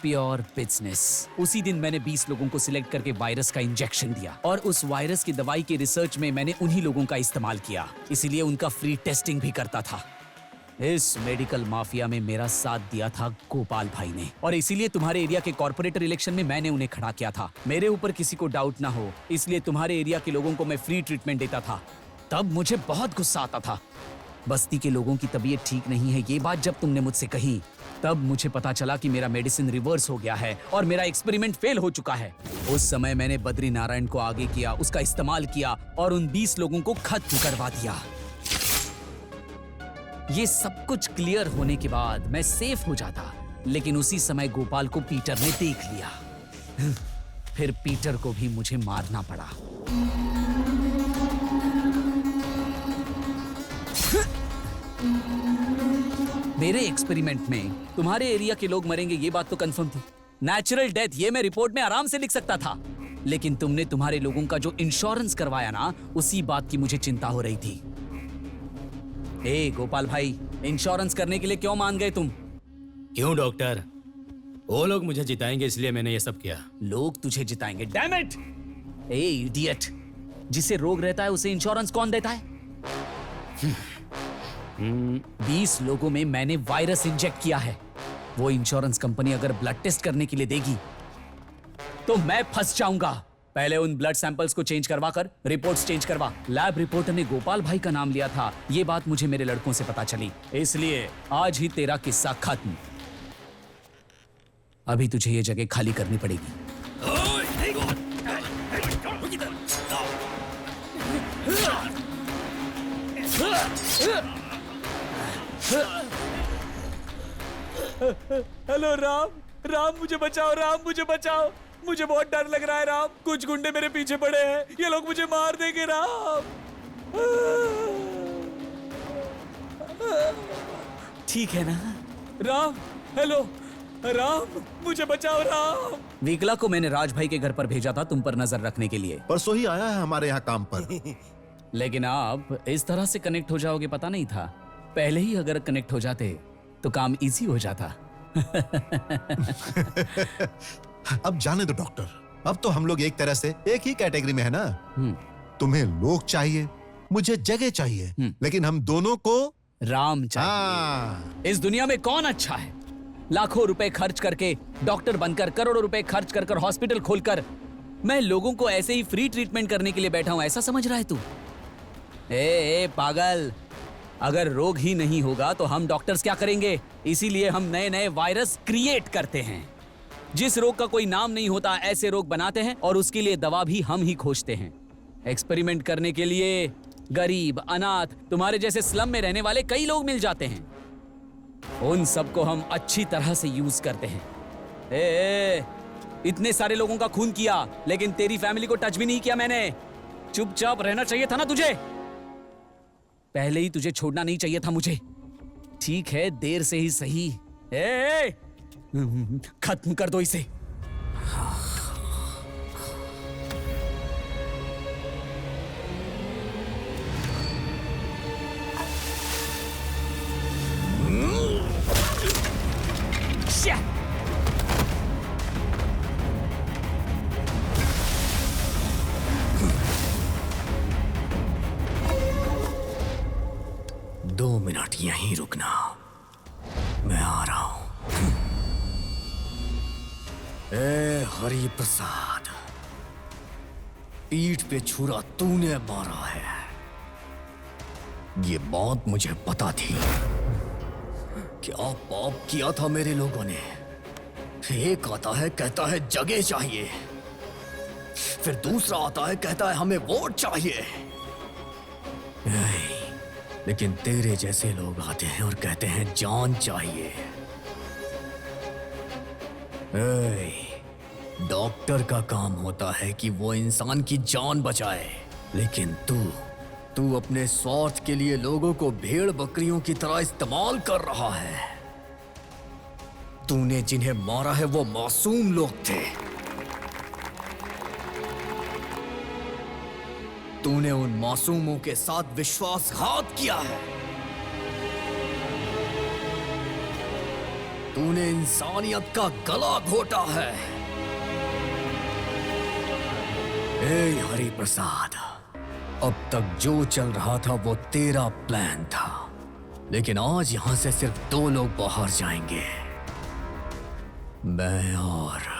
प्योर बिजनेस। उसी दिन मैंने 20 लोगों को सिलेक्ट करके वायरस का इंजेक्शन दिया और उस वायरस की दवाई के रिसर्च में मैंने उन्हीं लोगों का इस्तेमाल किया, इसीलिए उनका फ्री टेस्टिंग भी करता था। इस मेडिकल माफिया में मेरा साथ दिया था गोपाल भाई ने, और इसीलिए तुम्हारे एरिया के कॉर्पोरेटर इलेक्शन में मैंने उन्हें खड़ा किया था। मेरे ऊपर किसी को डाउट ना हो, इसलिए तुम्हारे एरिया के लोगों को मैं फ्री ट्रीटमेंट देता था। तब मुझे बहुत गुस्सा आता था। बस्ती के लोगों की तबीयत ठीक नहीं है, ये बात जब तुमने मुझसे कही, तब मुझे पता चला कि मेरा मेडिसिन रिवर्स हो गया है और मेरा एक्सपेरिमेंट फेल हो चुका है। उस समय मैंने बद्री नारायण को आगे किया, उसका इस्तेमाल किया और उन 20 लोगों को खत्म करवा दिया। ये सब कुछ क्लियर होने के बाद मैं सेफ हो जाता, लेकिन उसी समय गोपाल को पीटर ने देख लिया। फिर पीटर को भी मुझे मारना पड़ा। मेरे एक्सपेरिमेंट में तुम्हारे एरिया के लोग मरेंगे ये बात तो कंफर्म थी। नेचुरल डेथ ये मैं रिपोर्ट में आराम से लिख सकता था, लेकिन तुमने तुम्हारे लोगों का जो इंश्योरेंस करवाया ना, उसी बात की मुझे चिंता हो रही थी। ए गोपाल भाई, इंश्योरेंस करने के लिए क्यों मान गए तुम? क्यों डॉक्टर? वो लोग मुझे जिताएंगे इसलिए मैंने ये सब किया। लोग तुझे जिताएंगे? Damn it! ए इडियट, जिसे रोग रहता है उसे इंश्योरेंस कौन देता है? 20 लोगों में मैंने वायरस इंजेक्ट किया है। वो इंश्योरेंस कंपनी अगर ब्लड टेस्ट करने के लिए देगी तो मैं फंस जाऊंगा। पहले उन ब्लड सैंपल्स को चेंज करवा कर रिपोर्ट्स चेंज करवा। लैब रिपोर्टर ने गोपाल भाई का नाम लिया था, ये बात मुझे मेरे लड़कों से पता चली, इसलिए आज ही तेरा किस्सा खत्म। अभी तुझे ये जगह खाली करनी पड़ेगी। हेलो राम, राम मुझे बचाओ, राम मुझे बचाओ, मुझे बहुत डर लग रहा है राम, कुछ गुंडे मेरे पीछे पड़े हैं, ये लोग मुझे मार देंगे राम। ठीक है ना राम? हेलो राम, मुझे बचाओ राम। विकला को मैंने राज भाई के घर पर भेजा था तुम पर नजर रखने के लिए। परसों ही आया है हमारे यहाँ काम पर। लेकिन आप इस तरह से कनेक्ट हो जाओगे पता नहीं था। पहले ही अगर कनेक्ट हो जाते तो काम इजी हो जाता। अब जाने दो डॉक्टर, अब तो हम लोग एक तरह से एक ही कैटेगरी में है ना। तुम्हें लोग चाहिए, मुझे जगह चाहिए, लेकिन हम दोनों को राम चाहिए। इस दुनिया में कौन अच्छा है? लाखों रुपए खर्च करके डॉक्टर बनकर, करोड़ों रुपए खर्च कर हॉस्पिटल खोलकर मैं लोगों को ऐसे ही फ्री ट्रीटमेंट करने के लिए बैठा हूं, ऐसा समझ रहा है तू? ए पागल, अगर रोग ही नहीं होगा तो हम डॉक्टर्स क्या करेंगे? इसीलिए हम नए नए वायरस क्रिएट करते हैं। जिस रोग का कोई नाम नहीं होता ऐसे रोग बनाते हैं और उसके लिए दवा भी हम ही खोजते हैं। एक्सपेरिमेंट करने के लिए गरीब, अनाथ, तुम्हारे जैसे स्लम में रहने वाले कई लोग मिल जाते हैं। उन सबको हम अच्छी तरह से यूज करते हैं। इतने सारे लोगों का खून किया लेकिन तेरी फैमिली को टच भी नहीं किया मैंने। चुपचाप रहना चाहिए था ना तुझे? पहले ही तुझे छोड़ना नहीं चाहिए था मुझे। ठीक है, देर से ही सही। खत्म कर दो इसे। दो मिनट यहीं रुकना, मैं आ रहा हूं। ए हरि प्रसाद, पीठ पे छुरा तूने मारा है। ये बात मुझे पता थी। क्या पाप किया था मेरे लोगों ने। एक आता है कहता है जगह चाहिए, फिर दूसरा आता है कहता है हमें वोट चाहिए। लेकिन तेरे जैसे लोग आते हैं और कहते हैं जान चाहिए। डॉक्टर का काम होता है कि वो इंसान की जान बचाए, लेकिन तू अपने स्वार्थ के लिए लोगों को भेड़ बकरियों की तरह इस्तेमाल कर रहा है। तूने जिन्हें मारा है वो मासूम लोग थे। तूने उन मासूमों के साथ विश्वासघात किया है। तूने इंसानियत का गला घोटा है। ए हरि प्रसाद, अब तक जो चल रहा था वो तेरा प्लान था, लेकिन आज यहां से सिर्फ 2 लोग बाहर जाएंगे, मैं और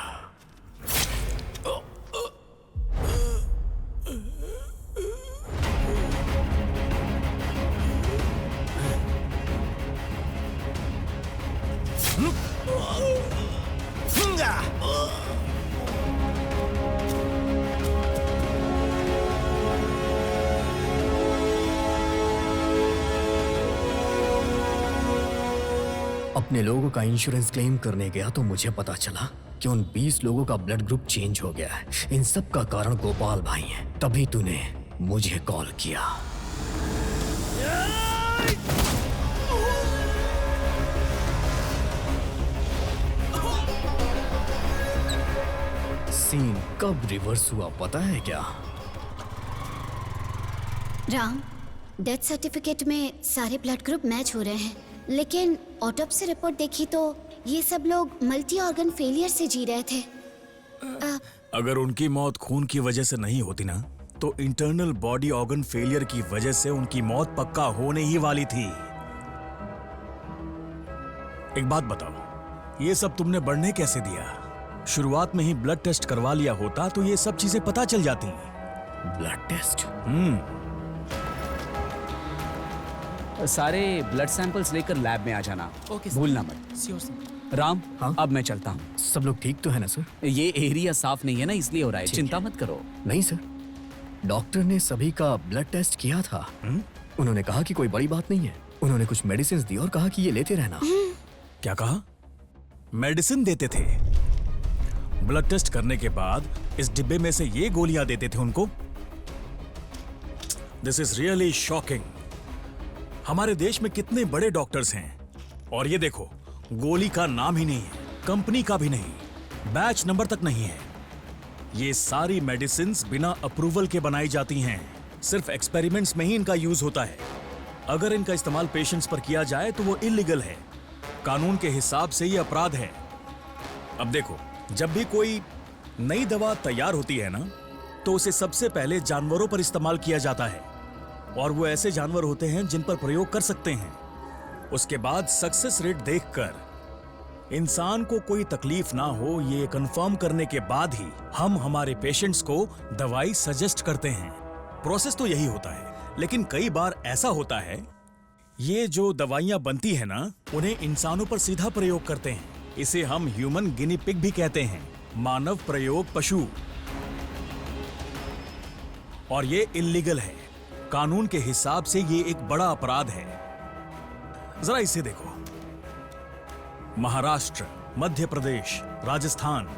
अपने लोगों का इंश्योरेंस क्लेम करने गया तो मुझे पता चला कि उन 20 लोगों का ब्लड ग्रुप चेंज हो गया है। इन सब का कारण गोपाल भाई है। तभी तूने मुझे कॉल किया। सीन कब रिवर्स हुआ पता है क्या? राम, डेथ सर्टिफिकेट में सारे ब्लड ग्रुप मैच हो रहे हैं, लेकिन ऑटोप्सी रिपोर्ट देखी तो ये सब लोग मल्टी ऑर्गन फेलियर से जी रहे थे। अगर उनकी मौत खून की वजह से नहीं होती ना, तो इंटरनल बॉडी ऑर्गन फेलियर की वजह से उनकी मौत पक्का होने ही वाली थी। एक बात बताओ, ये सब तुमने बढ़ने कैसे दिया? शुरुआत में ही ब्लड टेस्ट करवा लिया होता तो ये सब चीजें पता चल जाती। Blood test? सारे ब्लड सैंपल्स लेकर लैब में आ जाना। भूलना मत। राम, अब मैं चलता हूँ। सब लोग ठीक तो है ना सर? ये एरिया साफ नहीं है ना, इसलिए हो रहा है। चिंता मत करो। नहीं सर, डॉक्टर ने सभी का ब्लड टेस्ट किया था। उन्होंने कहा कि कोई बड़ी बात नहीं है। उन्होंने कुछ मेडिसिन दी और कहा कि ये लेते रहना। क्या कहा? मेडिसिन देते थे? ब्लड टेस्ट करने के बाद इस डिब्बे में से ये गोलियां देते थे उनको? This is really shocking. हमारे देश में कितने बड़े डॉक्टर्स हैं और ये देखो, गोली का नाम ही नहीं है, कंपनी का भी नहीं, बैच नंबर तक नहीं है। ये सारी मेडिसिन्स बिना अप्रूवल के बनाई जाती हैं। सिर्फ एक्सपेरिमेंट्स में ही इनका यूज होता है। अगर इनका इस्तेमाल पेशेंट्स पर किया जाए तो वो इलीगल है। कानून के हिसाब से ये अपराध है। अब देखो, जब भी कोई नई दवा तैयार होती है ना, तो उसे सबसे पहले जानवरों पर इस्तेमाल किया जाता है और वो ऐसे जानवर होते हैं जिन पर प्रयोग कर सकते हैं। उसके बाद सक्सेस रेट देखकर इंसान को कोई तकलीफ ना हो ये कंफर्म करने के बाद ही हम हमारे पेशेंट्स को दवाई सजेस्ट करते हैं। प्रोसेस तो यही होता है, लेकिन कई बार ऐसा होता है ये जो दवाइयां बनती है ना, उन्हें इंसानों पर सीधा प्रयोग करते हैं। इसे हम ह्यूमन गिनी पिग भी कहते हैं, मानव प्रयोग पशु। और ये इल्लीगल है। कानून के हिसाब से ये एक बड़ा अपराध है। जरा इसे देखो, महाराष्ट्र, मध्य प्रदेश, राजस्थान,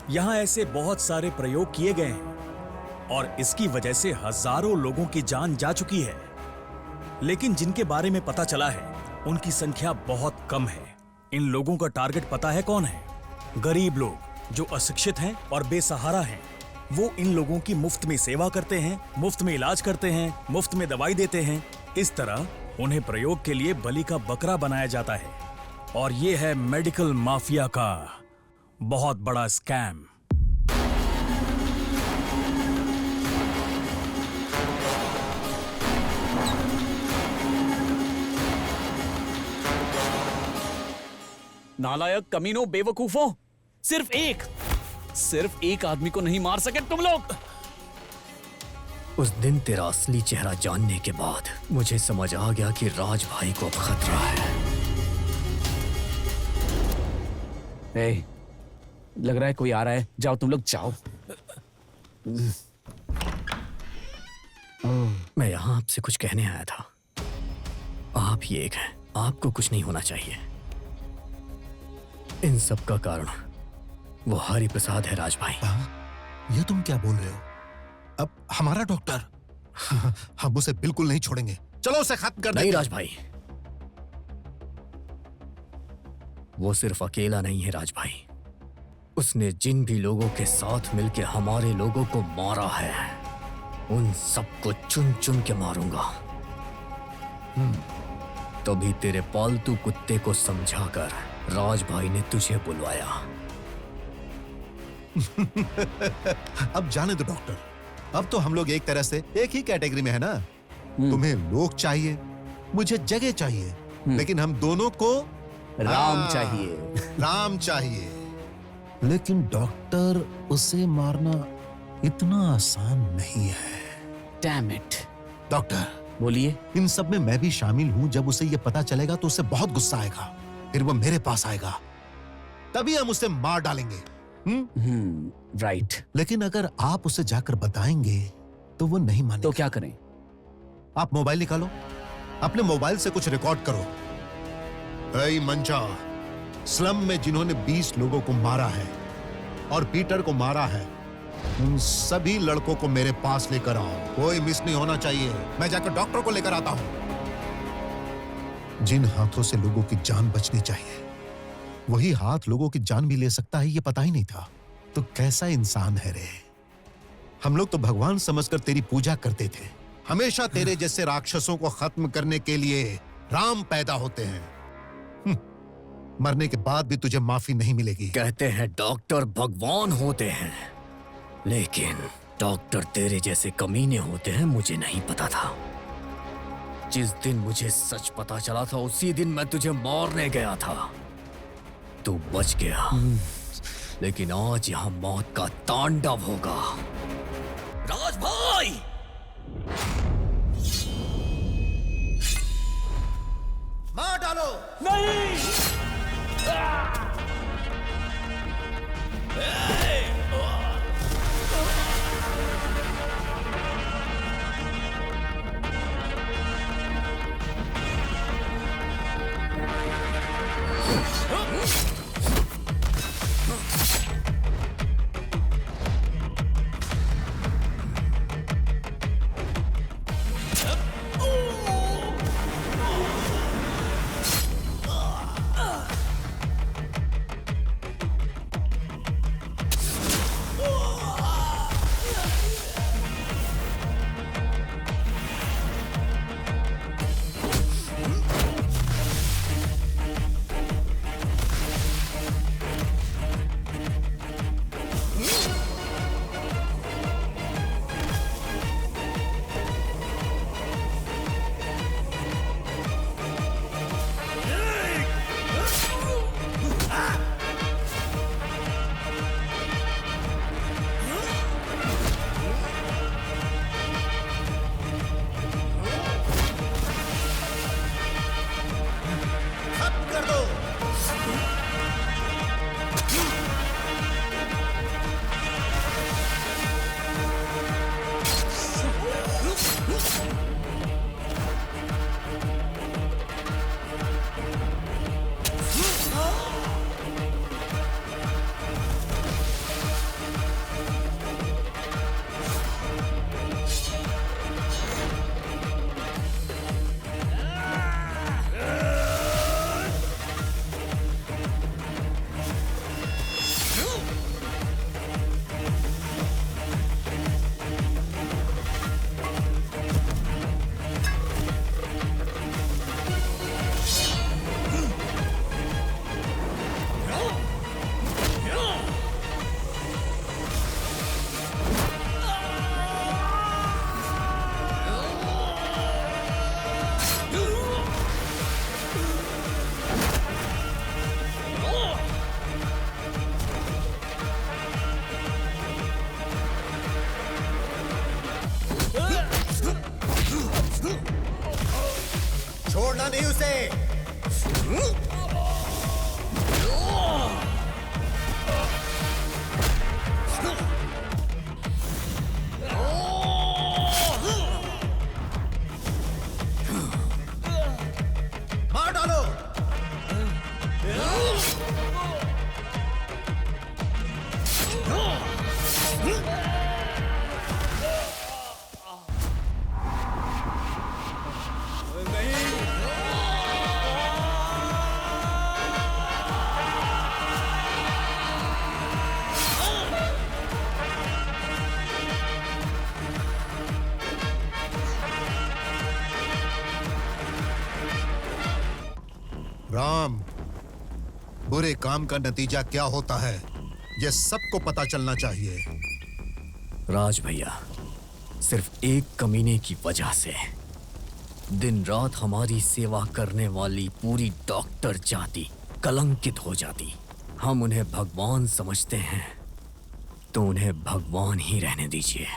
यहां ऐसे बहुत सारे प्रयोग किए गए हैं और इसकी वजह से हजारों लोगों की जान जा चुकी है। लेकिन जिनके बारे में पता चला है उनकी संख्या बहुत कम है। इन लोगों का टारगेट पता है कौन है? गरीब लोग जो अशिक्षित हैं और बेसहारा हैं। वो इन लोगों की मुफ्त में सेवा करते हैं, मुफ्त में इलाज करते हैं, मुफ्त में दवाई देते हैं। इस तरह उन्हें प्रयोग के लिए बलि का बकरा बनाया जाता है और ये है मेडिकल माफिया का बहुत बड़ा स्कैम। नालायक, कमीनों, बेवकूफों, सिर्फ एक आदमी को नहीं मार सके तुम लोग। उस दिन तेरा असली चेहरा जानने के बाद मुझे समझ आ गया कि राज भाई को अब खतरा है। ए, लग रहा है कोई आ रहा है। जाओ तुम लोग जाओ। मैं यहाँ आपसे कुछ कहने आया था। आप ही एक हैं, आपको कुछ नहीं होना चाहिए। इन सब का कारण वो हरि प्रसाद है राज भाई। ये तुम क्या बोल रहे हो? अब हमारा डॉक्टर? हम उसे बिल्कुल नहीं छोड़ेंगे। चलो उसे खत्म कर नहीं राज भाई, वो सिर्फ अकेला नहीं है राज भाई। उसने जिन भी लोगों के साथ मिलकर हमारे लोगों को मारा है, उन सबको चुन चुन के मारूंगा। तभी तेरे पालतू कुत्ते को समझाकर राज भाई ने तुझे बुलवाया। अब जाने दो डॉक्टर, अब तो हम लोग एक तरह से एक ही कैटेगरी में है ना। तुम्हें लोग चाहिए, मुझे जगह चाहिए, लेकिन हम दोनों को राम चाहिए। राम चाहिए। लेकिन डॉक्टर, उसे मारना इतना आसान नहीं है। Damn it. डॉक्टर बोलिए। इन सब में मैं भी शामिल हूं। जब उसे ये पता चलेगा तो उसे बहुत गुस्सा आएगा, फिर वो मेरे पास आएगा, तभी हम उसे मार डालेंगे। राइट। लेकिन अगर आप उसे जाकर बताएंगे तो वो नहीं मानेगा। तो क्या करें? आप मोबाइल निकालो, अपने मोबाइल से कुछ रिकॉर्ड करो। ऐ मंजा, स्लम में जिन्होंने 20 लोगों को मारा है और पीटर को मारा है, उन सभी लड़कों को मेरे पास लेकर आओ। कोई मिस नहीं होना चाहिए। मैं जाकर डॉक्टर को लेकर आता हूं। जिन हाथों से लोगों की जान बचनी चाहिए, वही हाथ लोगों की जान भी ले सकता है, ये पता ही नहीं था। तो कैसा इंसान है रे। हम लोग तो भगवान समझकर तेरी पूजा करते थे। हमेशा तेरे जैसे राक्षसों को खत्म करने के लिए राम पैदा होते हैं। मरने के बाद भी तुझे माफी नहीं मिलेगी। कहते हैं डॉक्टर भगवान होते हैं, लेकिन डॉक्टर तेरे जैसे कमीने होते हैं, मुझे नहीं पता था। जिस दिन मुझे सच पता चला था, उसी दिन मैं तुझे मारने गया था। तू बच गया, लेकिन आज यहाँ मौत का तांडव होगा। राज भाई! मार डालो। नहीं! छोड़ना नहीं उसे। मार डालो। राम, बुरे काम का नतीजा क्या होता है ये सबको पता चलना चाहिए। राज भैया, सिर्फ एक कमीने की वजह से दिन रात हमारी सेवा करने वाली पूरी डॉक्टर जाति कलंकित हो जाती। हम उन्हें भगवान समझते हैं तो उन्हें भगवान ही रहने दीजिए।